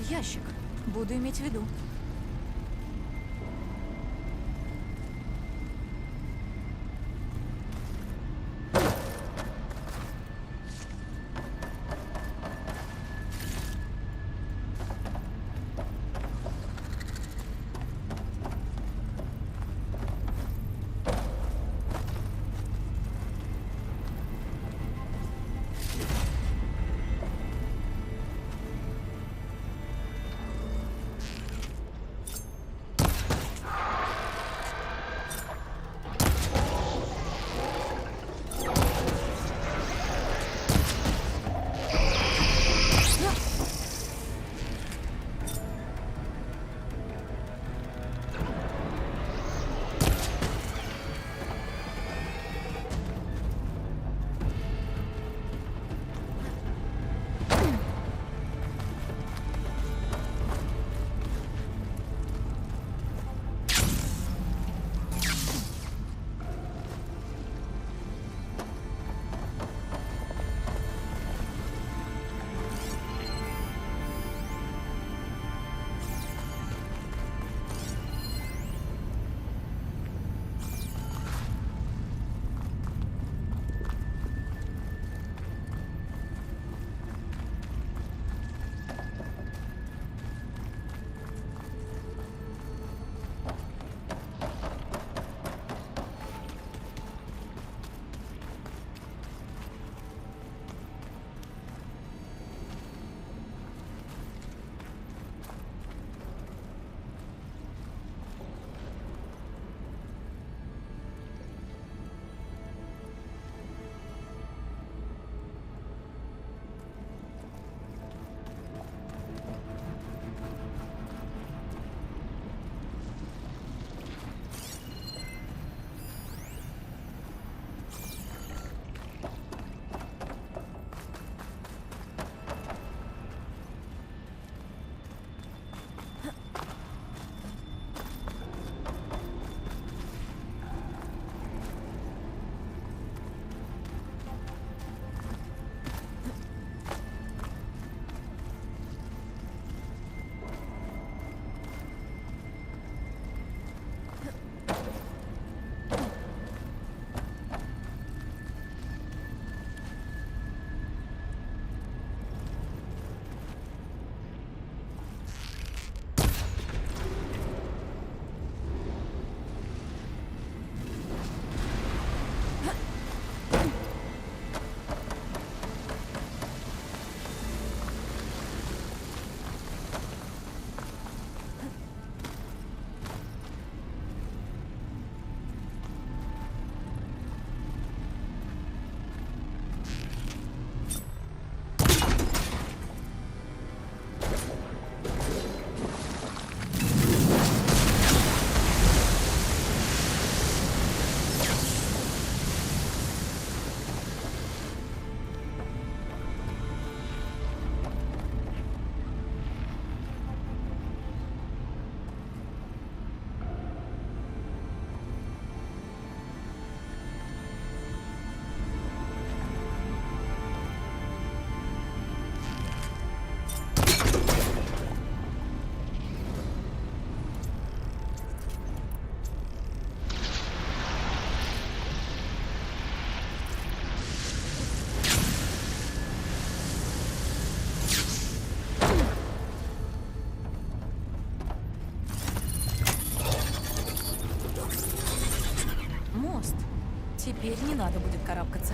Ящик. Буду иметь в виду. надо будет карабкаться.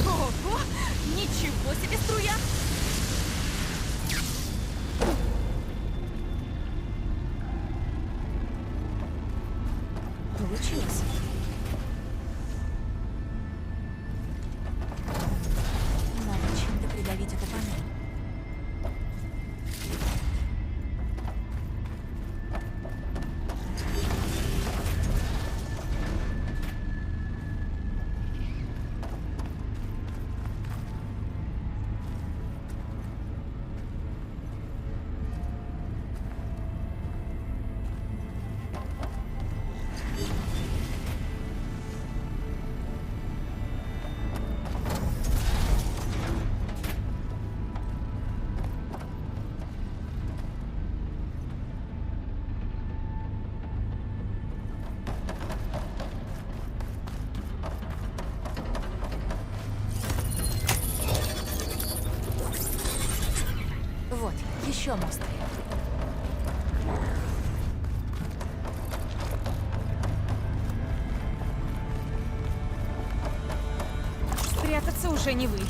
Ого! Ничего себе струя! Получилось. Надо чем-то придавить эту панель. Вот, еще мост. Спрятаться уже не выйдет.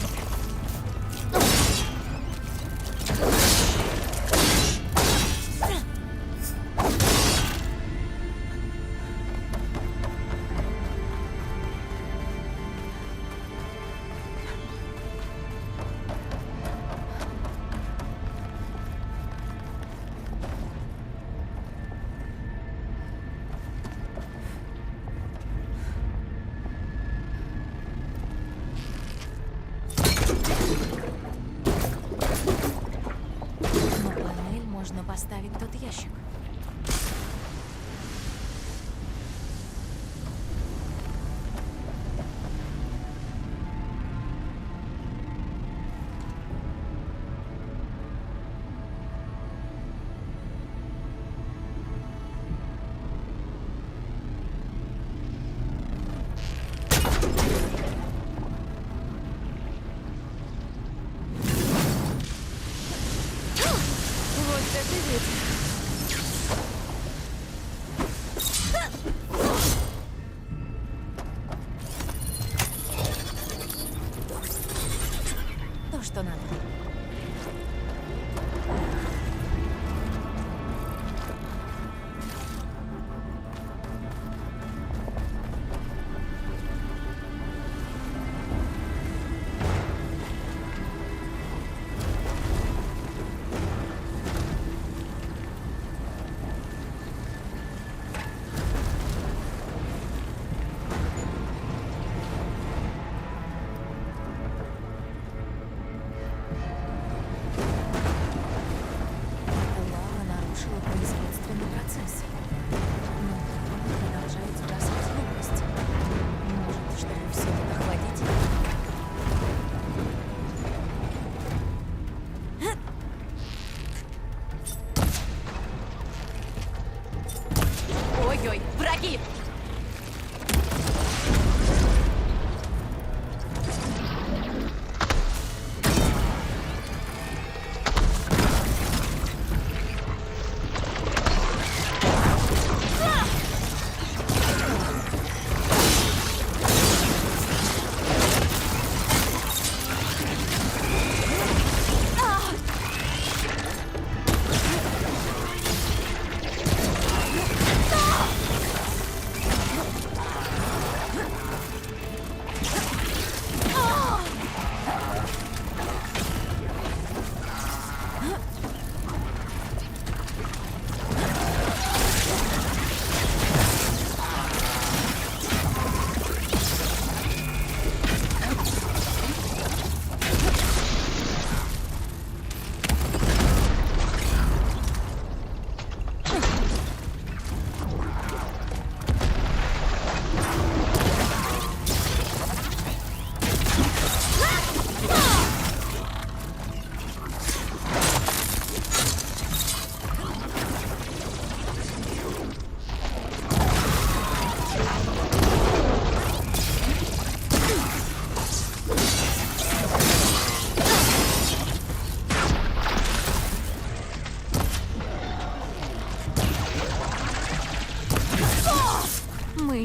На панель можно поставить тот ящик. Вот это ветер. То, что надо.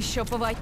еще повой...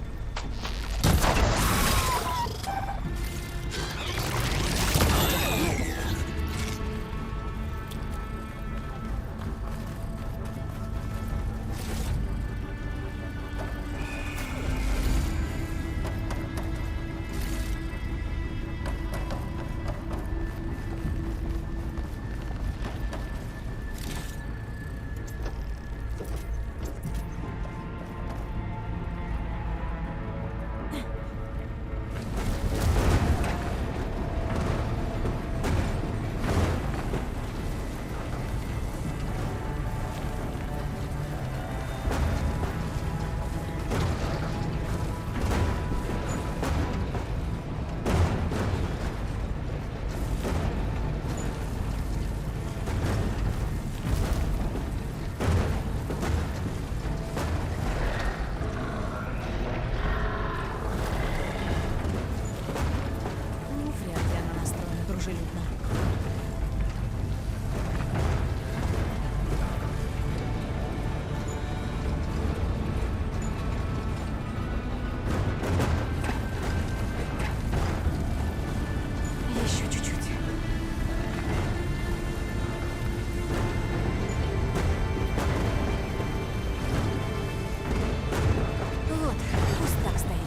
Вряд ли она настроена дружелюбно. Еще чуть-чуть. Вот, пусть так стоит.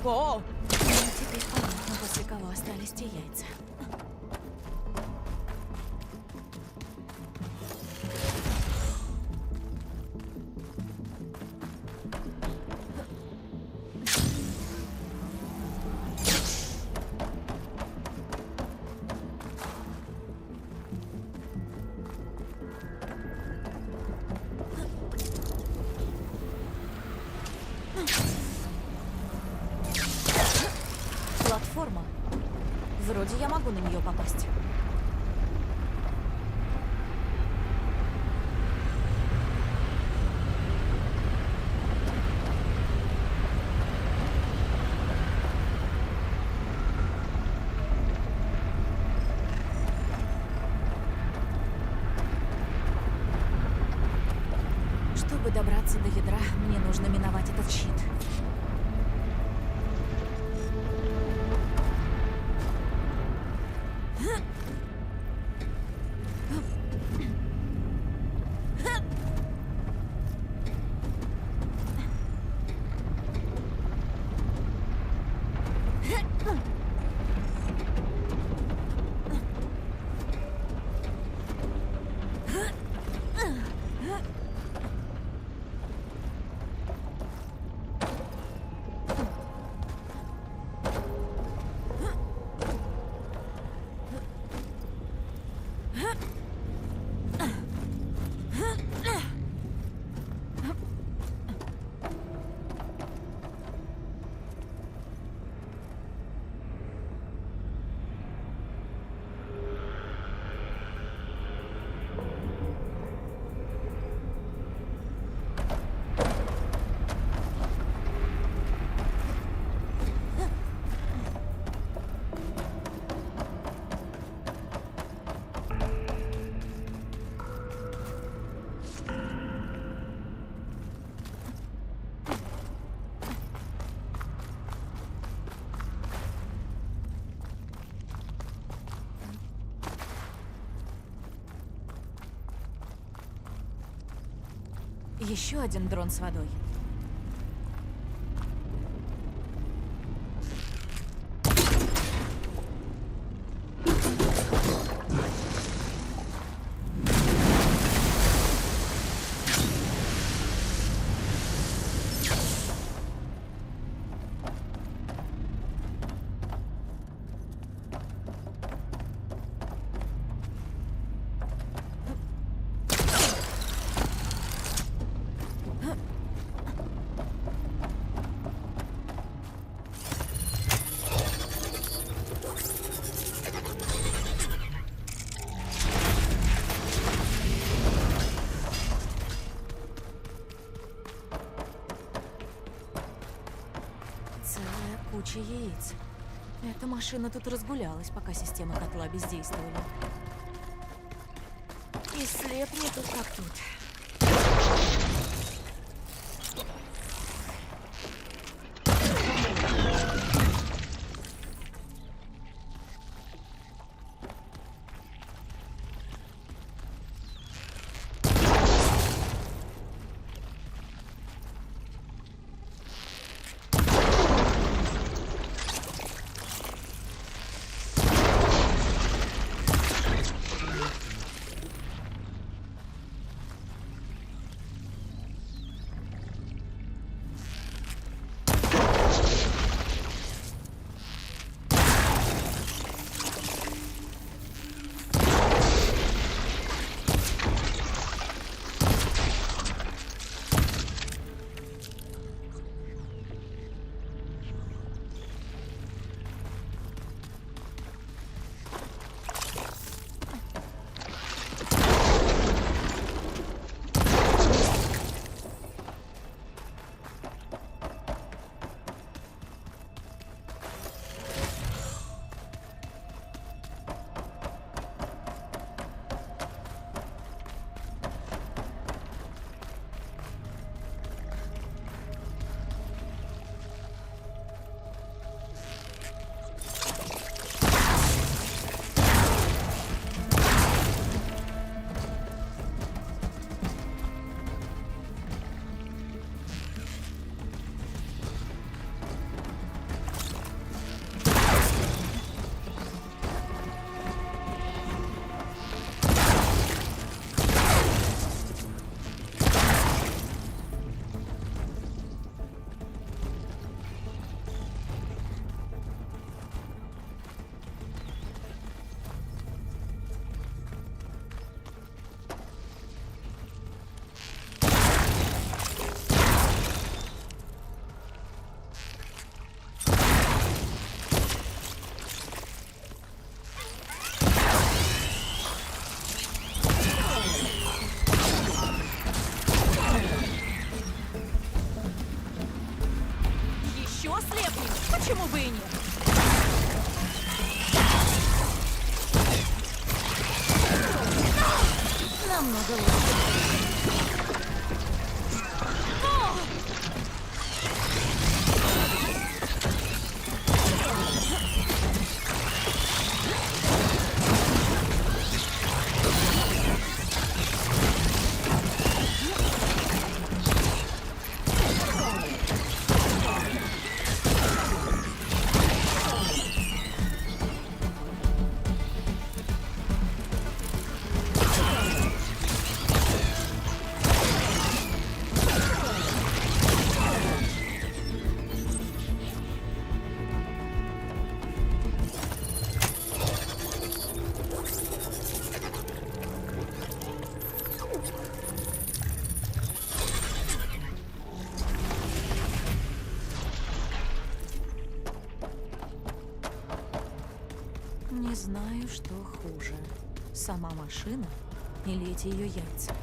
О! Теперь понятно, после кого остались те яйца. Платформа. Вроде я могу на нее попасть. Чтобы добраться до ядра, мне нужно миновать этот щит. Еще один дрон с водой. целая куча яиц. Эта машина тут разгулялась, пока системы котла бездействовали. И слепнет тут как тут. Почему бы и нет? Намного лучше. Не знаю, что хуже. Сама машина или эти ее яйца?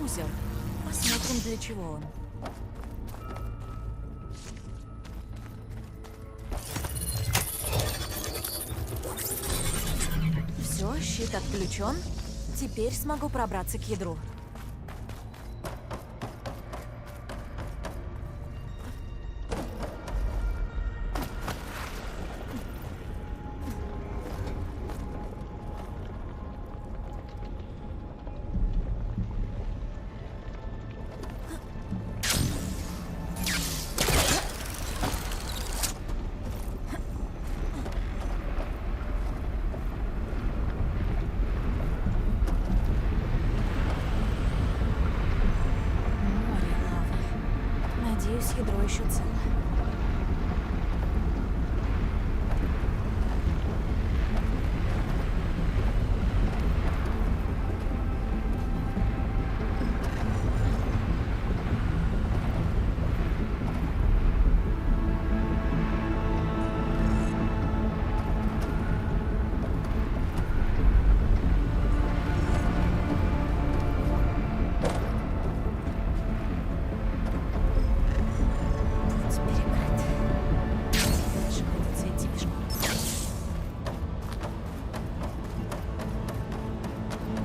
Узел. Посмотрим, для чего он. Все, щит отключен. Теперь смогу пробраться к ядру. ядро еще цело.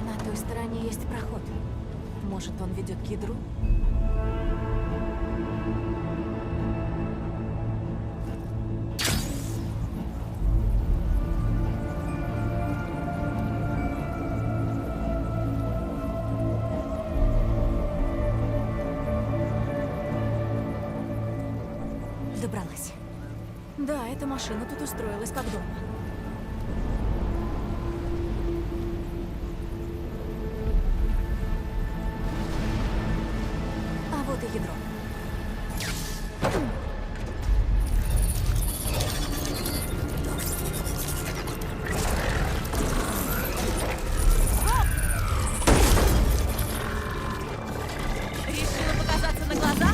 На той стороне есть проход. Может, он ведет к ядру? Добралась. Да, эта машина тут устроилась как дома. А вот и ядро. Решила показаться на глаза?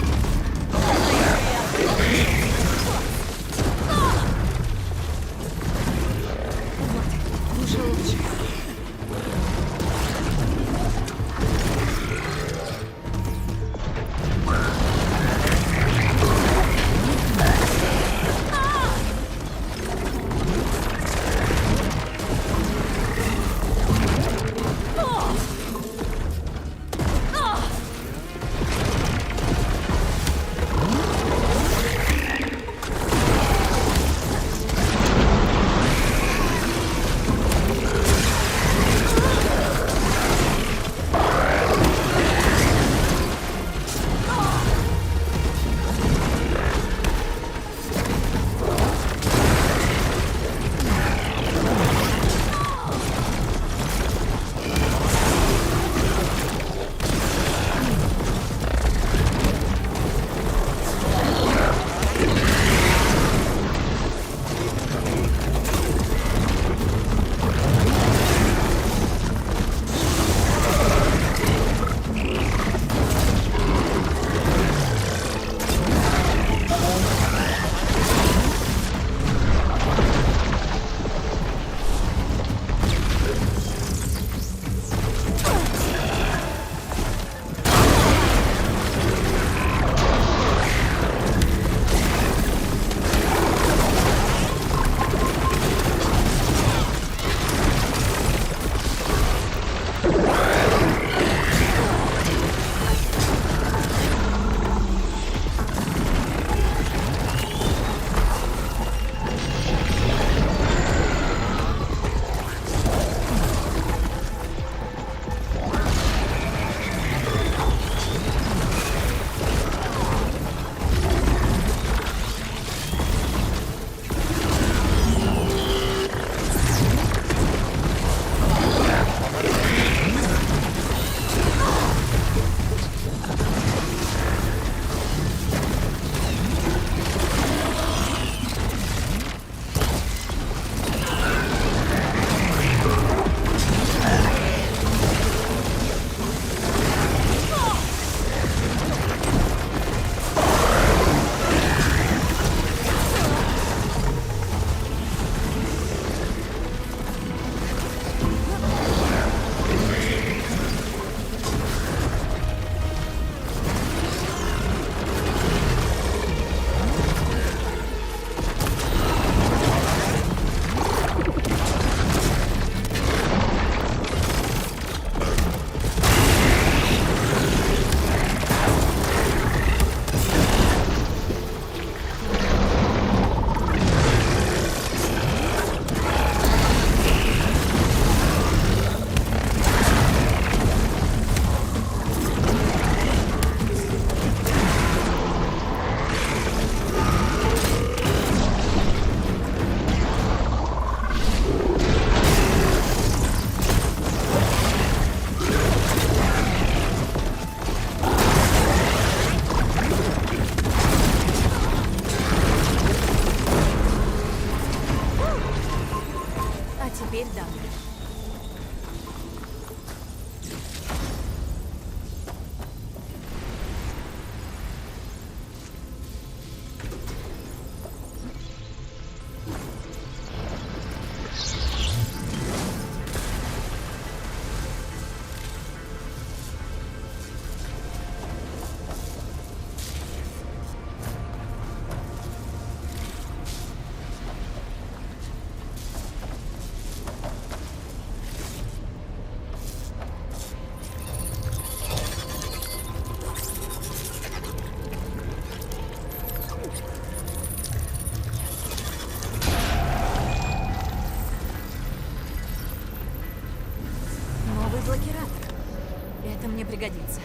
пригодится.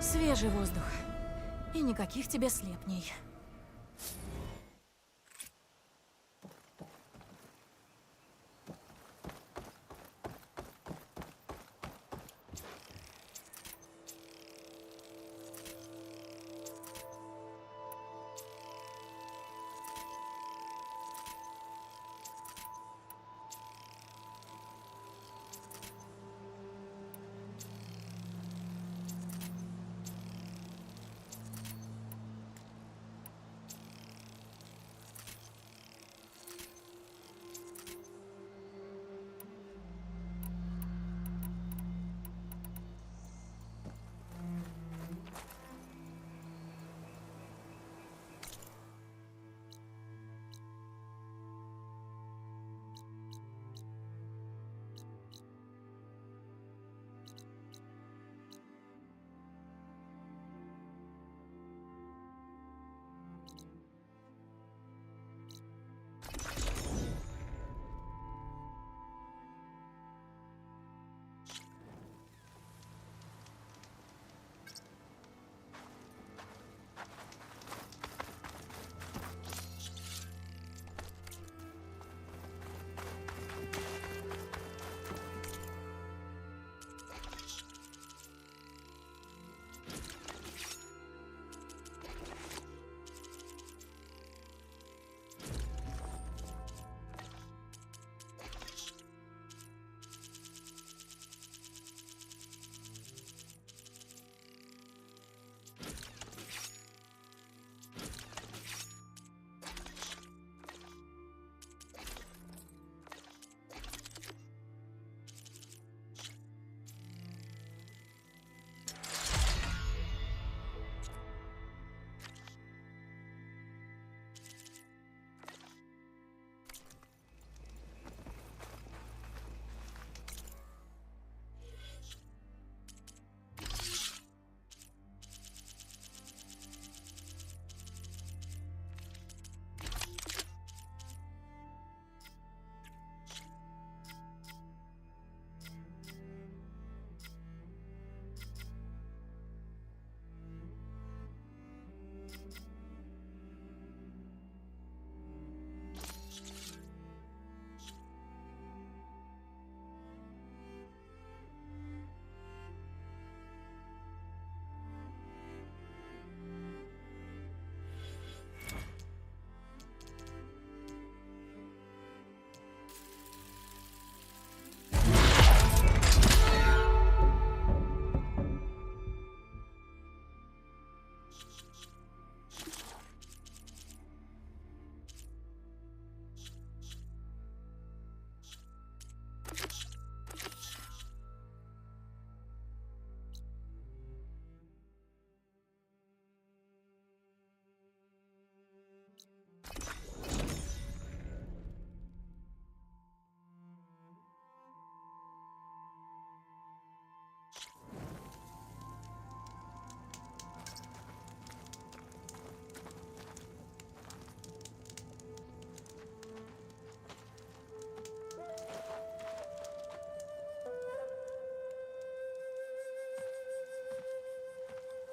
Свежий воздух. И никаких тебе слепней.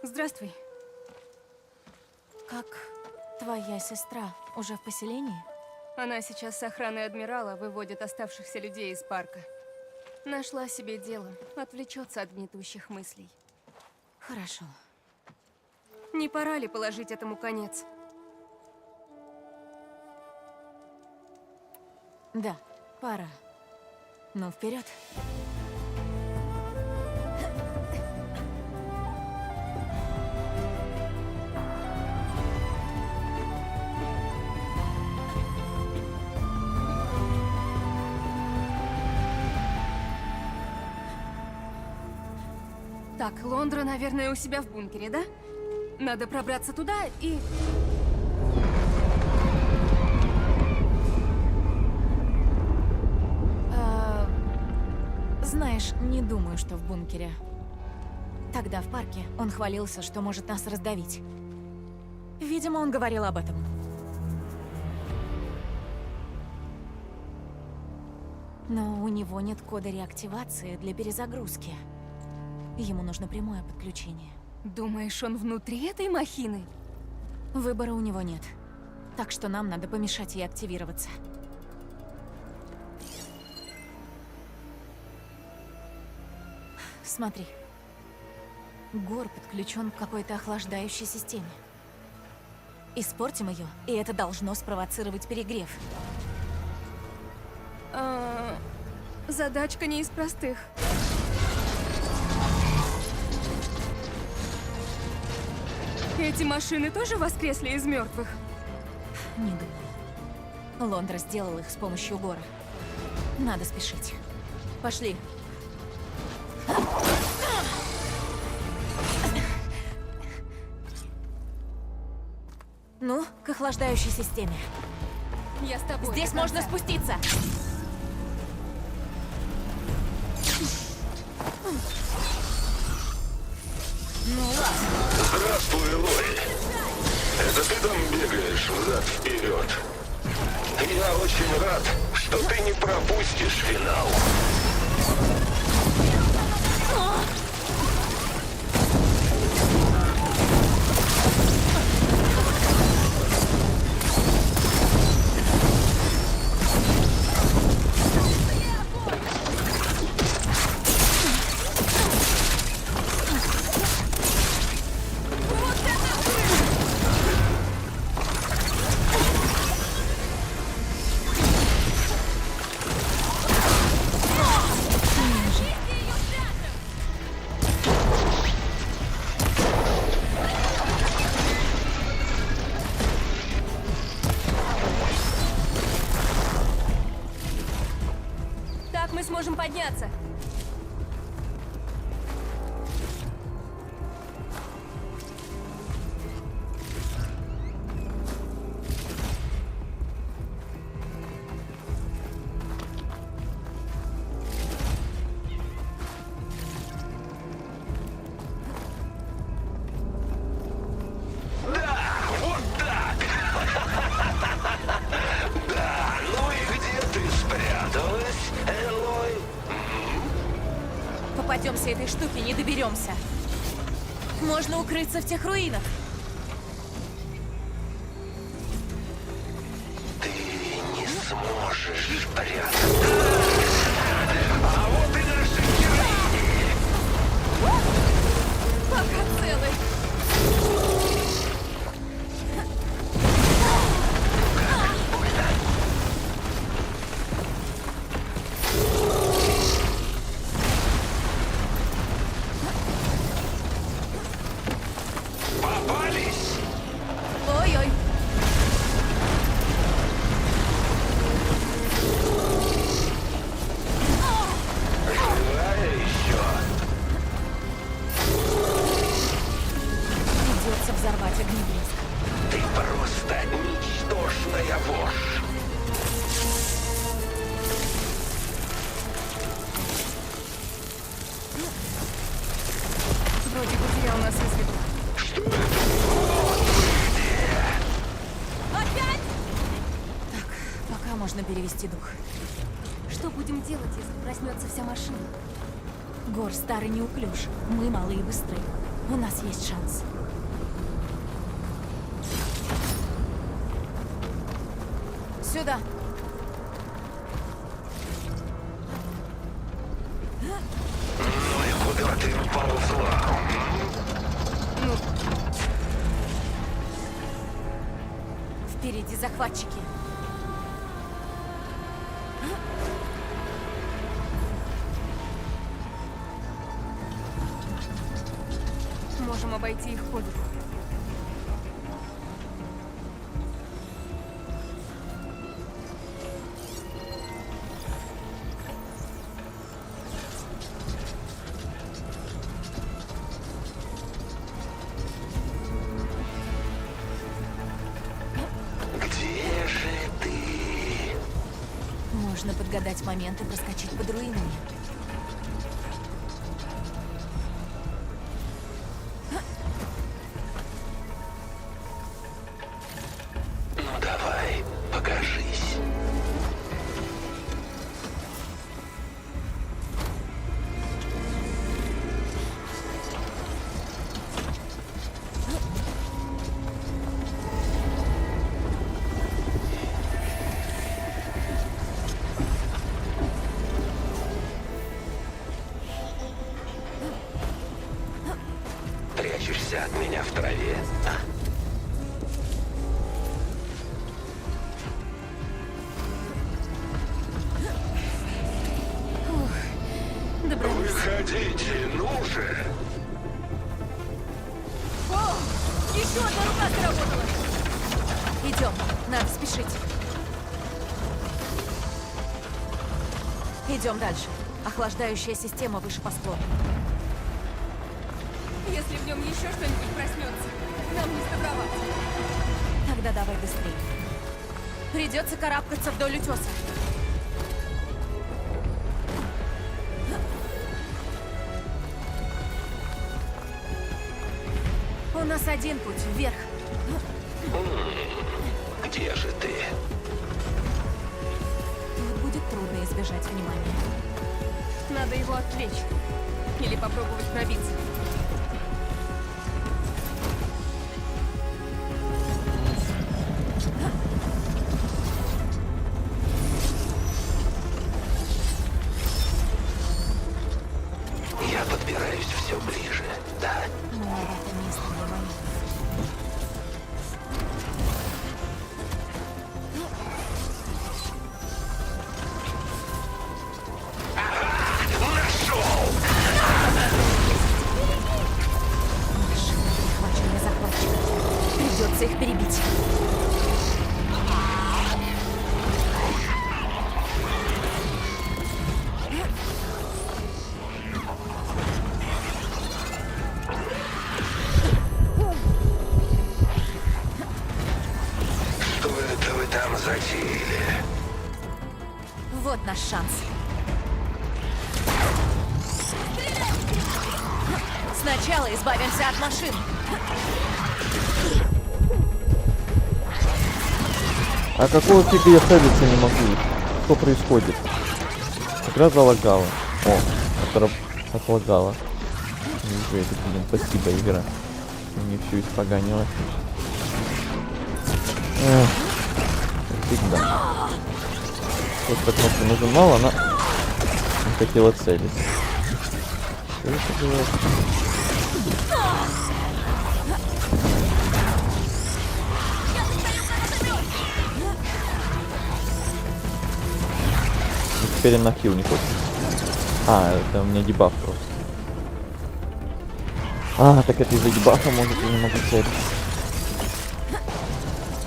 Здравствуй. Как твоя сестра? Уже в поселении? Она сейчас с охраной адмирала выводит оставшихся людей из парка. Нашла себе дело. Отвлечется от гнетущих мыслей. Хорошо. Не пора ли положить этому конец? Да, пора. Ну, вперед. Так, Лондра, наверное, у себя в бункере, да? Надо пробраться туда и... Знаешь, не думаю, что в бункере. Тогда в парке он хвалился, что может нас раздавить. Видимо, он говорил об этом. Но у него нет кода реактивации для перезагрузки. Ему нужно прямое подключение. Думаешь, он внутри этой махины? Выбора у него нет. Так что нам надо помешать ей активироваться. Смотри. Гор подключен к какой-то охлаждающей системе. Испортим ее, и это должно спровоцировать перегрев. Задачка не из простых. Эти машины тоже воскресли из мертвых? Не думаю. Лондра сделал их с помощью Гора. Надо спешить. Пошли. Ну, к охлаждающей системе. Я с тобой. Здесь до можно конца. спуститься. Ну ладно. Здравствуй, Лори. Это ты там бегаешь взад-вперед? Я очень рад, что ты не пропустишь финал. Так мы сможем подняться. Да, вот так. Да, ну и где ты спряталась, Элой? Попадемся этой штуке, не доберемся. Можно укрыться в тех руинах. Ты не сможешь прятаться. А вот и наши героини. Пока целый. Попались. Ой-ой. Живая еще. Придется взорвать огнеблеск. Ты просто ничтожная вошь. Вроде потерял нас из виду. Что это было? Опять? Пока можно перевести дух. Что будем делать, если проснется вся машина? Гор старый неуклюж. Мы малые и быстрые. У нас есть шанс. Сюда. Ну и куда ты ползла? Впереди захватчики. Можем обойти их по духу. Где же ты? Можно подгадать момент и проскочить под руинами. Ну давай, покажись. прячешься от меня в траве? Добрались. Выходите, ну же! О, еще одна рука сработала. Идем, надо спешить. Идем дальше. Охлаждающая система выше по склону. Если в нем еще что-нибудь проснется, нам не сдобровать. Тогда давай быстрее. Придется карабкаться вдоль утеса. У нас один путь вверх. Где же ты? Тут будет трудно избежать внимания. Надо его отвлечь. Или попробовать пробиться. Я подбираюсь все ближе, да? Но это место для войны. Нашел! Машины прихвачены захватчиками. Придется их перебить. Что это вы там затеяли? Вот наш шанс. Сначала избавимся от машин. А какого фига я целиться не могу? Что происходит? Игра залагала. О, отлагала. Вижу это, блин, спасибо, игра. Мне все испоганило. Эх, как всегда. Просто кнопку нажимала, она не хотела целиться. Что это было? И теперь на хил не хочет. А, это у меня дебаф просто. А, так это из-за дебафа, может, я не могу целиться.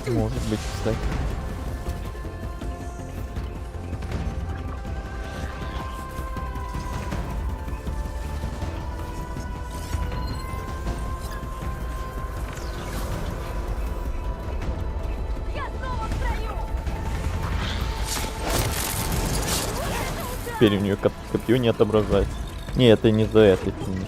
Может быть, кстати. Теперь у нее копье не отображается. Не, это не за этой фигни.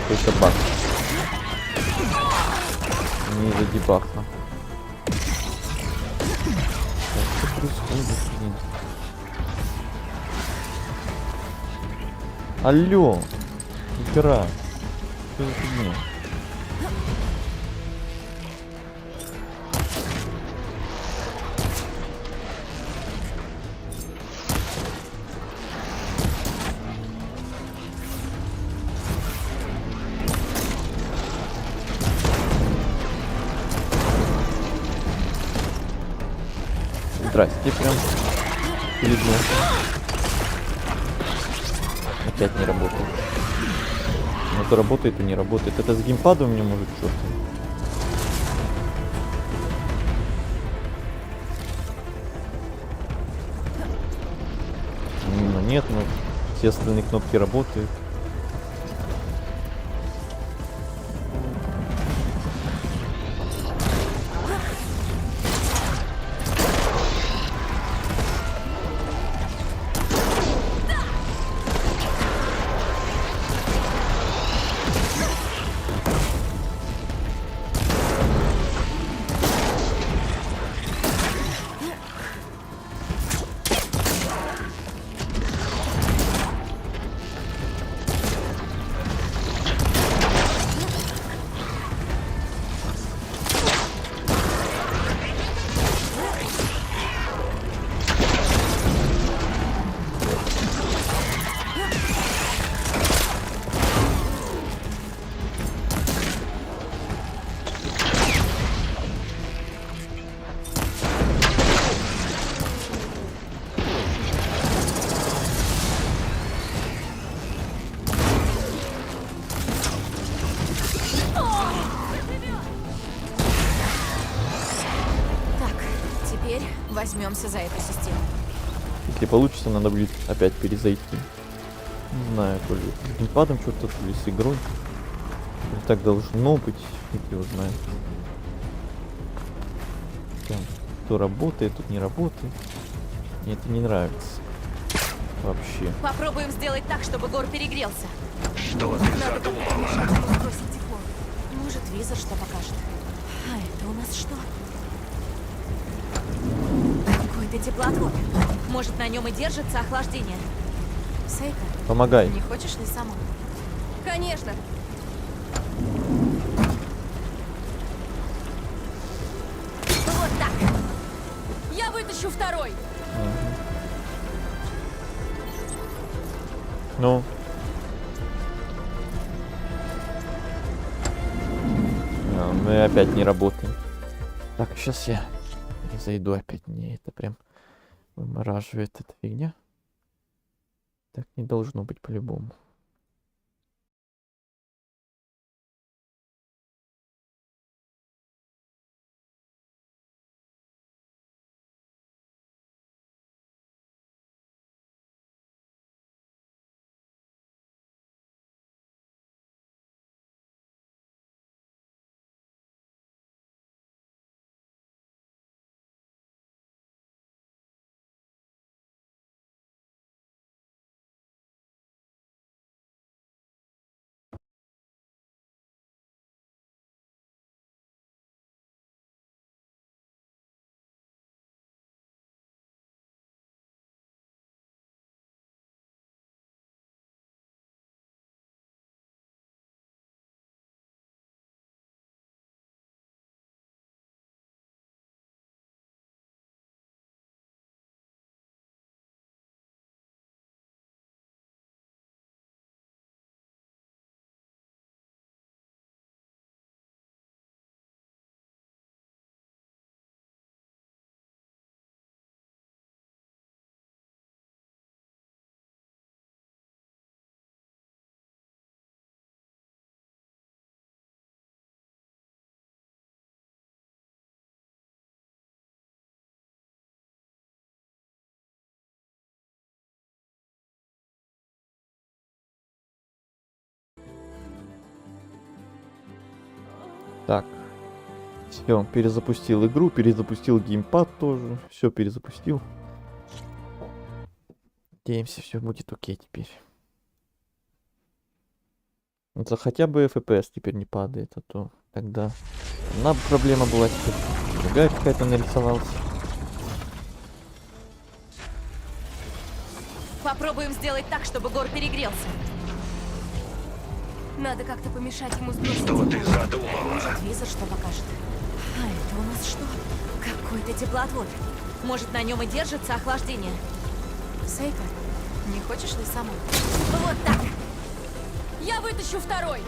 Какой-то баг. Не из-за дебафа. Так, что происходит, блин? Алло! Игра! Что за фигня? Здрасте, прям передну. Опять не работает. Ну то работает, то не работает. Это с геймпадом у меня может что-то. Ну нет, ну все остальные кнопки работают. теперь возьмемся за эту систему. Если получится, надо будет опять перезайти. Не знаю, то ли с геймпадом что-то, то ли с игрой. Или так должно быть, фиг его знает. Там, то работает, тут не работает. Мне это не нравится. Вообще. Попробуем сделать так, чтобы Гор перегрелся. Что ты задумала? Сбросить тепло. Может, визор что покажет. А это у нас что? Какой-то теплоотвод. Может, на нем и держится охлаждение. Сейка, Помогай. не хочешь ли сама? Конечно. Вот так. Я вытащу второй. Ну. Мы опять не работаем. Так, сейчас я зайду опять. Мне это прям вымораживает эта фигня. Так не должно быть по-любому. Так. Все, перезапустил игру, перезапустил геймпад тоже. Все перезапустил. Надеемся, все будет окей теперь. Это хотя бы FPS теперь не падает, а то тогда одна проблема была, теперь другая какая-то нарисовалась. Попробуем сделать так, чтобы Гор перегрелся. Надо как-то помешать ему сбросить Что ты тепло. задумала? Может, визор что покажет? А это у нас что? Какой-то теплоотвод. Может, на нем и держится охлаждение. Сейка, не хочешь ли сама? Вот так. Я вытащу второй.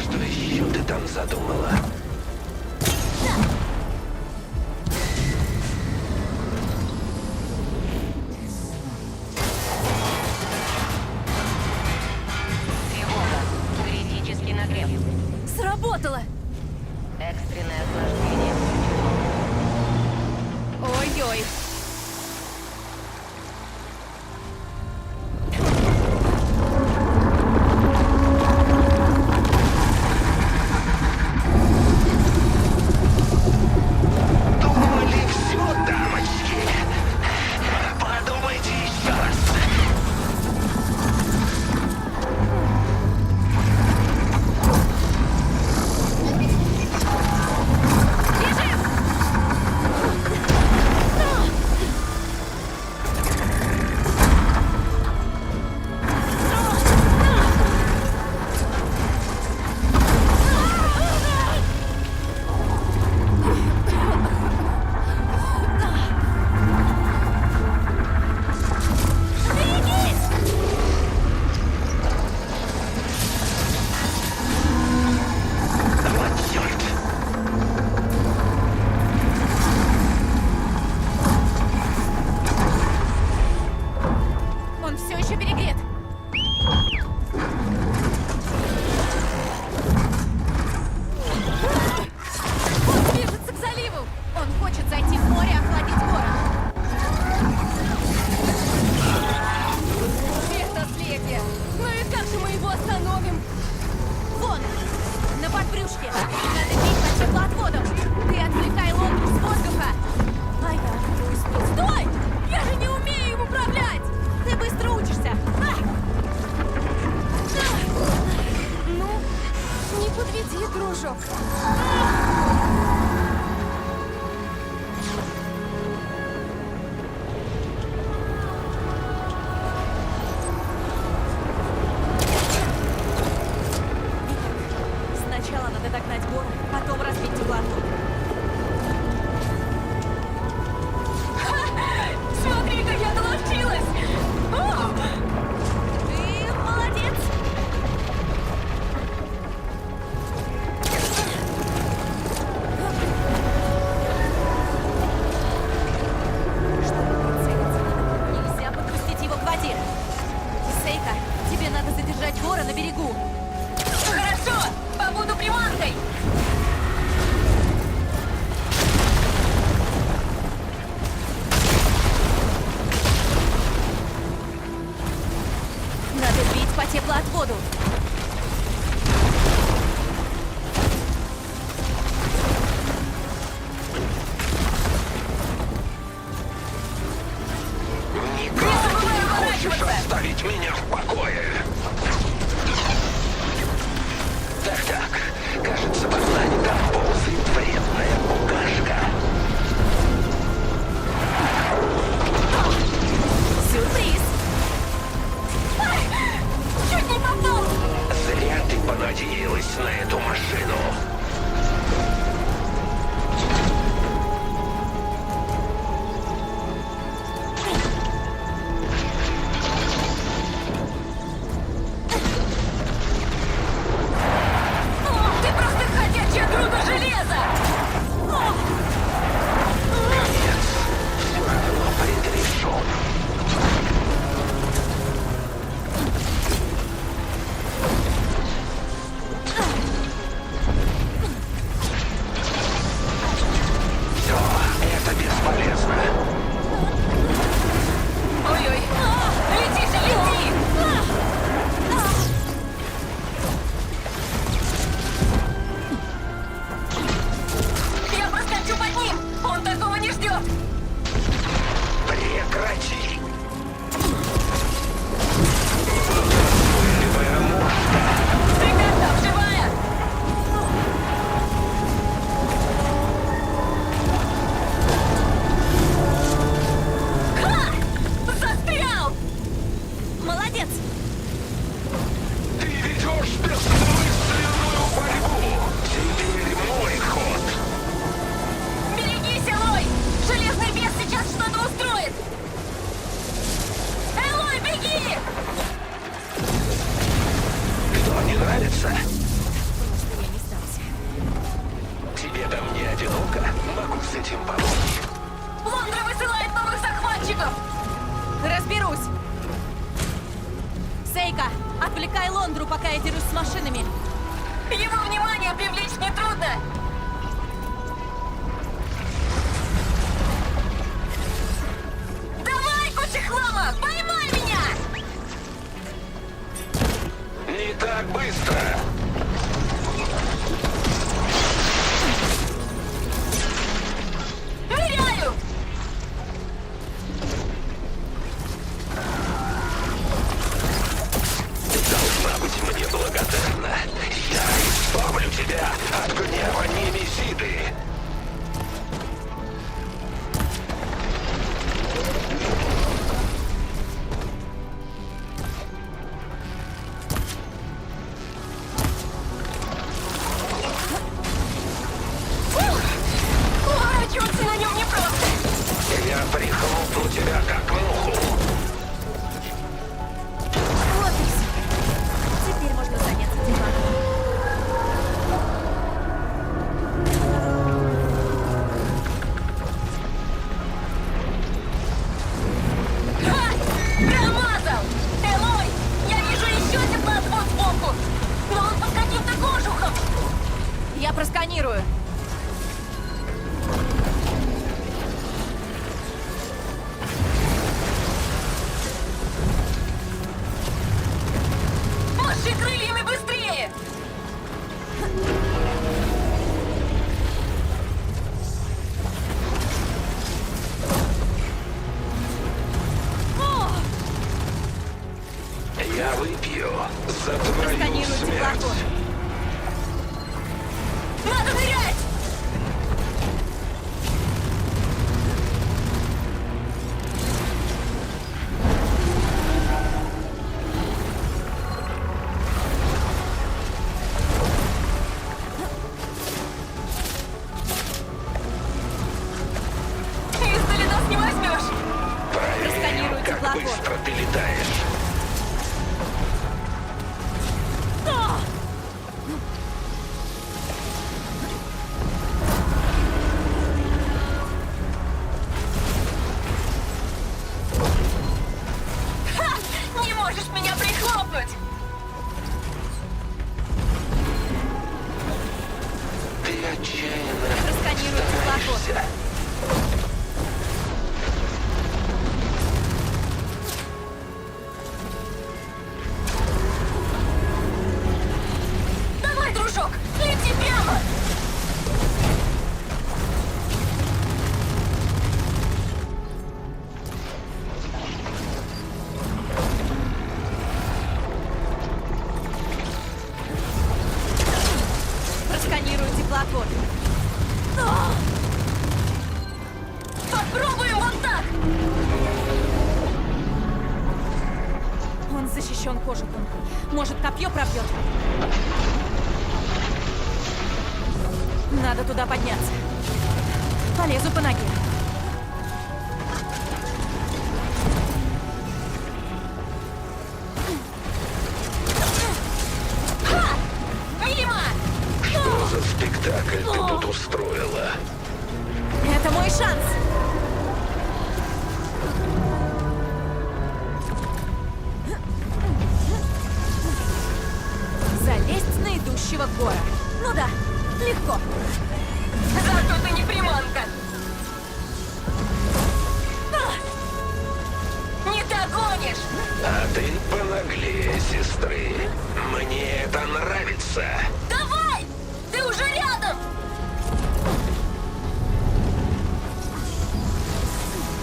Что еще ты там задумала? Тревога. Критический нагрев. Сработало. Экстренное охлаждение. Ой-ой. с этим помочь. Лондра высылает новых захватчиков! Разберусь! Сейка, отвлекай Лондру, пока я дерусь с машинами. Его внимание привлечь нетрудно! Давай, куча хлама! Поймай меня! Не так быстро! Ныряю! Ты должна быть мне благодарна. Я избавлю тебя от гнева Немезиды. Уворачиваться на нем непросто! Я прихлопну тебя как муху. Вот и все. Теперь можно заняться делами. Ха! Промазал! Элой! Я вижу еще теплоотвод сбоку! Но он под каким-то кожухом! Я просканирую. Маши крыльями быстрее! О! Я выпью за твою Просканирую смерть. теплоход. Надо нырять! Издали нас не возьмешь! Проверим, Просканирую как теплоход. быстро ты летаешь. А! Ха! Не можешь меня прихлопнуть! Ты отчаянно Просканирую теплоход. стараешься. Давай, дружок, лети прямо! Просканирую теплоход. Попробуем вот так! Он защищен кожухом. Может, копье пробьет? Надо туда подняться. Полезу по ноге. Ха! Мимо! Что за спектакль ты тут устроила? Это мой шанс. Залезть на идущего гора. Ну да, легко. Зато ты не приманка! А! Не догонишь! А ты понаглее, сестры. Мне это нравится. Давай! Ты уже рядом!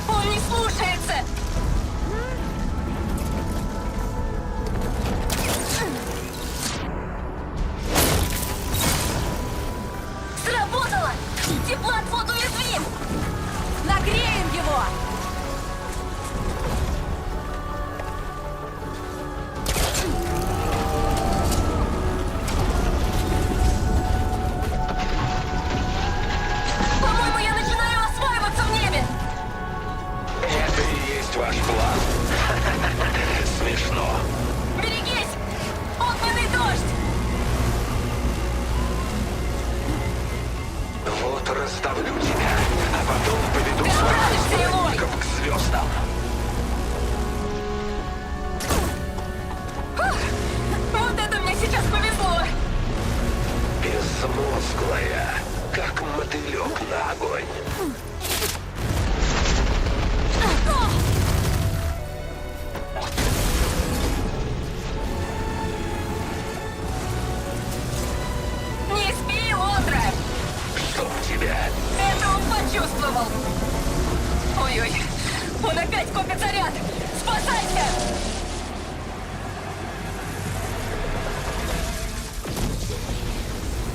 Он не слушается! Сработало! Теплоотвод уязвим! Нагреем его! По-моему, я начинаю осваиваться в небе! Это и есть ваш план? Смешно. Берегись! Огненный дождь! Вот расставлю тебя потом поведу охотников к звездам. Вот это мне сейчас повезло! Безмозглая, как мотылек на огонь. Не спи, Лотра! Чтоб тебя. Это он почувствовал! Ой-ой, он опять копит заряд! Спасайся!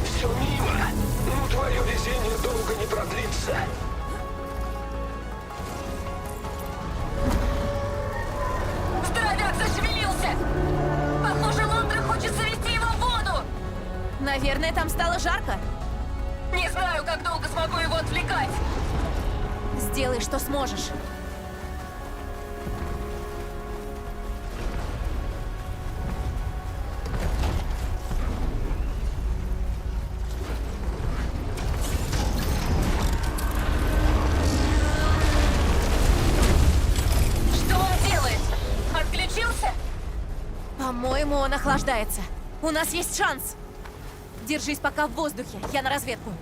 Все мимо. Ну, твое везение долго не продлится. Здоровяк зашевелился! Похоже, Лондра хочет завести его в воду! Наверное, там стало жарко. Не знаю, как долго смогу его отвлекать! Сделай, что сможешь. Что он делает? Отключился? По-моему, он охлаждается. У нас есть шанс. Держись пока в воздухе. Я на разведку.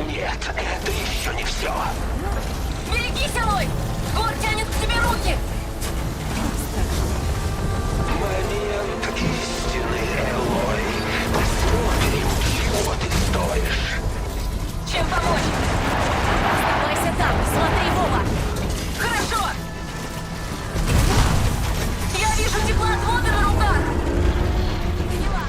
Нет, это еще не все. Берегись, Элой! Гор тянет к тебе руки! Момент истины, Элой. Посмотрим, чего ты стоишь. Чем помочь? Оставайся там. Смотри, Вова. Хорошо! Я вижу теплоотводы на руках! Поняла.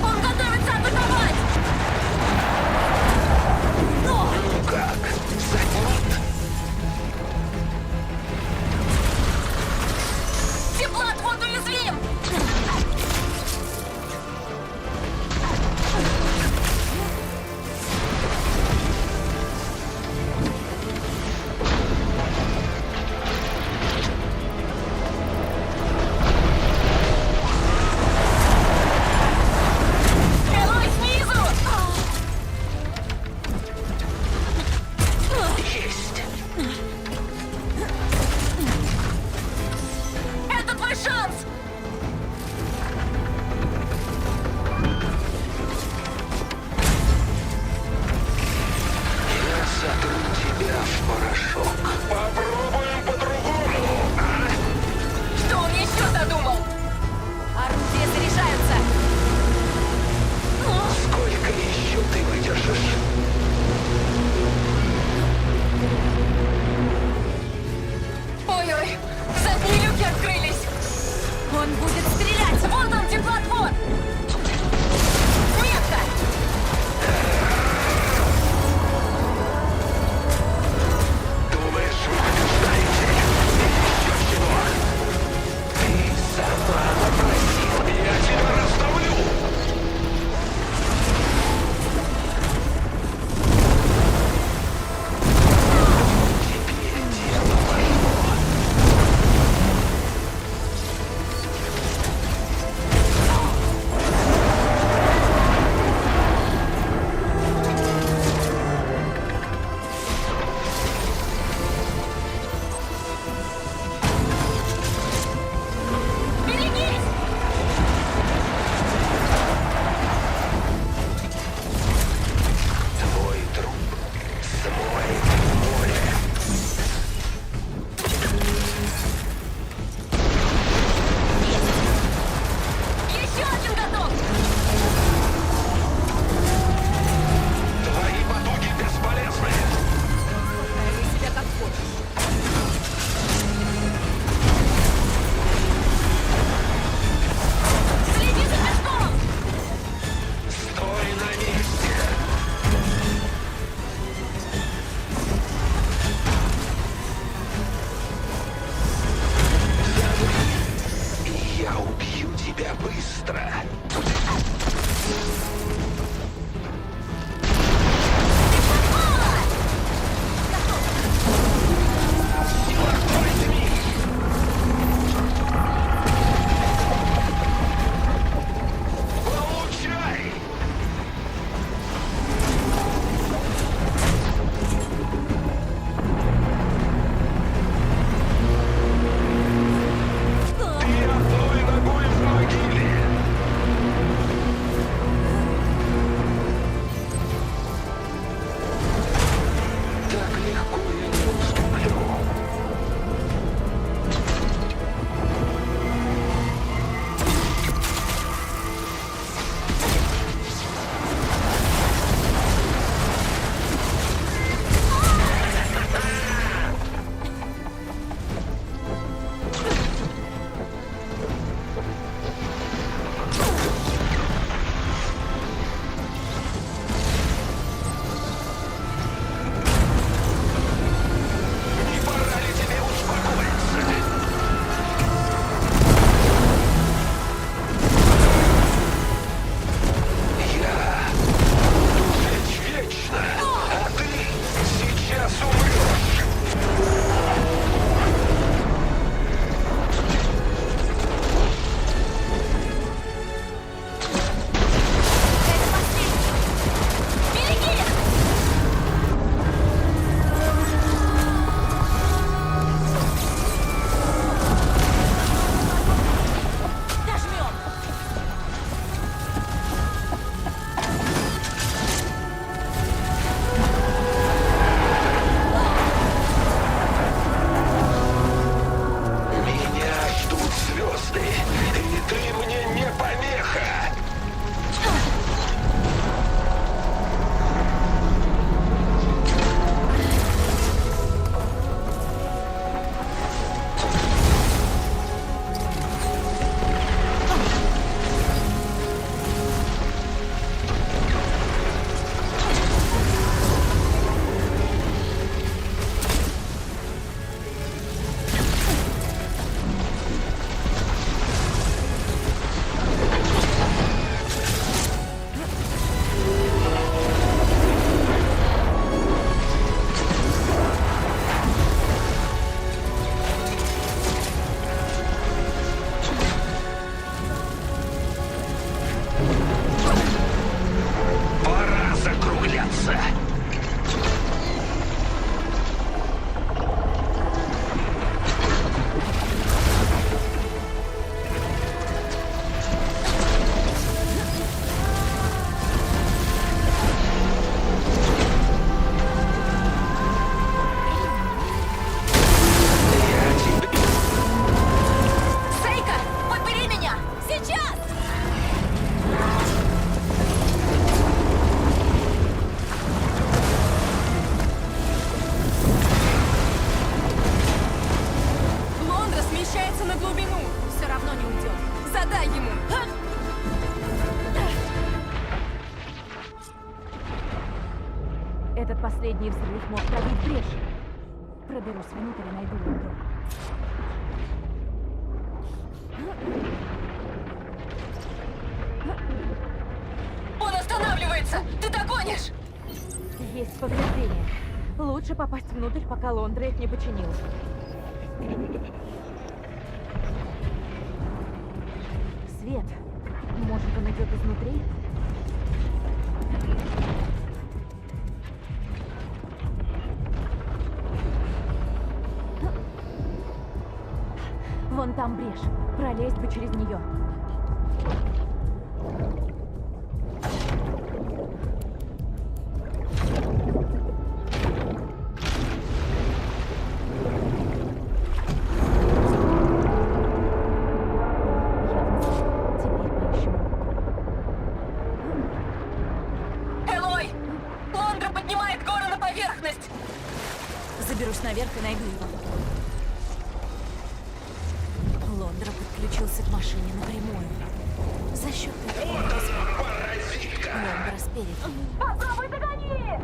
Он готовится атаковать! на глубину. Все равно не уйдет. Задай ему. Этот последний взрыв мог пробить брешь. Проберусь внутрь и найду ядро. Он останавливается! Ты догонишь! Есть повреждения. Лучше попасть внутрь, пока Лондра их не починил. Свет. Может, он идет изнутри? Вон там брешь. Пролезть бы через нее. Элой! Лондра поднимает горы на поверхность! Заберусь наверх и найду его. Лондра подключился к машине напрямую. За счет этого он Лондра спереди. Попробуй догони!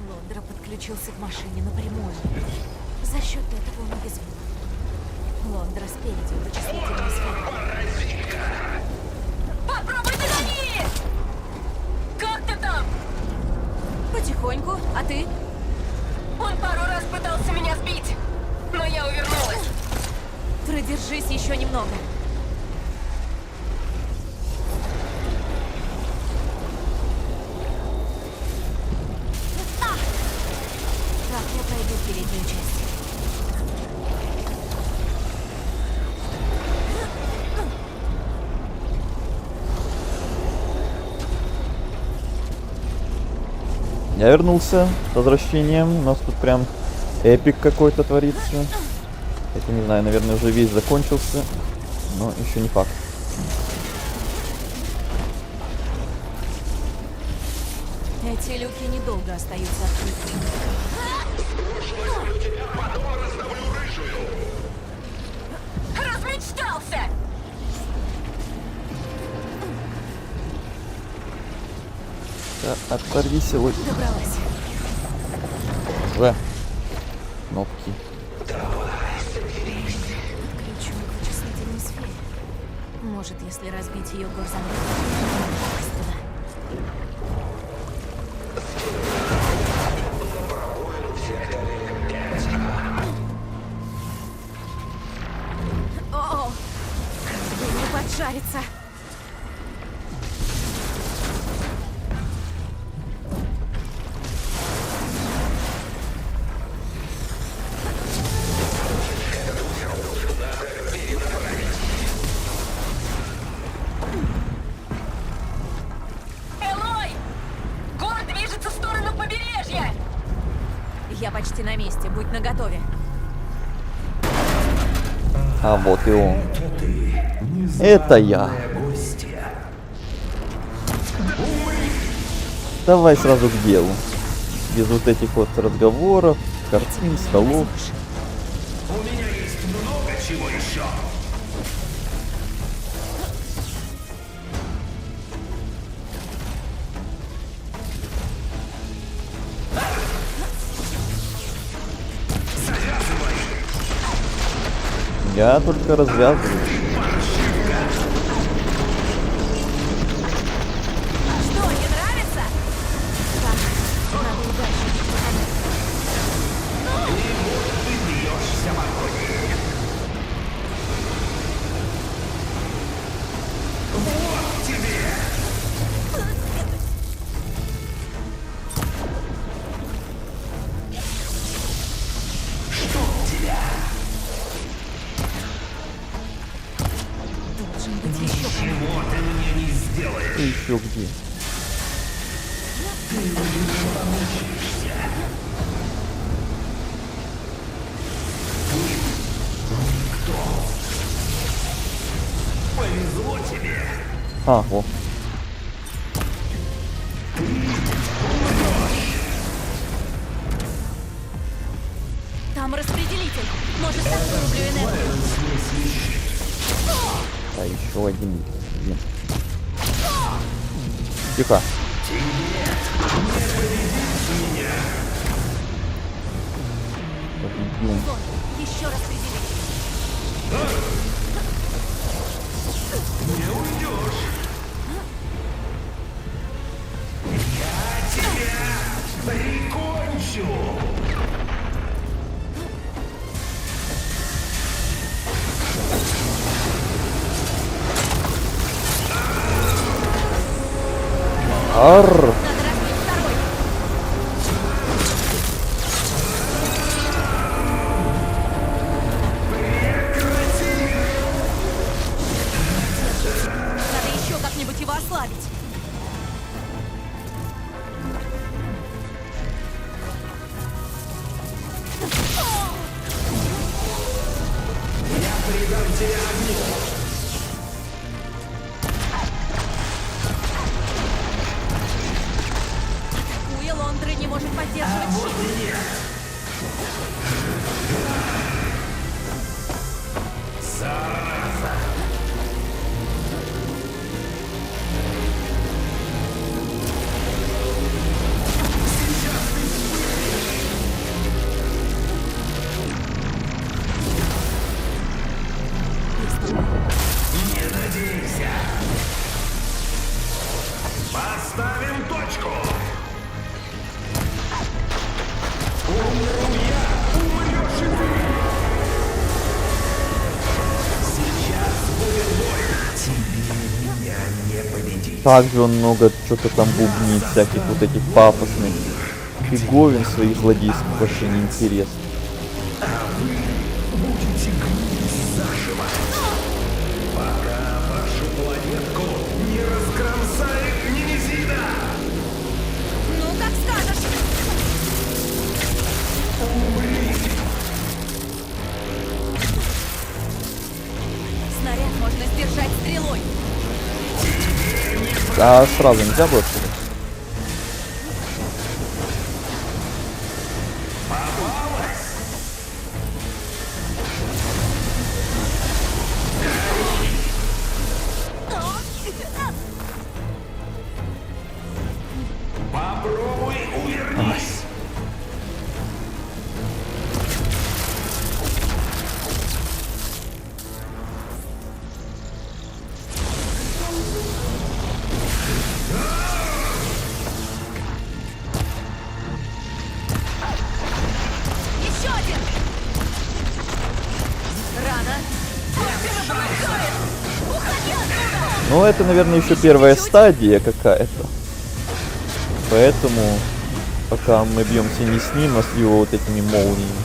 Лондра подключился к машине напрямую. За счет этого он уязвим. Лондра спереди, вычислительная сфера. Попробуй догони! Как ты там? Потихоньку, а ты? Он пару раз пытался меня сбить, но я увернулась. Продержись еще немного. Так, я пройду переднюю часть. Я вернулся с возвращением. У нас тут прям эпик какой-то творится. Это, не знаю, наверное, уже весь закончился. Но еще не факт. Эти люки недолго остаются открытыми. Размечтался! Да, оторвись, Элой. Добралась. Кнопки. Подключен к вычислительной сфере. Может, если разбить ее горзамок, попасть туда. О, как бы не поджариться. Элой! Город движется в сторону побережья! Я почти на месте, будь наготове. А вот и он. Это я. Давай сразу к делу. Без вот этих вот разговоров, картин, столов. У меня есть много чего еще. Я только развязываю. Что, не нравится? Так, надо удачи. Ты бьешься в огонь. Вот тебе! Что у тебя? Должен быть еще кому. Чего ты мне не сделаешь? Ты еще где? Ты не помучишься. А, во. Там распределитель. Может, так вырублю энергию. А еще один. Блин. Тихо. Победим. Вот, еще распределитель. Не уйдешь. Я тебя прикончу. Арр. Надо еще как-нибудь его ослабить. Я придам тебе огню. Атакуя, Лондра не может поддерживать щит. Зараза. Не надейся. Поставим точку. Умру я, умрешь и ты. Сейчас будет бой. Тебе меня не победить. Как же он много что-то там бубнит, всяких вот этих пафосных фиговин своих злодейских, вообще неинтересно. Будете гнить заживо, пока вашу планетку не раскромсает Немезида. Ну, как скажешь. Умри. Снаряд можно сдержать стрелой. А сразу нельзя было что ли? Попробуй увернись. Еще один. Рано. Уходи отсюда! Ну, это, наверное, еще первая стадия какая-то. Поэтому, пока мы бьемся не с ним, а с его вот этими молниями.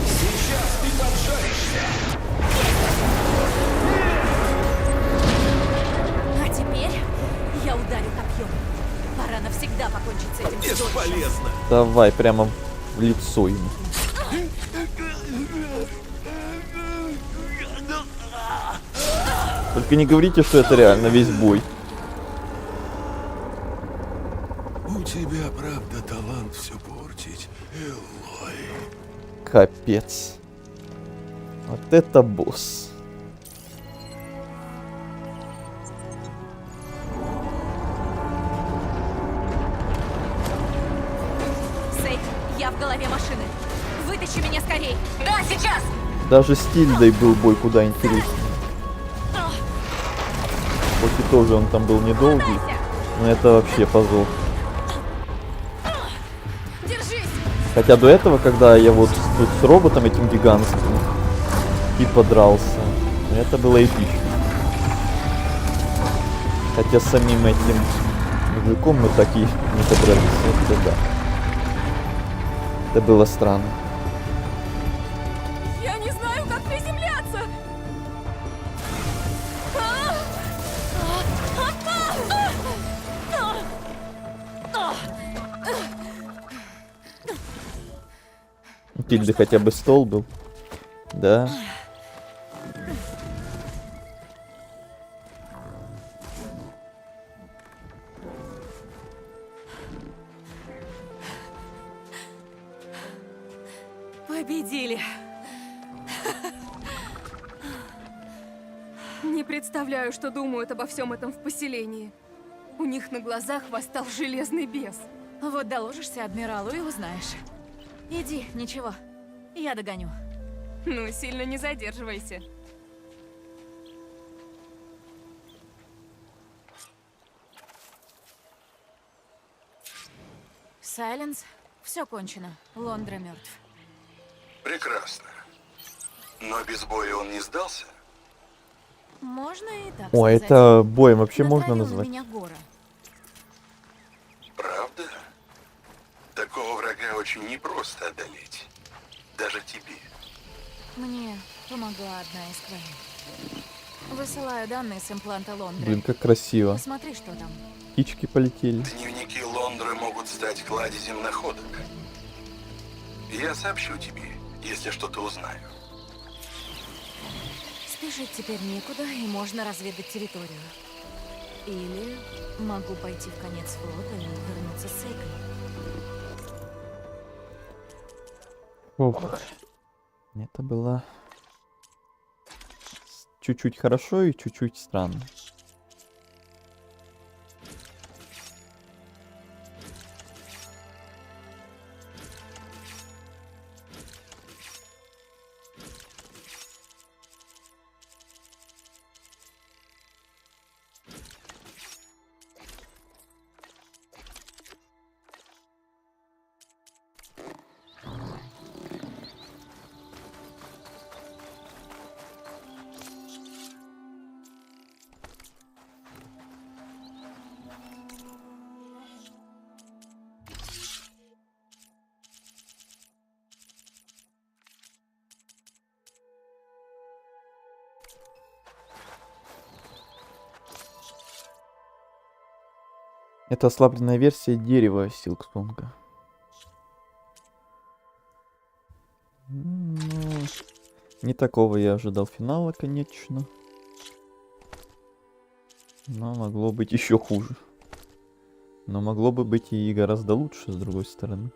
Сейчас ты поджаришься. А теперь я ударю копьем. Пора навсегда покончить с этим чудовищем. Бесполезно. Давай, прямо в лицо ему. Только не говорите, что это реально весь бой. У тебя, правда, талант все портить, Элой. Капец. Вот это босс. Сейд, я в голове машины. Вытащи меня скорей. Да, сейчас! Даже с Тильдой был бой куда интереснее. Хоть и тоже он там был недолгий, но это вообще позор. Держись! Хотя до этого, когда я вот тут с роботом этим гигантским типа дрался, это было эпично. Хотя с самим этим мужиком мы так и не подрались. Это да. Это было странно. Я не знаю, как приземляться. Тильды хотя бы стол был. Да. Победили. Не представляю, что думают обо всем этом в поселении. У них на глазах восстал железный бес. Вот доложишься адмиралу и узнаешь. Иди, ничего. Я догоню. Ну, сильно не задерживайся. Сайленс, все кончено. Лондра мертв. Прекрасно. Но без боя он не сдался? Можно и так О, сказать. это боем вообще можно Натравил на назвать. меня Гора. Правда? Такого врага очень непросто одолеть. Даже тебе. Мне помогла одна из твоих. Высылаю данные с импланта Лондры. Блин, как красиво. Посмотри, что там. Птички полетели. Дневники Лондры могут стать кладезем находок. Я сообщу тебе, если что-то узнаю. Спешить теперь некуда, и можно разведать территорию. Или могу пойти в конец флота и вернуться с Эйкой. Ох. Это было чуть-чуть хорошо и чуть-чуть странно. Это ослабленная версия дерева Силксонга. Ну, не такого я ожидал финала, конечно. Но могло быть еще хуже. Но могло бы быть и гораздо лучше, с другой стороны.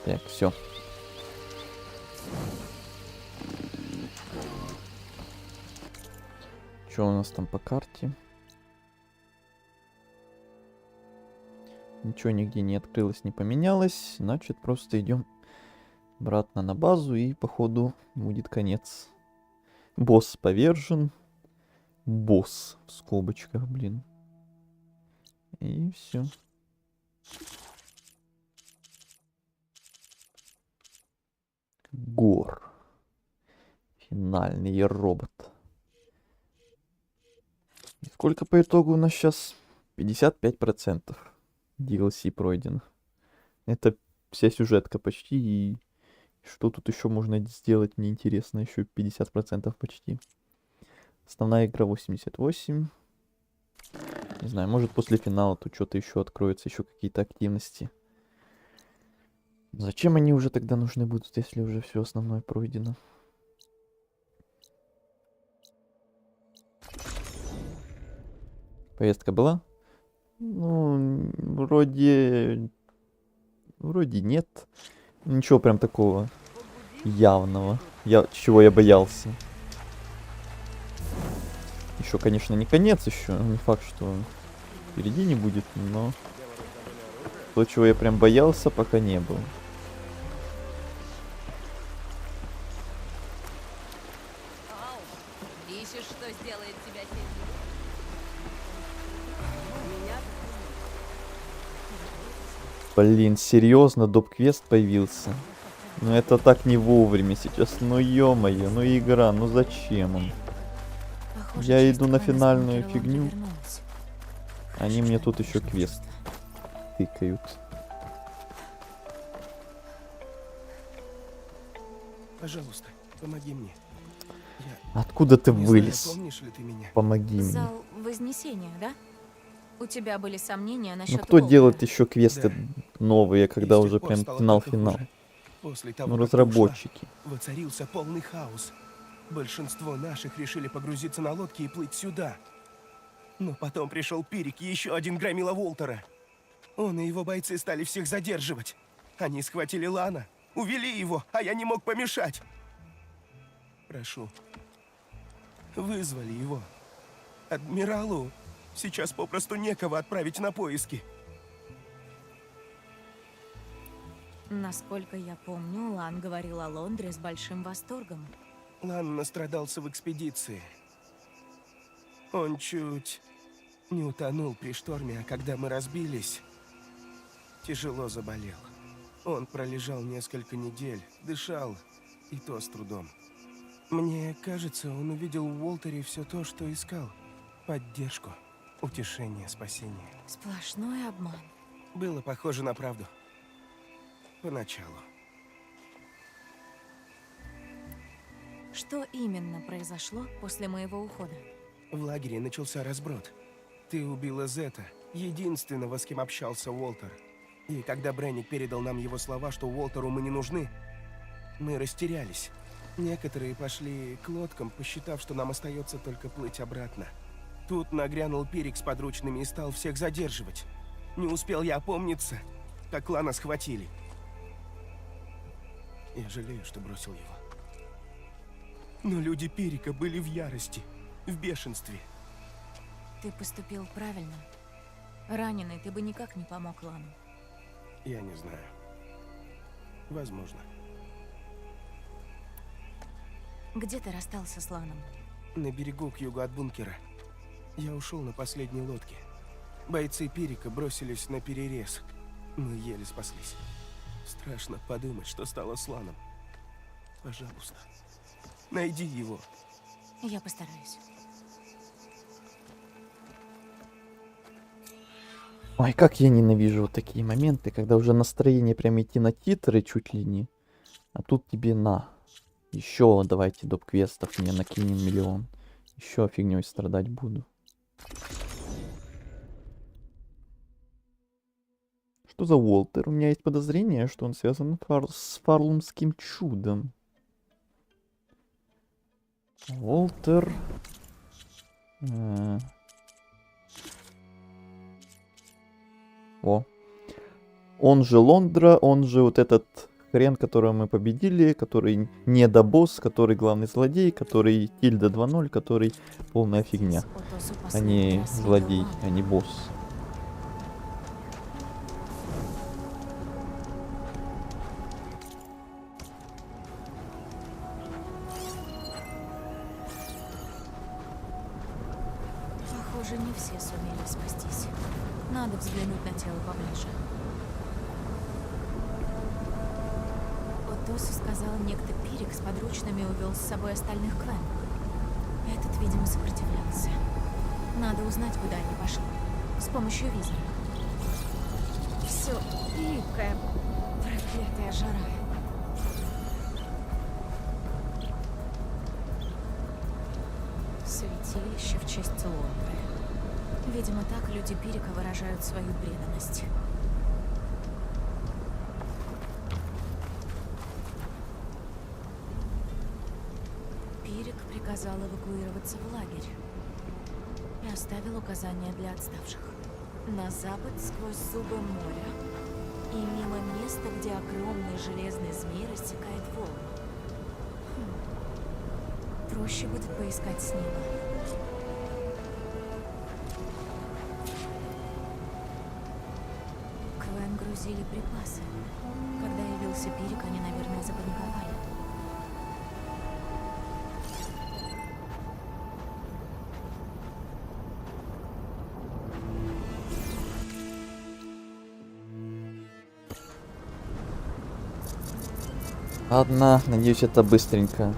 Так, все. Что у нас там по карте? Ничего нигде не открылось, не поменялось. Значит, просто идем обратно на базу, и походу будет конец. Босс повержен. Босс в скобочках, блин. И все. Гор. Финальный робот. И сколько по итогу у нас сейчас? 55% DLC пройдено. Это вся сюжетка почти. И что тут еще можно сделать, мне интересно. Еще 50% почти. Основная игра 88. Не знаю, может после финала тут что-то еще откроется. Еще какие-то активности. Зачем они уже тогда нужны будут, если уже все основное пройдено? Поездка была? Ну, вроде нет. Ничего прям такого явного. Чего я боялся. Еще, конечно, не конец еще. Не факт, что впереди не будет, но то, чего я прям боялся, пока не было. Ищешь, что сделает тебя сильнее? Блин, серьезно, доп-квест появился? Ну это так не вовремя сейчас. Ну ё-моё, ну игра, ну зачем он? Похоже, Я часть иду на плана финальную смотрела, фигню. вернулась. Они мне тут еще квест тыкают. Пожалуйста, помоги мне. Откуда ты Не знаю, вылез? помнишь ли ты меня? Помоги мне. Зал Вознесения, да? У тебя были сомнения Ну насчет кто Уолтера? делает еще квесты новые, когда И с уже тех пор прям стало финал-финал? только хуже. После того, Ну как ты ушла, разработчики. воцарился полный хаос. Большинство наших решили погрузиться на лодки и плыть сюда. Но потом пришел Пирик и еще один громила Уолтера. Он и его бойцы стали всех задерживать. Они схватили Лана, увели его, а я не мог помешать. Прошу. Вызвали его. Адмиралу сейчас попросту некого отправить на поиски. Насколько я помню, Лан говорил о Лондре с большим восторгом. Лан настрадался в экспедиции. Он чуть не утонул при шторме, а когда мы разбились, тяжело заболел. Он пролежал несколько недель, дышал, и то с трудом. Мне кажется, он увидел в Уолтере все то, что искал. Поддержку, утешение, спасение. Сплошной обман. Было похоже на правду. Поначалу. Что именно произошло после моего ухода? В лагере начался разброд. Ты убила Зета, единственного, с кем общался Уолтер. И когда Бренник передал нам его слова, что Уолтеру мы не нужны, мы растерялись. Некоторые пошли к лодкам, посчитав, что нам остается только плыть обратно. Тут нагрянул Пирик с подручными и стал всех задерживать. Не успел я опомниться, как Лана схватили. Я жалею, что бросил его. Но люди Пирика были в ярости, в бешенстве. Ты поступил правильно. Раненый ты бы никак не помог Лану. Я не знаю. Возможно. Где ты расстался с Ланом? На берегу к югу от бункера. Я ушел на последней лодке. Бойцы Пирика бросились на перерез. Мы еле спаслись. Страшно подумать, что стало с Ланом. Пожалуйста, найди его. Я постараюсь. Ой, как я ненавижу вот такие моменты, когда уже настроение прям идти на титры чуть ли не. А тут тебе на. Еще давайте доп. Квестов мне накинем миллион. Еще фигней страдать буду. Что за Уолтер? У меня есть подозрение, что он связан с Фарлумским чудом. Уолтер. О. Он же Лондра, он же вот этот хрен, которого мы победили, который недобосс, который главный злодей, который Тильда 2.0, который полная фигня. А не злодей, а не босс. Похоже, не все сумели спастись. Надо взглянуть на тело поближе. Отосу сказал, некто Пирик с подручными увел с собой остальных Квен. Этот, видимо, сопротивлялся. Надо узнать, куда они пошли. С помощью визора. Все липкое. Проклятая жара. Святилище в честь Лондры. Видимо, так люди Пирика выражают свою преданность. Пирик приказал эвакуироваться в лагерь и оставил указания для отставших. На запад сквозь зубы моря и мимо места, где огромный железный змей рассекает волны. Проще будет поискать с неба. Квен грузили припасы. Когда явился Пирик, они, наверное, запаниковали. Ладно, надеюсь, это быстренько.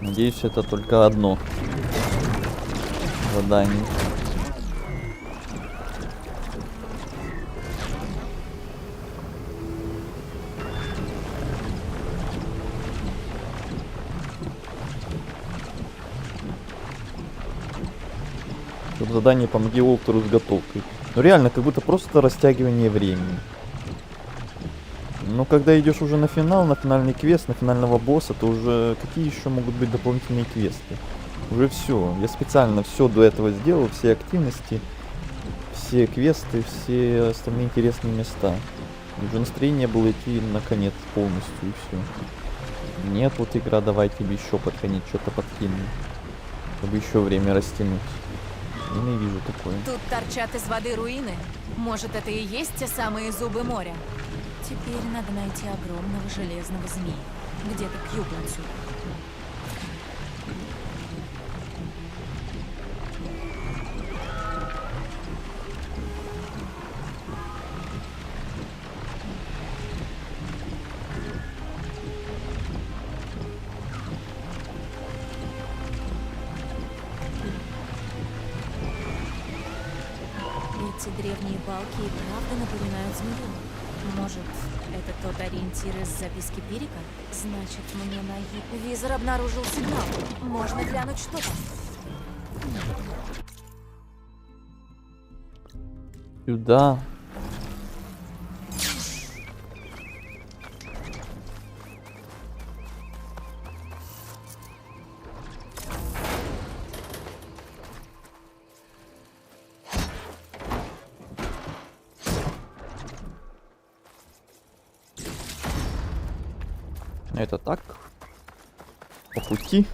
Надеюсь, это только одно задание. Тут задание «Помоги Уолтеру с готовкой». Ну реально, как будто просто растягивание времени. Но когда идешь уже на финал, на финальный квест, на финального босса, то уже какие еще могут быть дополнительные квесты? Уже все. Я специально все до этого сделал, все активности, все квесты, все остальные интересные места. И уже настроение было идти на конец полностью и все. Нет, вот игра, давай тебе еще под конец что-то подкину, чтобы еще время растянуть. Ненавижу такое. Тут торчат из воды руины. Может, это и есть те самые зубы моря? Теперь надо найти огромного железного змея. Где-то к югу отсюда. Эти древние балки и правда напоминают змею. Может, это тот ориентир из записки Пирика? Значит, мне на юг. Визор обнаружил сигнал. Можно глянуть, что там. Сюда. Это так. По пути.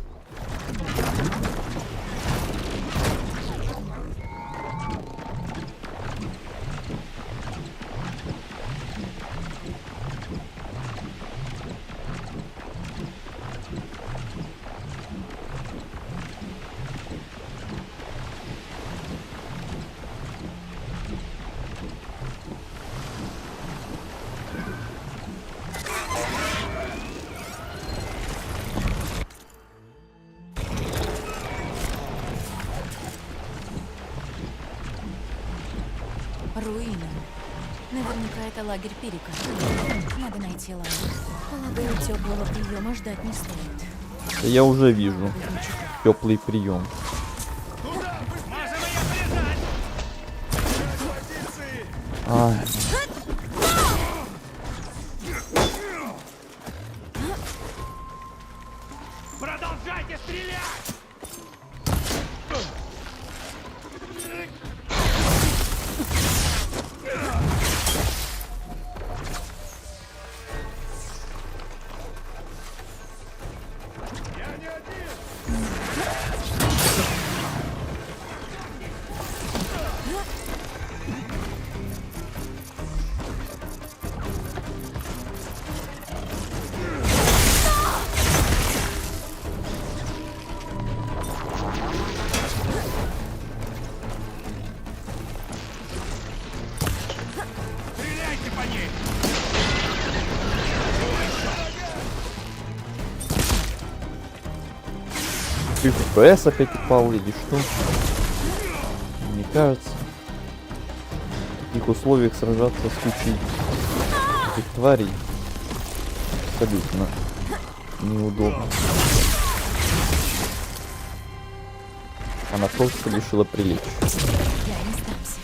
Руины. Наверняка это лагерь Пирика. Надо найти лагерь. Полагаю, теплого приема ждать не стоит. Я уже вижу теплый прием. Ай. Продолжайте стрелять! Ты FPS опять упал или что? Мне кажется, в таких условиях сражаться с кучей этих тварей абсолютно неудобно. Она просто решила прилечь. Я не сдамся.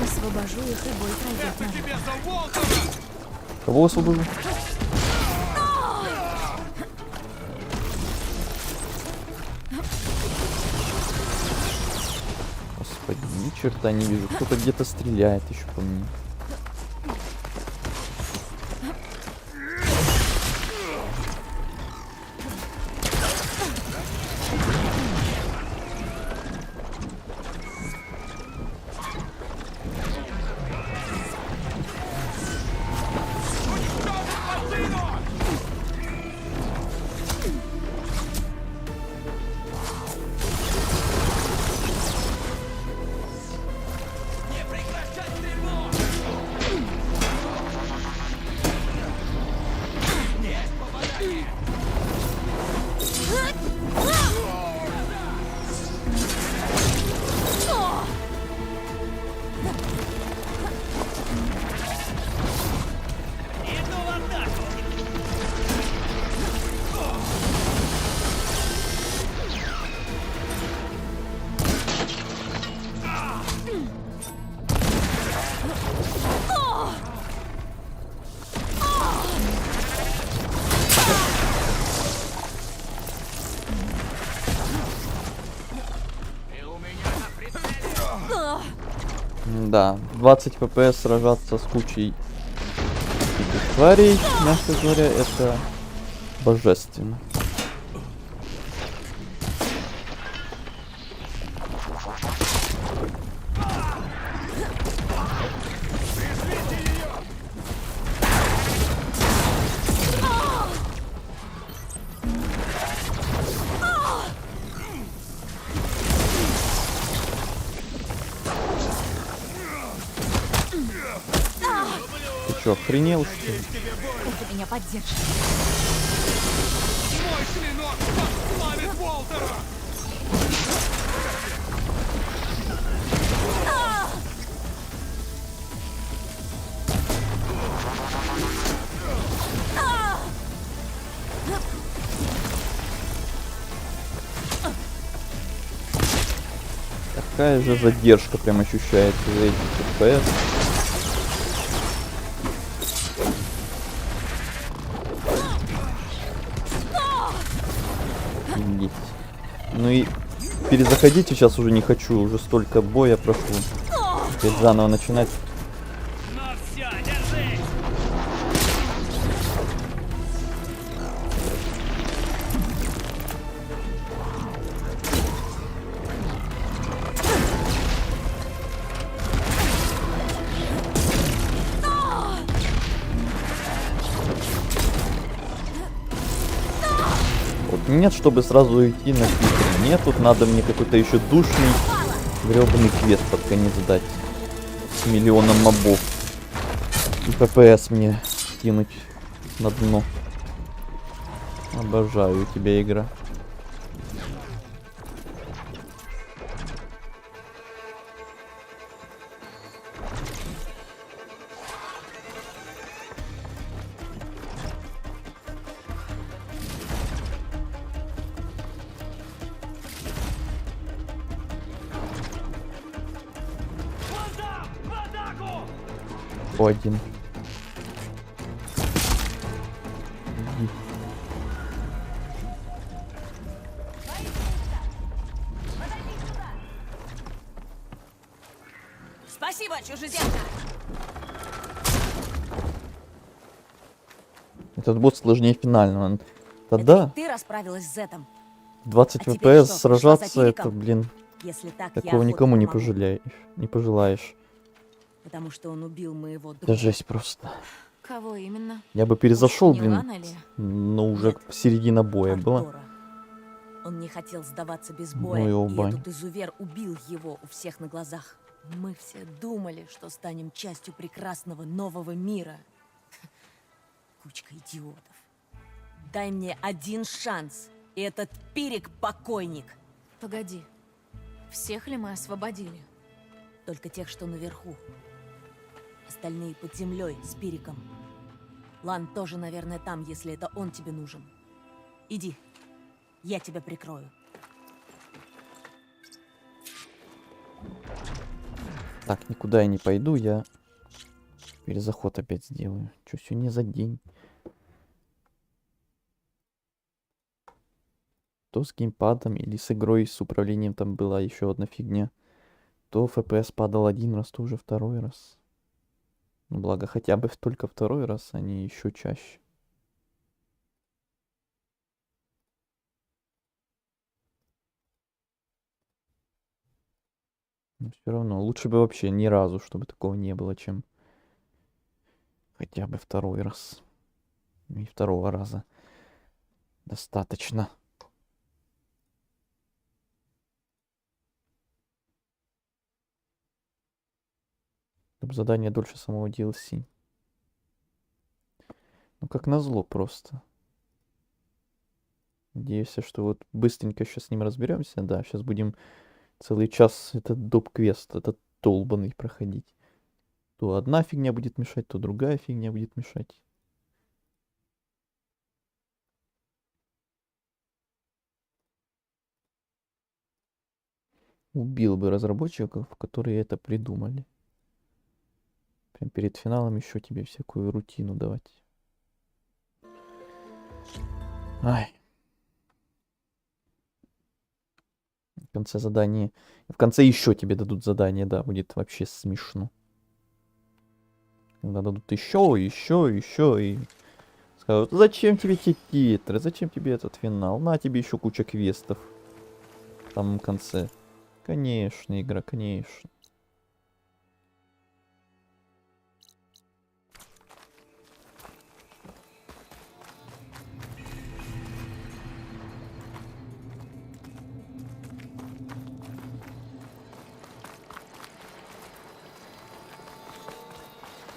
Освобожу их, и бой пройдет нормально. Кого освобожу? Господи, ни черта не вижу. Кто-то где-то стреляет еще по мне. Да, 20 FPS сражаться с кучей этих тварей, мягко говоря, это божественно. Ты чё, охренел, что ли? Это меня поддержит. Мой клинок подплавит Уолтера! Такая же задержка прям ощущается за этих FPS. Офигеть. Ну и перезаходить сейчас уже не хочу, уже столько боя прошло. Теперь заново начинать. Нет, чтобы сразу идти на квест. Нет, тут надо мне какой-то еще душный гребаный квест под конец дать. С миллионом мобов. И ППС мне кинуть на дно. Обожаю тебя, игра. Один. Спасибо, чужеземка! Этот босс сложнее финального. Тогда Ты расправилась с Зетом. 20 теперь FPS что, сражаться, пришла за это, Тириком? блин, Если так, я такого охотно никому не помогу. не пожелаешь. Потому что он убил моего друга. Это жесть просто. Кого именно? Я бы перезашел, Не блин, Лана ли? но уже середина боя была. Артура. Он не хотел сдаваться без Ну боя, его и бань. этот изувер убил его у всех на глазах. Мы все думали, что станем частью прекрасного нового мира. Кучка идиотов. Дай мне один шанс, и этот Пирик покойник. Погоди, всех ли мы освободили? Только тех, что наверху. Остальные под землей с Пириком. Лан тоже, наверное, там, если это он тебе нужен. Иди, я тебя прикрою. Так, никуда я не пойду, я перезаход опять сделаю. Что сегодня за день? То с геймпадом или с игрой с управлением там была еще одна фигня. То FPS падал один раз, то уже второй раз. Ну, благо хотя бы только второй раз, а не еще чаще. Но все равно, лучше бы вообще ни разу, чтобы такого не было, чем хотя бы второй раз. И второго раза достаточно. Чтобы задание дольше самого DLC. Ну, как назло просто. Надеюсь, что вот быстренько сейчас с ним разберемся. Да, сейчас будем целый час этот доп-квест, этот долбанный проходить. То одна фигня будет мешать, то другая фигня будет мешать. Убил бы разработчиков, которые это придумали. Прям перед финалом еще тебе всякую рутину давать. Ай. конце задания. В конце еще тебе дадут задание, да, будет вообще смешно. Когда дадут еще, и скажут, зачем тебе те титры, зачем тебе этот финал, на тебе еще куча квестов. В самом конце. Конечно, игра, конечно.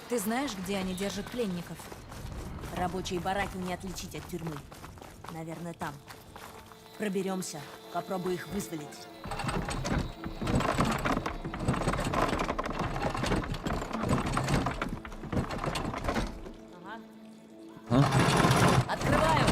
Ты знаешь, где они держат пленников? Рабочие бараки не отличить от тюрьмы. Наверное, там. Проберемся, попробуй их вызволить. Открываю!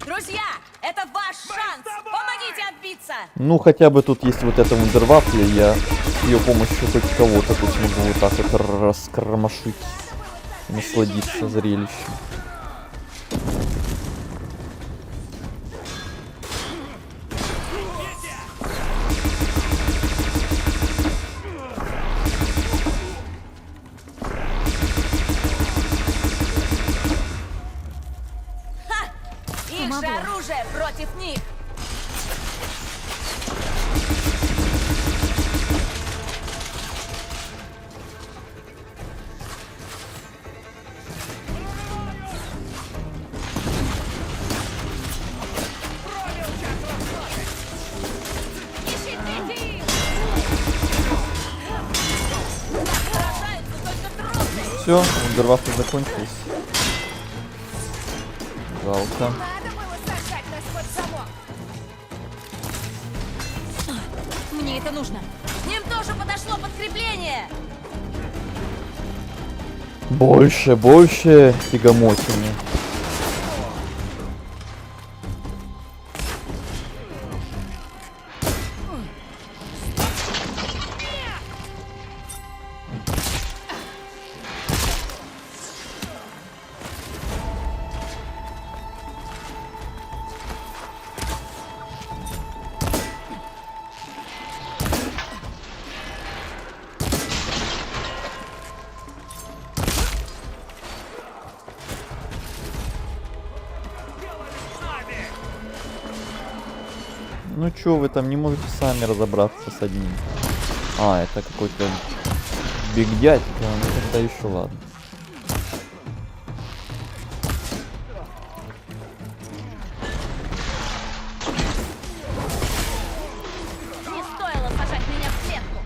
Друзья, это ваш шанс! Помогите отбиться! Ну, хотя бы тут есть вот эта вундервафля, я с ее помощью хоть кого-то тут смогу вот так вот раскромошить. Насладиться зрелищем. Их же оружие против них! Все, вундервафля закончилась. Жалко. Мне это нужно. К ним тоже подошло подкрепление. Больше тягомотины. Ну чё, вы там не можете сами разобраться с одним? А, это какой-то биг дядька, ну тогда еще ладно. Не стоило сажать меня в клетку.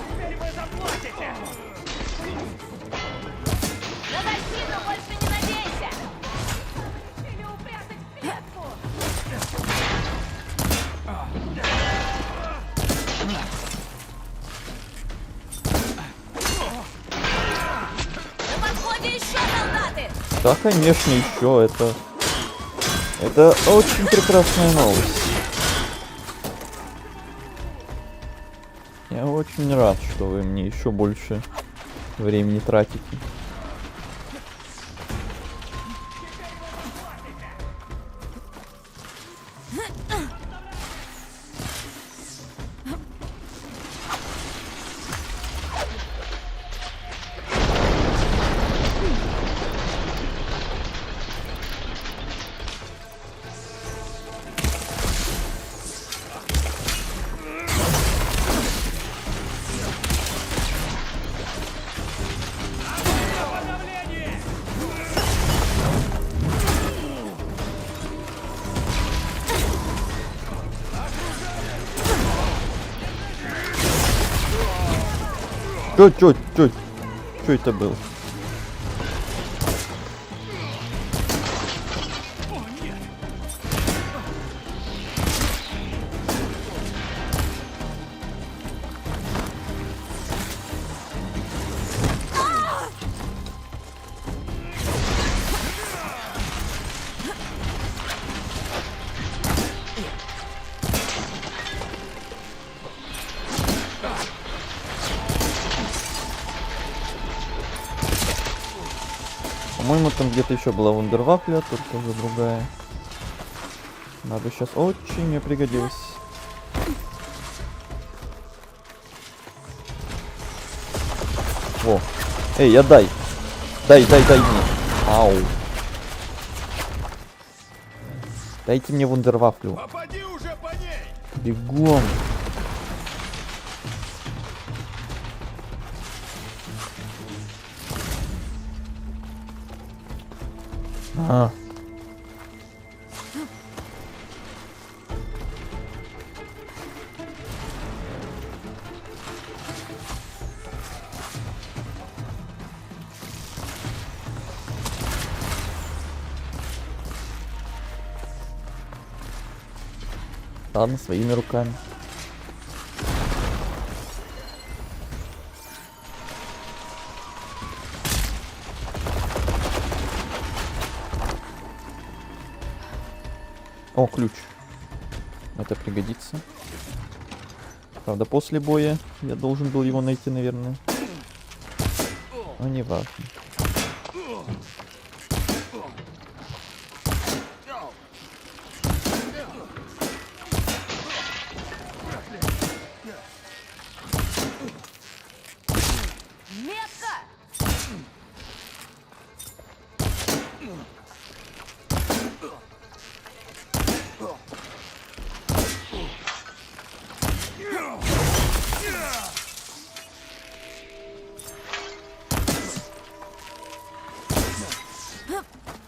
Теперь вы заплатите! На защиту больше не надейся! Или упрятать в клетку! На подходе еще солдаты! Да, конечно, еще это очень прекрасная новость. Я очень рад, что вы мне еще больше времени тратите. Чё это было? там где-то еще была вундервафля, только уже другая. Надо сейчас... Очень мне пригодилось. О. Эй, я дай. Дай мне. Ау. Дайте мне вундервафлю. Попади уже по ней! Бегом. А. Ладно, своими руками. О, ключ. Это пригодится. Правда, после боя я должен был его найти, наверное. Но не важно.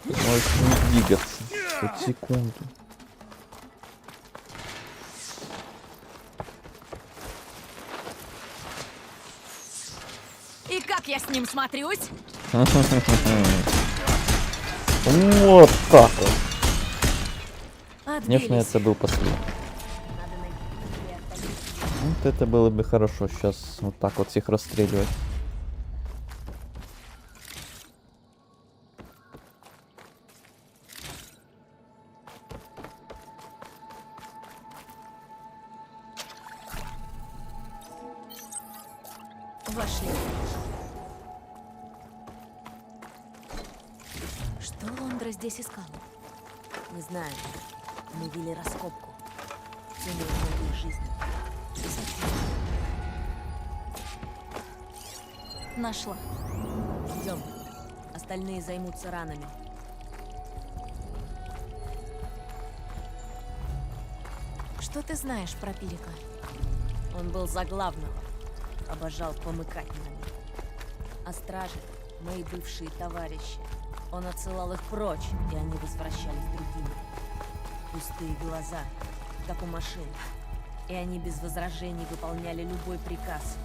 Можешь не двигаться. Хоть секунду. И как я с ним смотрюсь? Вот так вот. Отбились. Конечно, это был последний. Вот это было бы хорошо сейчас вот так вот всех расстреливать. Вошли. Что Лондра здесь искал? Не знаю. Мы вели раскопку. Ценой многих жизней. Нашла. Идем. Остальные займутся ранами. Что ты знаешь про Пирика? Он был за главного. Обожал помыкать нами. А стражи — мои бывшие товарищи. Он отсылал их прочь, и они возвращались другими. Пустые глаза, как у машин. И они без возражений выполняли любой приказ.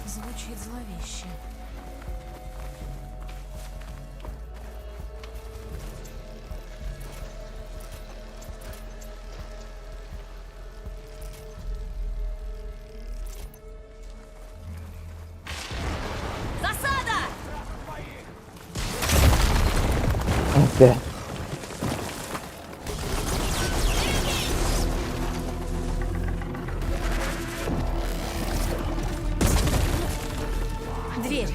Звучит зловеще. Засада! Опять. Дверь,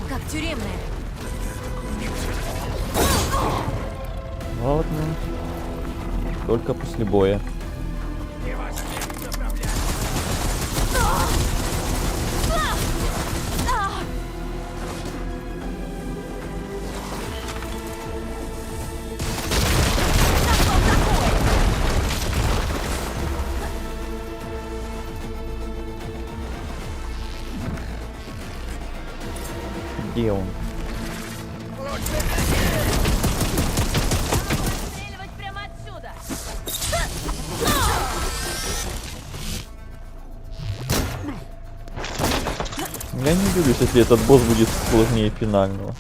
как тюремная. Ладно. Только после боя. Где он? Стреливать прямо отсюда. Я не удивлюсь, если этот босс будет сложнее финального.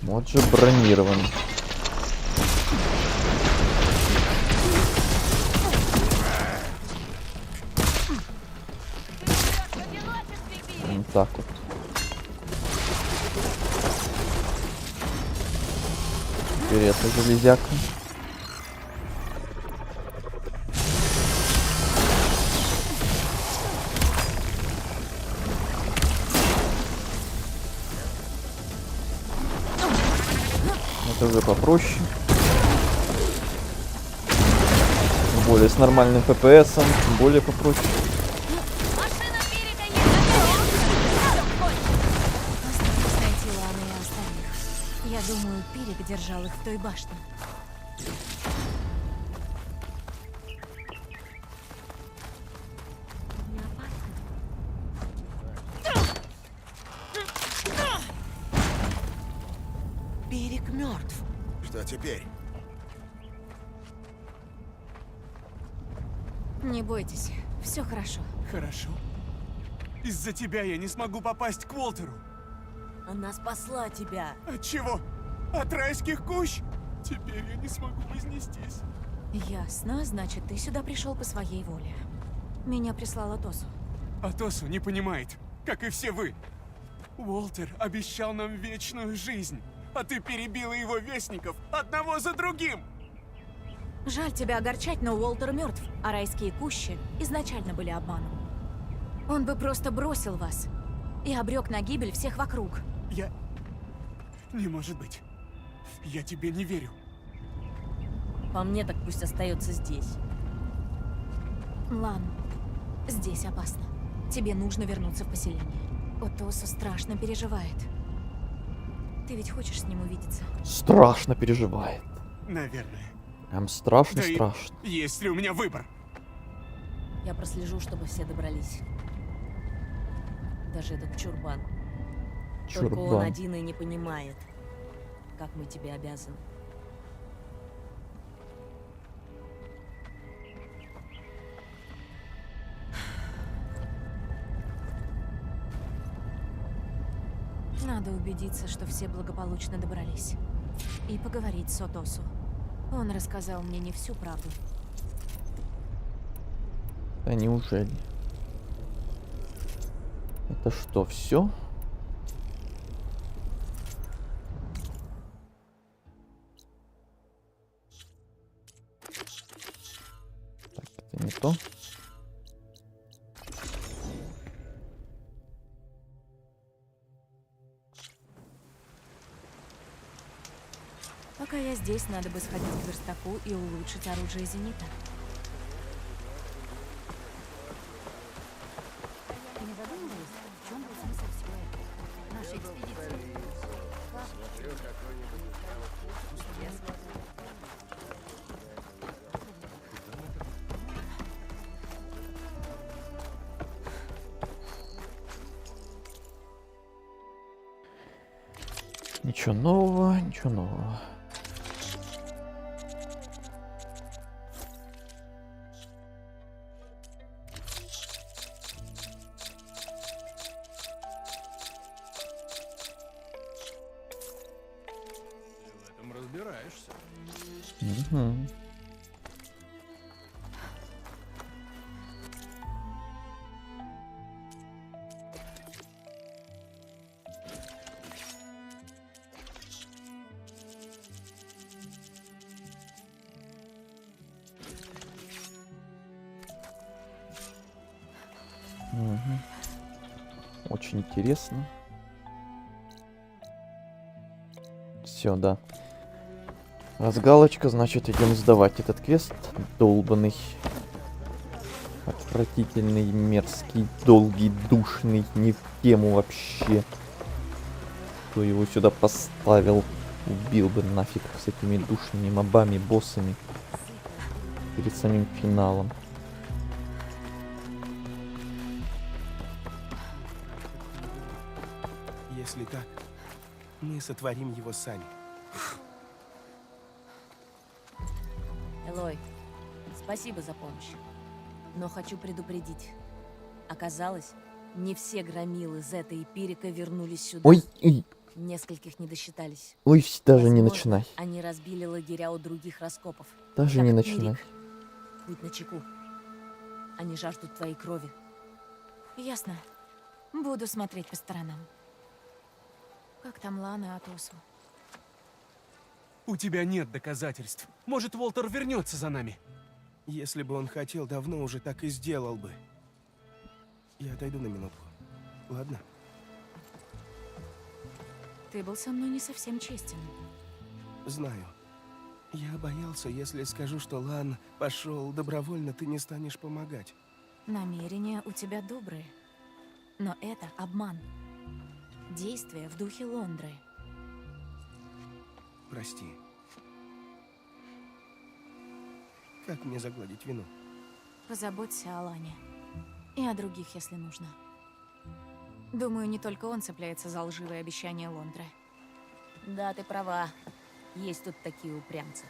Вот же бронирован. Вот так вот. Интересно, железяка. Это уже попроще. Тем более с нормальным ППСом, тем более попроще. Осталось найти Лану и остальных. Я думаю, Пирик держал их в той башне. Пирик мертв. Что теперь? Не бойтесь, все хорошо. Хорошо. Из-за тебя я не смогу попасть к Уолтеру. Она спасла тебя. От чего? От райских кущ? Теперь я не смогу вознестись. Ясно, значит, ты сюда пришел по своей воле. Меня прислала Тосу. Атосу не понимает, как и все вы. Уолтер обещал нам вечную жизнь, а ты перебила его вестников одного за другим. Жаль тебя огорчать, но Уолтер мертв, а райские кущи изначально были обманом. Он бы просто бросил вас и обрек на гибель всех вокруг. Я... Не может быть. Я тебе не верю. По мне, так пусть остается здесь. Лан, здесь опасно. Тебе нужно вернуться в поселение. Отосу страшно переживает. Ты ведь хочешь с ним увидеться? Страшно переживает. Наверное. Прям страшно, Да и страшно. есть ли у меня выбор? Я прослежу, чтобы все добрались. Даже этот чурбан. Только он Чурбан. один и не понимает, как мы тебе обязаны. Надо убедиться, что все благополучно добрались. И поговорить с Отосу. Он рассказал мне не всю правду. Да неужели? Это что, все? Так, это не то. Пока я здесь, надо бы сходить к верстаку и улучшить оружие Зенита. Не задумывались, в чем был смысл всего этого? Нашей экспедиции. Ничего нового, ничего нового. В этом разбираешься. Угу. Угу. Очень интересно. Все, да. Раз галочка, значит идем сдавать этот квест. Долбанный. Отвратительный, мерзкий, долгий, душный. Не в тему вообще. Кто его сюда поставил? Убил бы нафиг с этими душными мобами, боссами. Перед самим финалом. Если так, мы сотворим его сами. Элой, спасибо за помощь. Но хочу предупредить. Оказалось, не все громилы Зета и Пирика вернулись сюда. Ой, ой. Нескольких не досчитались. Ой, даже не Возможно, начинай. Они разбили лагеря у других раскопов. Даже Как не Пирик. начинай. Будь начеку. Они жаждут твоей крови. Ясно. Буду смотреть по сторонам. Как там Лана и Атосу? У тебя нет доказательств. Может, Уолтер вернется за нами? Если бы он хотел, давно уже так и сделал бы. Я отойду на минутку. Ладно? Ты был со мной не совсем честен. Знаю. Я боялся, если скажу, что Лан пошел добровольно, ты не станешь помогать. Намерения у тебя добрые. Но это обман. Действие в духе Лондры. Прости. Как мне загладить вину? Позаботься о Лане. И о других, если нужно. Думаю, не только он цепляется за лживые обещания Лондры. Да, ты права. Есть тут такие упрямцы.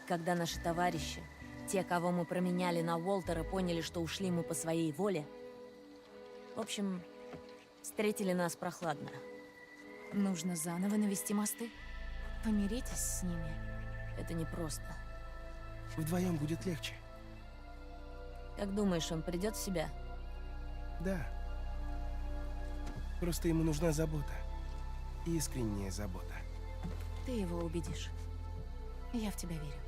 Когда наши товарищи, те, кого мы променяли на Уолтера, поняли, что ушли мы по своей воле, в общем, встретили нас прохладно. Нужно заново навести мосты. Помиритесь с ними. Это непросто. Вдвоем будет легче. Как думаешь, он придет в себя? Да. Просто ему нужна забота. Искренняя забота. Ты его убедишь. Я в тебя верю.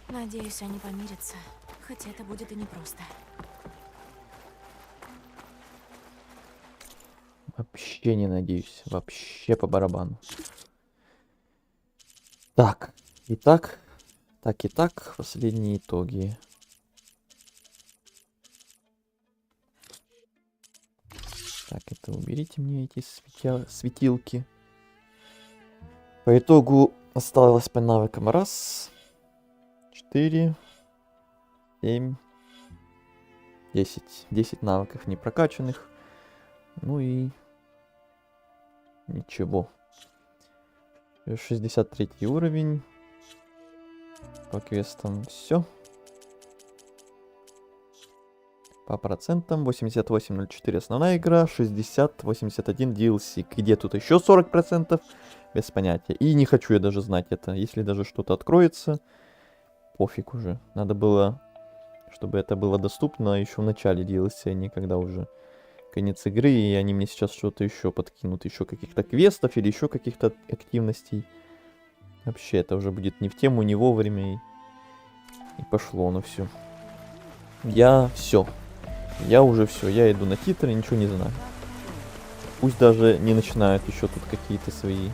Надеюсь, они помирятся. Хотя это будет и непросто. Вообще не надеюсь. Вообще по барабану. Так. Итак. Так. Последние итоги. Так, это уберите мне эти светилки. По итогу осталось по навыкам 1, 4, 7, 10. 10 навыков не прокачанных. Ну и ничего. 63 уровень. По квестам все. По процентам 88.04 основная игра, 60.81 DLC. Где тут еще 40%? Без понятия. И не хочу я даже знать это. Если даже что-то откроется, пофиг уже. Надо было, чтобы это было доступно еще в начале DLC, а не когда уже конец игры, и они мне сейчас что-то еще подкинут. Еще каких-то квестов или еще каких-то активностей. Вообще, это уже будет не в тему, не вовремя. И пошло оно все. Я уже все. Я иду на титры, ничего не знаю. Пусть даже не начинают еще тут какие-то свои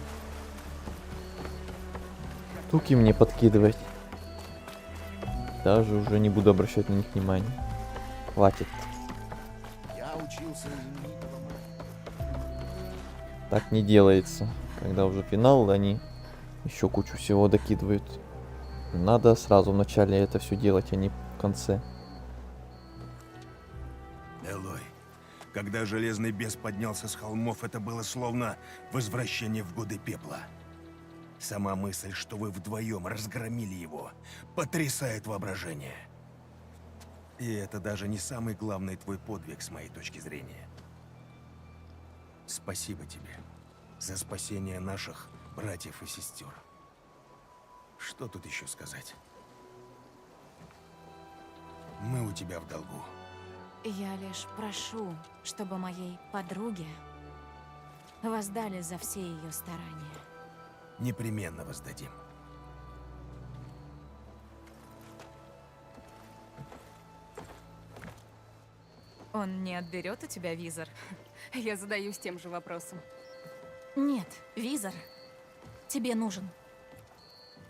штуки мне подкидывать. Даже уже не буду обращать на них внимания. Хватит. Я учился Так не делается. Когда уже финал, они еще кучу всего докидывают. Надо сразу в начале это все делать, а не в конце. Элой, когда Железный Бес поднялся с холмов, это было словно возвращение в годы пепла. Сама мысль, что вы вдвоем разгромили его, потрясает воображение. И это даже не самый главный твой подвиг, с моей точки зрения. Спасибо тебе за спасение наших братьев и сестер. Что тут еще сказать? Мы у тебя в долгу. Я лишь прошу, чтобы моей подруге воздали за все ее старания. Непременно воздадим. Он не отберет у тебя визор? Я задаюсь тем же вопросом. Нет, визор тебе нужен.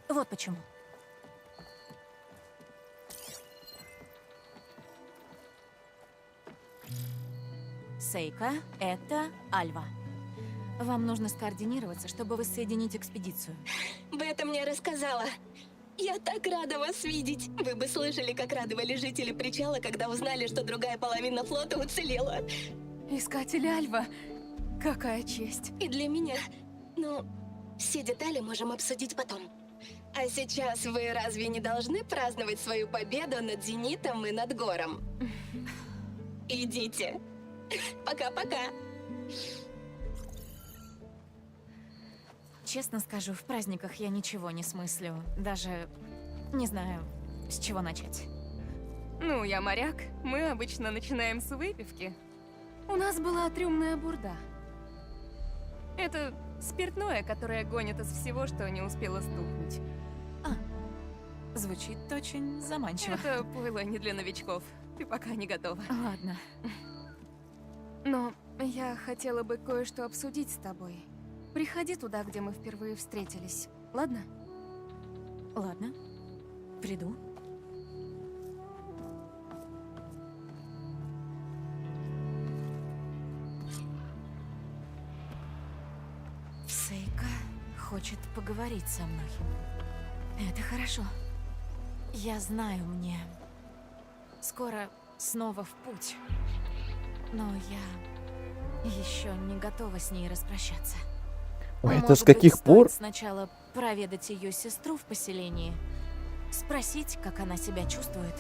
Вот почему. Сейка, это Альва. Вам нужно скоординироваться, чтобы воссоединить экспедицию. Бета мне рассказала. Я так рада вас видеть. Вы бы слышали, как радовали жители причала, когда узнали, что другая половина флота уцелела. Искатель Альва. Какая честь. И для меня. Но все детали можем обсудить потом. А сейчас вы разве не должны праздновать свою победу над Зенитом и над Гором? Идите. Пока-пока. честно скажу, в праздниках я ничего не смыслю. Даже не знаю, с чего начать. Ну, я моряк. Мы обычно начинаем с выпивки. У нас была трюмная бурда. Это спиртное, которое гонит из всего, что не успело стукнуть. Звучит очень заманчиво. Это пойло не для новичков. Ты пока не готова. Ладно. Но я хотела бы кое-что обсудить с тобой. Приходи туда, где мы впервые встретились. Ладно? Ладно. Приду. Сейка хочет поговорить со мной. Это хорошо. Я знаю, мне скоро снова в путь. Но я еще не готова с ней распрощаться. Ой, это Может с каких быть, пор? стоит сначала проведать ее сестру в поселении, спросить, как она себя чувствует.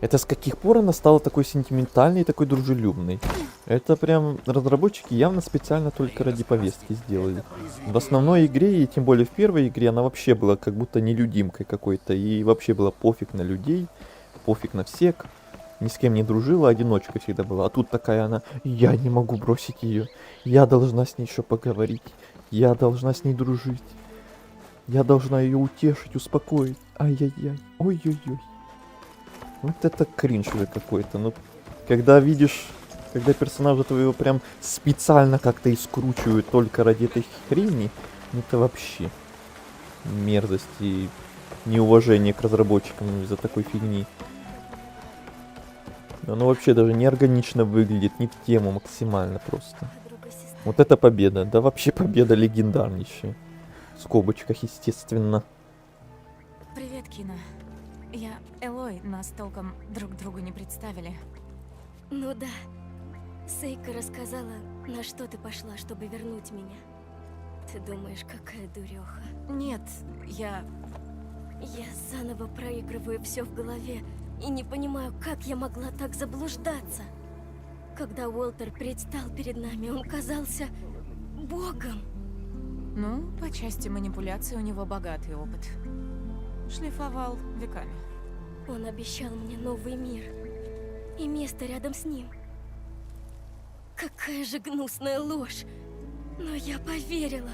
Это с каких пор она стала такой сентиментальной и такой дружелюбной? Это прям разработчики явно специально только ради повестки сделали. В основной игре, и тем более в первой игре, она вообще была как будто нелюдимкой какой-то. И вообще было пофиг на людей, пофиг на всех. Ни с кем не дружила, одиночка всегда была. А тут такая она: я не могу бросить ее. Я должна с ней еще поговорить. Я должна с ней дружить. Я должна ее утешить, успокоить. Ай-яй-яй. Ой-ой-ой. Вот это кринж уже какой-то. Ну, когда видишь, когда персонажа твоего прям специально как-то и скручивают только ради этой хрени, это вообще мерзость и неуважение к разработчикам из-за такой фигни. Оно вообще даже неорганично выглядит, не в тему максимально просто. Вот это победа, да вообще победа легендарнейшая. В скобочках, естественно. Привет, Кина. Я Элой, нас толком друг другу не представили. Ну да. Сейка рассказала, на что ты пошла, чтобы вернуть меня. Ты думаешь, какая дуреха? Нет, я заново проигрываю все в голове и не понимаю, как я могла так заблуждаться. Когда Уолтер предстал перед нами, он казался богом. Ну, по части манипуляции у него богатый опыт. Шлифовал веками. Он обещал мне новый мир и место рядом с ним. Какая же гнусная ложь! Но я поверила.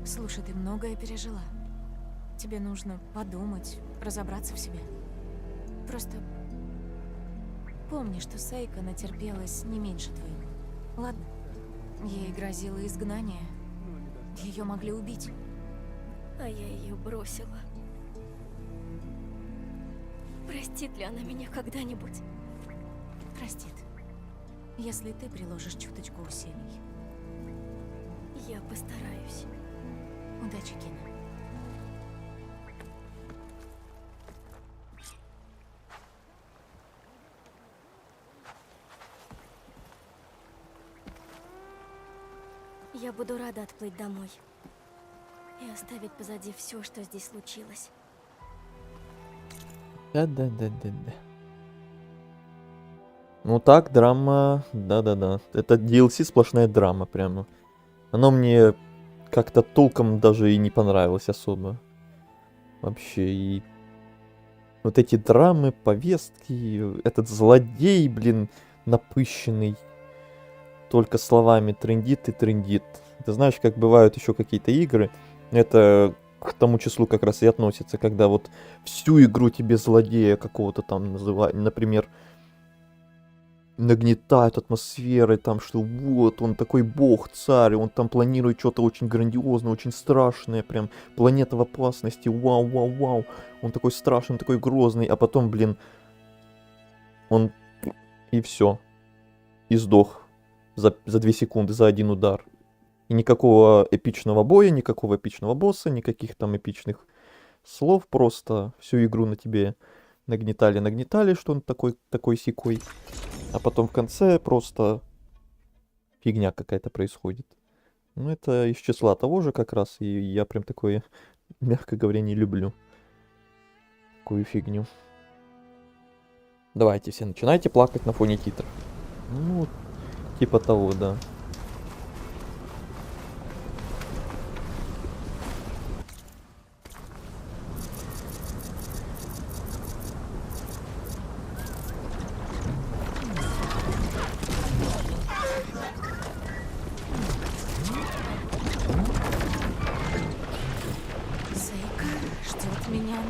Слушай, ты многое пережила. Тебе нужно подумать, разобраться в себе. Просто помни, что Сейка натерпелась не меньше твоего. Ладно? Ей грозило изгнание. Ее могли убить. А я ее бросила. Простит ли она меня когда-нибудь? Простит. Если ты приложишь чуточку усилий. Я постараюсь. Удачи, Кина. Я буду рада отплыть домой и оставить позади все, что здесь случилось. Да-да-да-да-да. Ну так, драма, да-да-да. Это DLC сплошная драма прямо. Оно мне как-то толком даже и не понравилось особо. Вообще, и вот эти драмы, повестки, этот злодей, блин, напыщенный, только словами трындит и трындит. Ты знаешь, как бывают еще какие-то игры, это к тому числу как раз и относится, когда вот всю игру тебе злодея какого-то там называют, например, нагнетают атмосферой, там, что вот, он такой бог, царь, он там планирует что-то очень грандиозное, очень страшное, прям планета в опасности, вау-вау-вау, он такой страшный, такой грозный, а потом, блин, он и все, и сдох за 2 секунды, за один удар. И никакого эпичного боя, никакого эпичного босса, никаких там эпичных слов, просто всю игру на тебе нагнетали, что он такой-сякой. А потом в конце просто фигня какая-то происходит. Ну, это из числа того же как раз, и я прям такое, мягко говоря, не люблю. Такую фигню. Давайте все, начинайте плакать на фоне титров. Ну, типа того, да.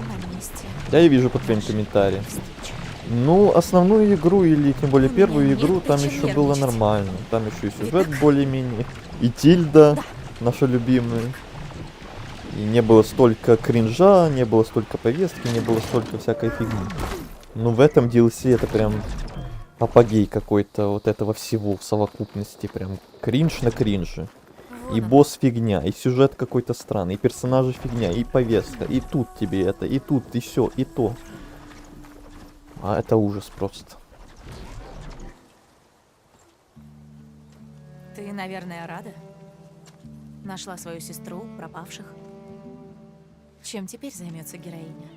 На месте. Я и вижу по твоим комментариям. Ну, основную игру или тем более первую игру там еще было нормально. Там еще и сюжет более-менее. И Тильда, наша любимая. И не было столько кринжа, не было столько повестки, не было столько всякой фигни. Но в этом DLC это прям апогей какой-то вот этого всего в совокупности. Прям кринж на кринже. И босс фигня, и сюжет какой-то странный, и персонажи фигня, и повестка, и тут тебе это, и тут, и все, и то. А это ужас просто. Ты, наверное, рада? Нашла свою сестру, пропавших. Чем теперь займется героиня?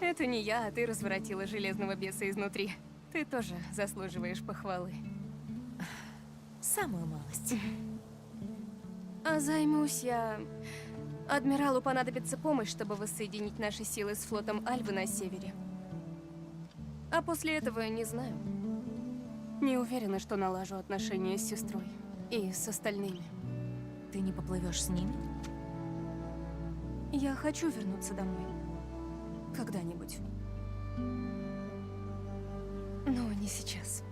Это не я, а ты разворотила железного беса изнутри. Ты тоже заслуживаешь похвалы. Самую малость. А займусь я... Адмиралу понадобится помощь, чтобы воссоединить наши силы с флотом Альвы на севере. А после этого не знаю. Не уверена, что налажу отношения с сестрой. И с остальными. Ты не поплывешь с ними? Я хочу вернуться домой. Когда-нибудь. Но не сейчас.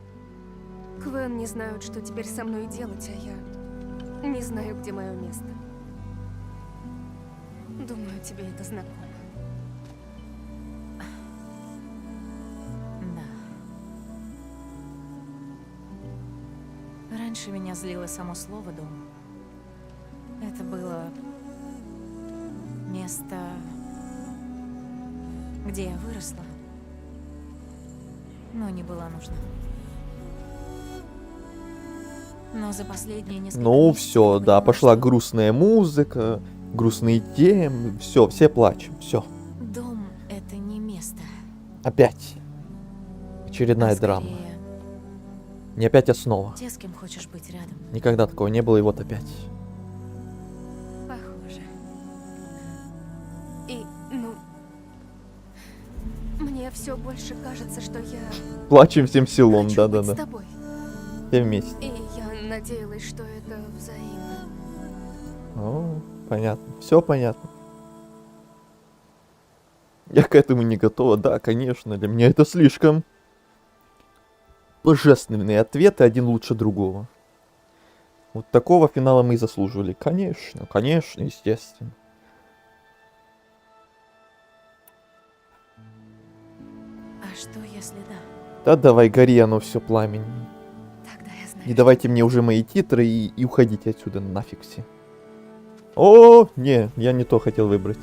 Квен не знают, что теперь со мной делать, а я не знаю, где мое место. Думаю, тебе это знакомо. Да. Раньше меня злило само слово «дом». Это было место, где я выросла, но не была нужна. Но за последние несколько Ну месяцев все, я да, поняла, пошла что грустная музыка, грустные темы, все плачем, все. дом — это не место. Опять. Очередная А драма. скорее Не опять основа. те, с кем хочешь быть рядом. Никогда такого не было, и вот опять. Похоже. И, ну... Мне все больше кажется, что я... Плачем всем селом, хочу да-да-да. быть с тобой. Все вместе. И я надеялась, что это взаимно. О, понятно. Все понятно. Я к этому не готова. Да, конечно, для меня это слишком божественные ответы, один лучше другого. Вот такого финала мы и заслуживали. Конечно, конечно, естественно. А что, если да? Да давай, гори оно все пламень. Тогда я знаю. И давайте мне уже мои титры и уходите отсюда нафиг все. О, не, я не то хотел выбрать.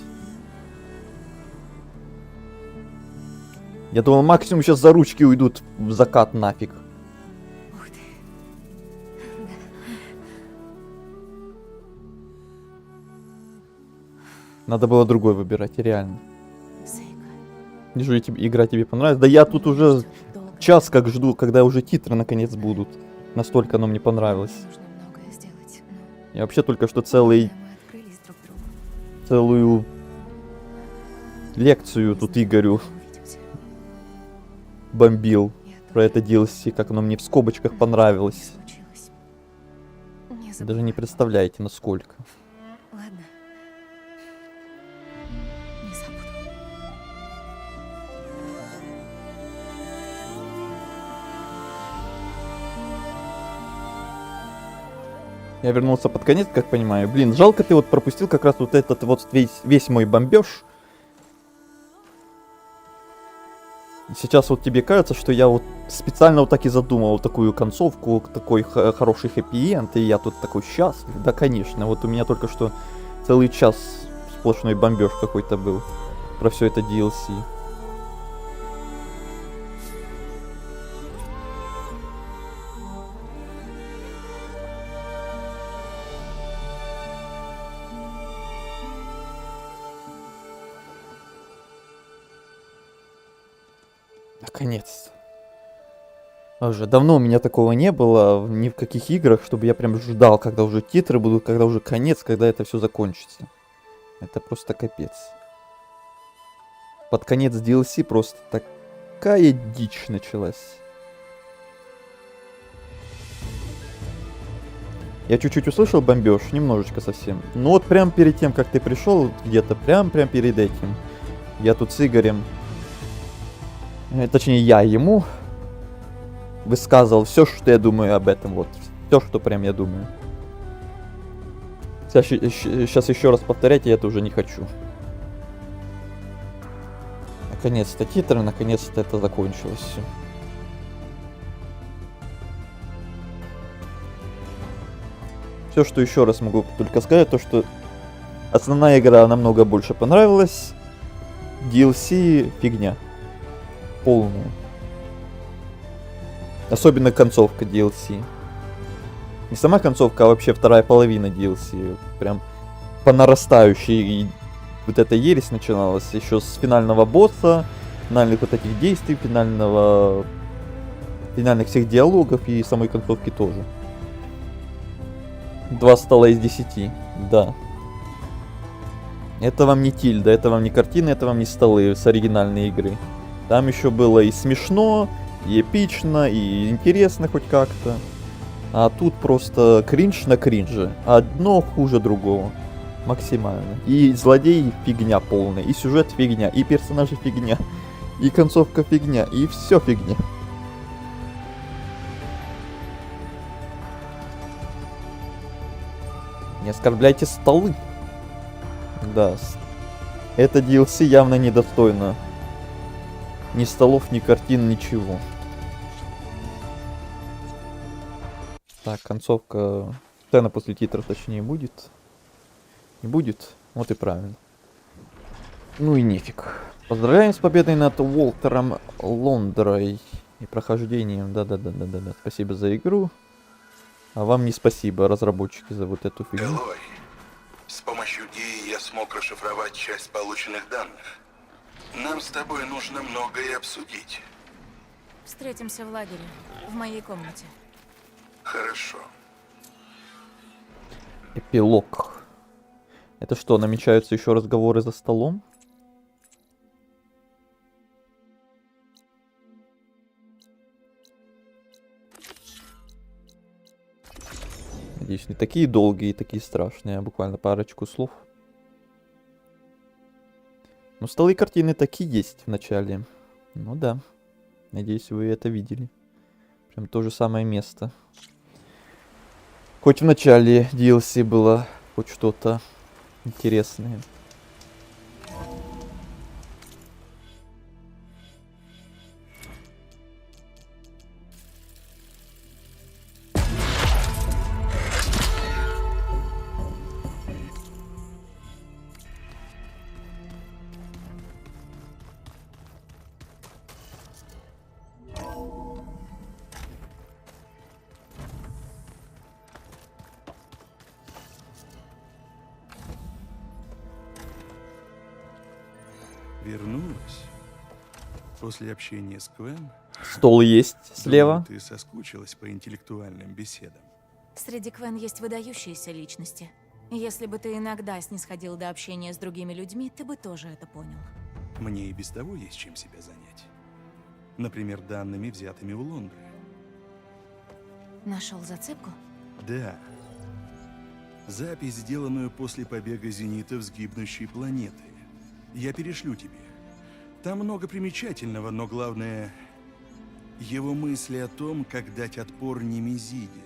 Я думал, максимум сейчас за ручки уйдут в закат нафиг. Ух ты. Надо было другой выбирать, реально. Сейка. Вижу, игра тебе понравилась. Да я тут уже час как жду, когда уже титры наконец будут. Настолько оно мне понравилось. Нужно многое сделать, но Я вообще только что целую лекцию тут Игорю бомбил про это DLC, как оно мне в скобочках понравилось. Даже не представляете, насколько. Ладно. Не забуду. Я вернулся под конец, как понимаю. Блин, жалко ты вот пропустил как раз вот этот вот весь мой бомбеж. Сейчас вот тебе кажется, что я вот специально вот так и задумал такую концовку, такой хороший хэппи-энд, и я тут такой счастлив. Да, конечно, вот у меня только что целый час сплошной бомбеж какой-то был про все это DLC. Наконец-то. Уже давно у меня такого не было ни в каких играх, чтобы я прям ждал, когда уже титры будут, когда уже конец, когда это все закончится. Это просто капец. Под конец DLC просто такая дичь началась. Я чуть-чуть услышал бомбеж, немножечко совсем. Но вот прям перед тем, как ты пришел, где-то прям перед этим, я тут с Игорем, точнее я ему высказывал все, что я думаю об этом, вот. Все, что прям я думаю. Сейчас еще раз повторять я это уже не хочу. Наконец-то титры, наконец-то это закончилось все. Все, что еще раз могу только сказать, то что основная игра намного больше понравилась. DLC фигня. Полная. Особенно концовка DLC. Не сама концовка, а вообще вторая половина DLC. Прям по нарастающей. И вот эта ересь начиналась еще с финального босса, финальных вот этих действий, финальных всех диалогов и самой концовки тоже. 2 стола из 10, да. Это вам не Тильда, это вам не картины, это вам не столы с оригинальной игры. Там еще было и смешно, и эпично, и интересно хоть как-то. А тут просто кринж на кринже. Одно хуже другого. Максимально. И злодей фигня полная, и сюжет фигня, и персонажи фигня, и концовка фигня, и все фигня. Не оскорбляйте столы. Да. Это DLC явно недостойно. Ни столов, ни картин, ничего. Так, концовка. Сцена после титров, точнее, будет. Не будет? Вот и правильно. Ну и нефиг. Поздравляем с победой над Уолтером Лондрой и прохождением. Да. Спасибо за игру. А вам не спасибо, разработчики, за вот эту фигню. Элой, с помощью Геи я смог расшифровать часть полученных данных. Нам с тобой нужно многое обсудить. Встретимся в лагере, в моей комнате. Хорошо. Эпилог. Это что, намечаются еще разговоры за столом? Надеюсь, не такие долгие и такие страшные, а буквально парочку слов. Ну, столы и картины такие есть в начале. Ну да. Надеюсь, вы это видели. Прям то же самое место. Хоть в начале DLC было хоть что-то интересное. Вернулась. После общения с Квен... Стол есть слева. Думаю, ты соскучилась по интеллектуальным беседам. Среди Квен есть выдающиеся личности. Если бы ты иногда снисходил до общения с другими людьми, ты бы тоже это понял. Мне и без того есть чем себя занять. Например, данными, взятыми у Лондры. Нашел зацепку? Да. Запись, сделанную после побега зенитов с гибнущей планеты. Я перешлю тебе. Там много примечательного, но главное — его мысли о том, как дать отпор Немезиде.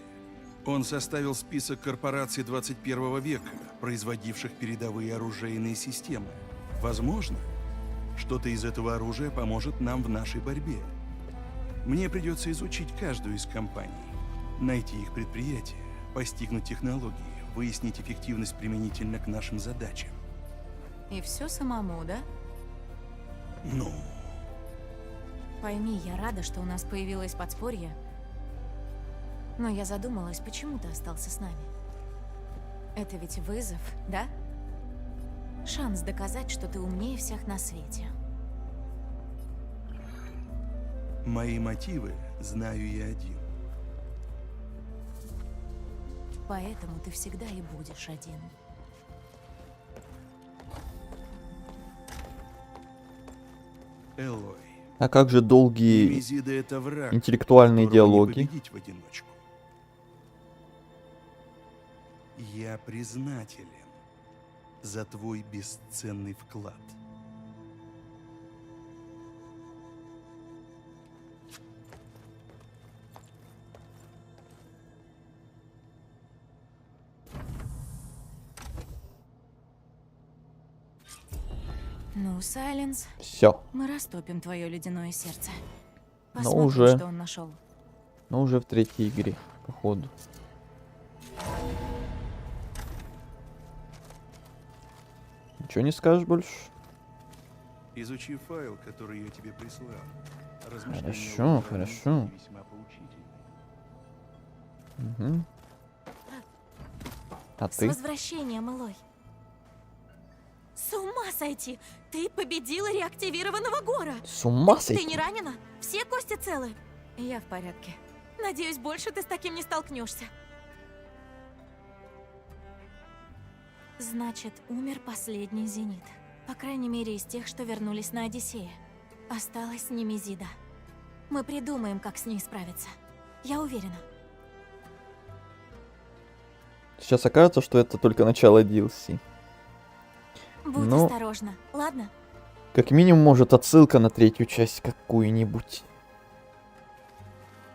Он составил список корпораций 21 века, производивших передовые оружейные системы. Возможно, что-то из этого оружия поможет нам в нашей борьбе. Мне придется изучить каждую из компаний, найти их предприятия, постигнуть технологии, выяснить эффективность применительно к нашим задачам. И все самому, да? Ну... Пойми, я рада, что у нас появилось подспорье. Но я задумалась, почему ты остался с нами? Это ведь вызов, да? Шанс доказать, что ты умнее всех на свете. Мои мотивы знаю я один. Поэтому ты всегда и будешь один. Элой. А как же долгие Немезида — это враг, интеллектуальные которого не диалоги? победить в одиночку. Я признателен за твой бесценный вклад. Ну, Сайленс. Все. Мы растопим твое ледяное сердце. Но Посмотрим, уже. что он нашел. Но уже в третьей игре, походу. Ничего не скажешь больше? Изучи файл, который я тебе прислал. Хорошо, хорошо. Весьма поучительный. Угу. А С ты? возвращением, Элой. С ума сойти! Ты победила реактивированного Гора! С ума Ты сойти? не ранена? Все кости целы? Я в порядке. Надеюсь, больше ты с таким не столкнешься. Значит, умер последний Зенит. По крайней мере, из тех, что вернулись на Одиссея. Осталась Немезида. Мы придумаем, как с ней справиться. Я уверена. Сейчас окажется, что это только начало DLC. Будь Ну, осторожна, ладно? как минимум, может, отсылка на третью часть какую-нибудь.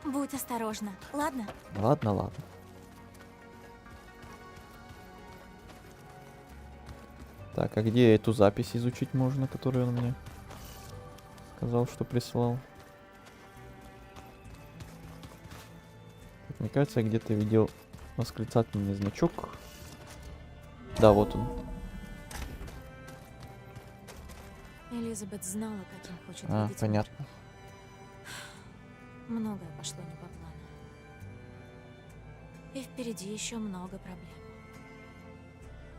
Будь осторожна, ладно? Ладно, ладно. Так, а где эту запись изучить можно, которую он мне сказал, что прислал? Мне кажется, я где-то видел восклицательный значок. Да, вот он. Элизабет знала, каким хочет А, видеть понятно. мир. Многое пошло не по плану. И впереди еще много проблем.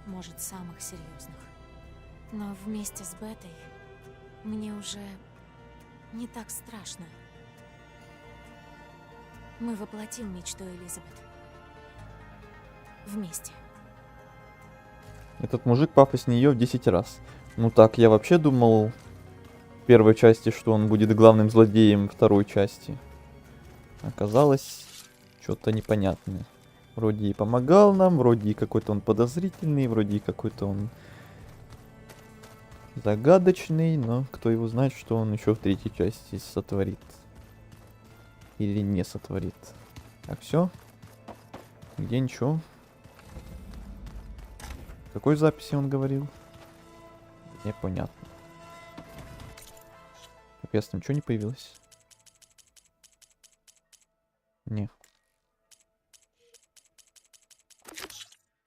Может, самых серьезных. Но вместе с Бетой мне уже не так страшно. Мы воплотим мечту Элизабет. Вместе. Этот мужик пафоснее ее в 10 раз. Ну так, я вообще думал в первой части, что он будет главным злодеем второй части. Оказалось, что-то непонятное. Вроде и помогал нам, вроде и какой-то он подозрительный, вроде и какой-то он загадочный, но кто его знает, что он еще в третьей части сотворит. Или не сотворит. Так, все. Где ничего. В какой записи он говорил? Непонятно. Капец, там ничего не появилось? Не.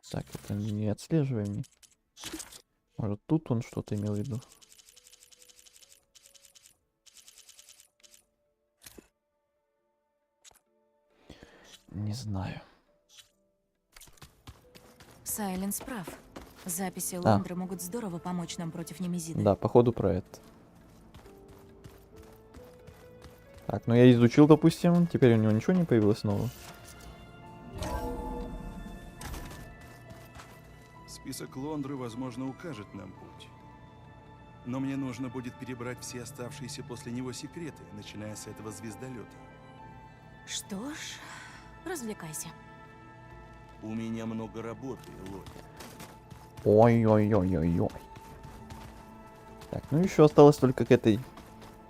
Так, это не отслеживаем. Может, тут он что-то имел в виду? Не знаю. Сайленс прав. Записи Лондры могут здорово помочь нам против Немезиды. Да, походу про это. Так, ну я изучил, допустим. Теперь у него ничего не появилось нового. Список Лондры, возможно, укажет нам путь. Но мне нужно будет перебрать все оставшиеся после него секреты, начиная с этого звездолета. Что ж, развлекайся. У меня много работы, Элой. Ой-ой-ой-ой-ой. Так, ну еще осталось только к этой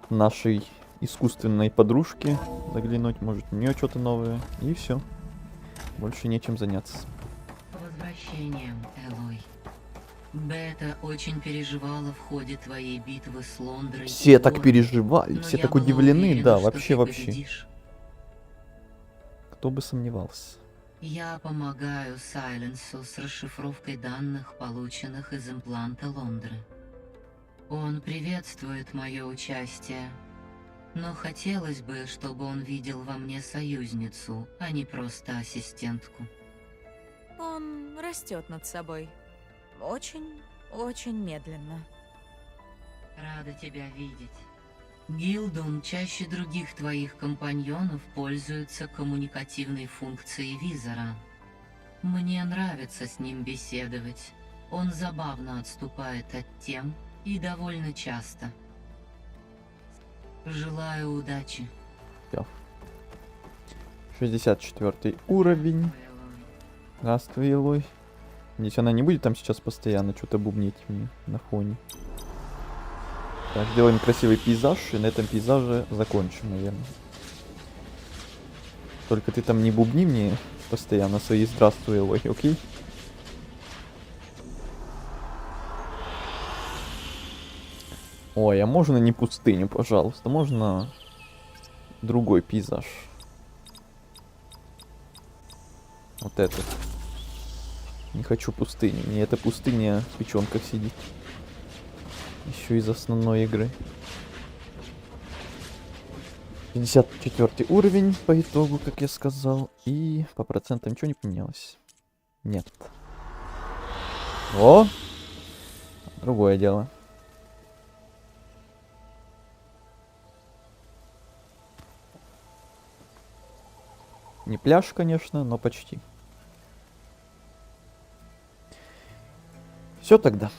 нашей искусственной подружке заглянуть. Может, у нее что-то новое. И все. Больше нечем заняться. Возвращением, Элой. Бета очень переживала в ходе твоей битвы с Лондрой. Все так переживали, все так удивлены, да, вообще. Кто бы сомневался. Я помогаю Сайленсу с расшифровкой данных, полученных из импланта Лондры. Он приветствует мое участие, но хотелось бы, чтобы он видел во мне союзницу, а не просто ассистентку. Он растет над собой. Очень, очень медленно. Рада тебя видеть. Гилдун чаще других твоих компаньонов пользуется коммуникативной функцией визора. Мне нравится с ним беседовать. Он забавно отступает от тем и довольно часто. Желаю удачи. Всё. 64 уровень. Здравствуй, Элой. Надеюсь, она не будет там сейчас постоянно что-то бубнить мне на фоне. Так, сделаем красивый пейзаж, и на этом пейзаже закончим, наверное. Только ты там не бубни мне постоянно свои здравствуй, ой, окей? Ой, а можно не пустыню, пожалуйста? Можно другой пейзаж. Вот этот. Не хочу пустыню. Мне эта пустыня в печенках сидит. Еще из основной игры. 54 уровень по итогу, как я сказал. И по процентам ничего не поменялось. Нет. О! Другое дело. Не пляж, конечно, но почти. Все тогда.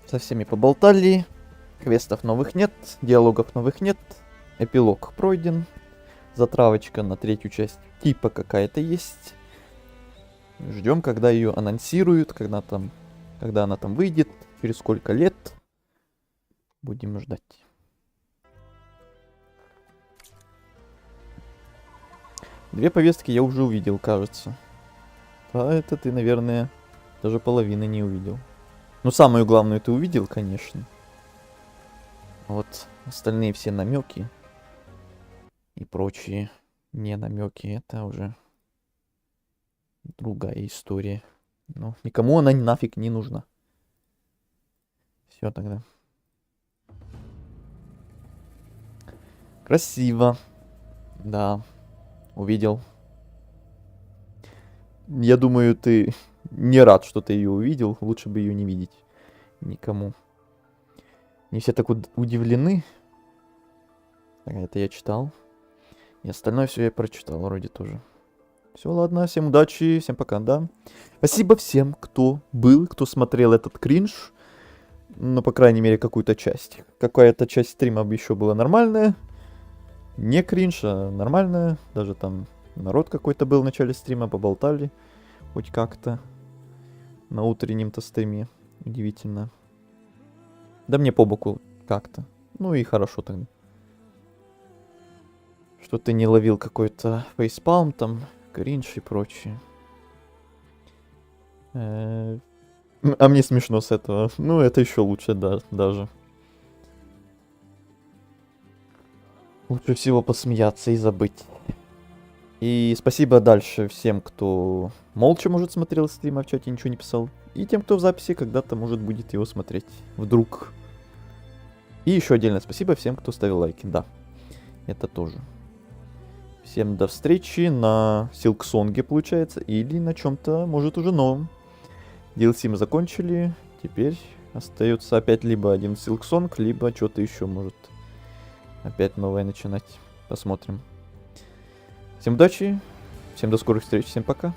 Со всеми поболтали. Квестов новых нет, диалогов новых нет. Эпилог пройден. Затравочка на 3-ю часть типа какая-то есть. Ждем, когда ее анонсируют, когда она там выйдет, через сколько лет. Будем ждать. Две повестки я уже увидел, кажется. А это ты, наверное, даже половины не увидел. Ну, самую главную ты увидел, конечно. Вот остальные все намеки и прочие не намеки, это уже другая история. Но никому она нафиг не нужна. Все тогда. Красиво. Да. Увидел. Я думаю, ты не рад, что ты ее увидел. Лучше бы ее не видеть никому. Не все так удивлены. Так, это я читал. И остальное все я прочитал вроде тоже. Все, ладно. Всем удачи. Всем пока, да. Спасибо всем, кто был, кто смотрел этот кринж. Ну, по крайней мере, какую-то часть. Какая-то часть стрима еще была нормальная. Не кринж, а нормальная. Даже там народ какой-то был в начале стрима, поболтали. Хоть как-то. На утреннем-то стриме. Удивительно. Да мне по боку как-то. Ну и хорошо тогда. Что ты не ловил какой-то фейспалм там, кринж и прочее. А мне смешно с этого. Ну, это еще лучше, да, даже. Лучше всего посмеяться и забыть. И спасибо дальше всем, кто молча, может, смотрел стрим, а в чате ничего не писал. И тем, кто в записи когда-то, может, будет его смотреть. Вдруг. И еще отдельное спасибо всем, кто ставил лайки. Да, это тоже. Всем до встречи на Силксонге, получается. Или на чем-то, может, уже новом. DLC мы закончили. Теперь остается опять либо один Силксонг, либо что-то еще может опять новое начинать. Посмотрим. Всем удачи. Всем до скорых встреч. Всем пока.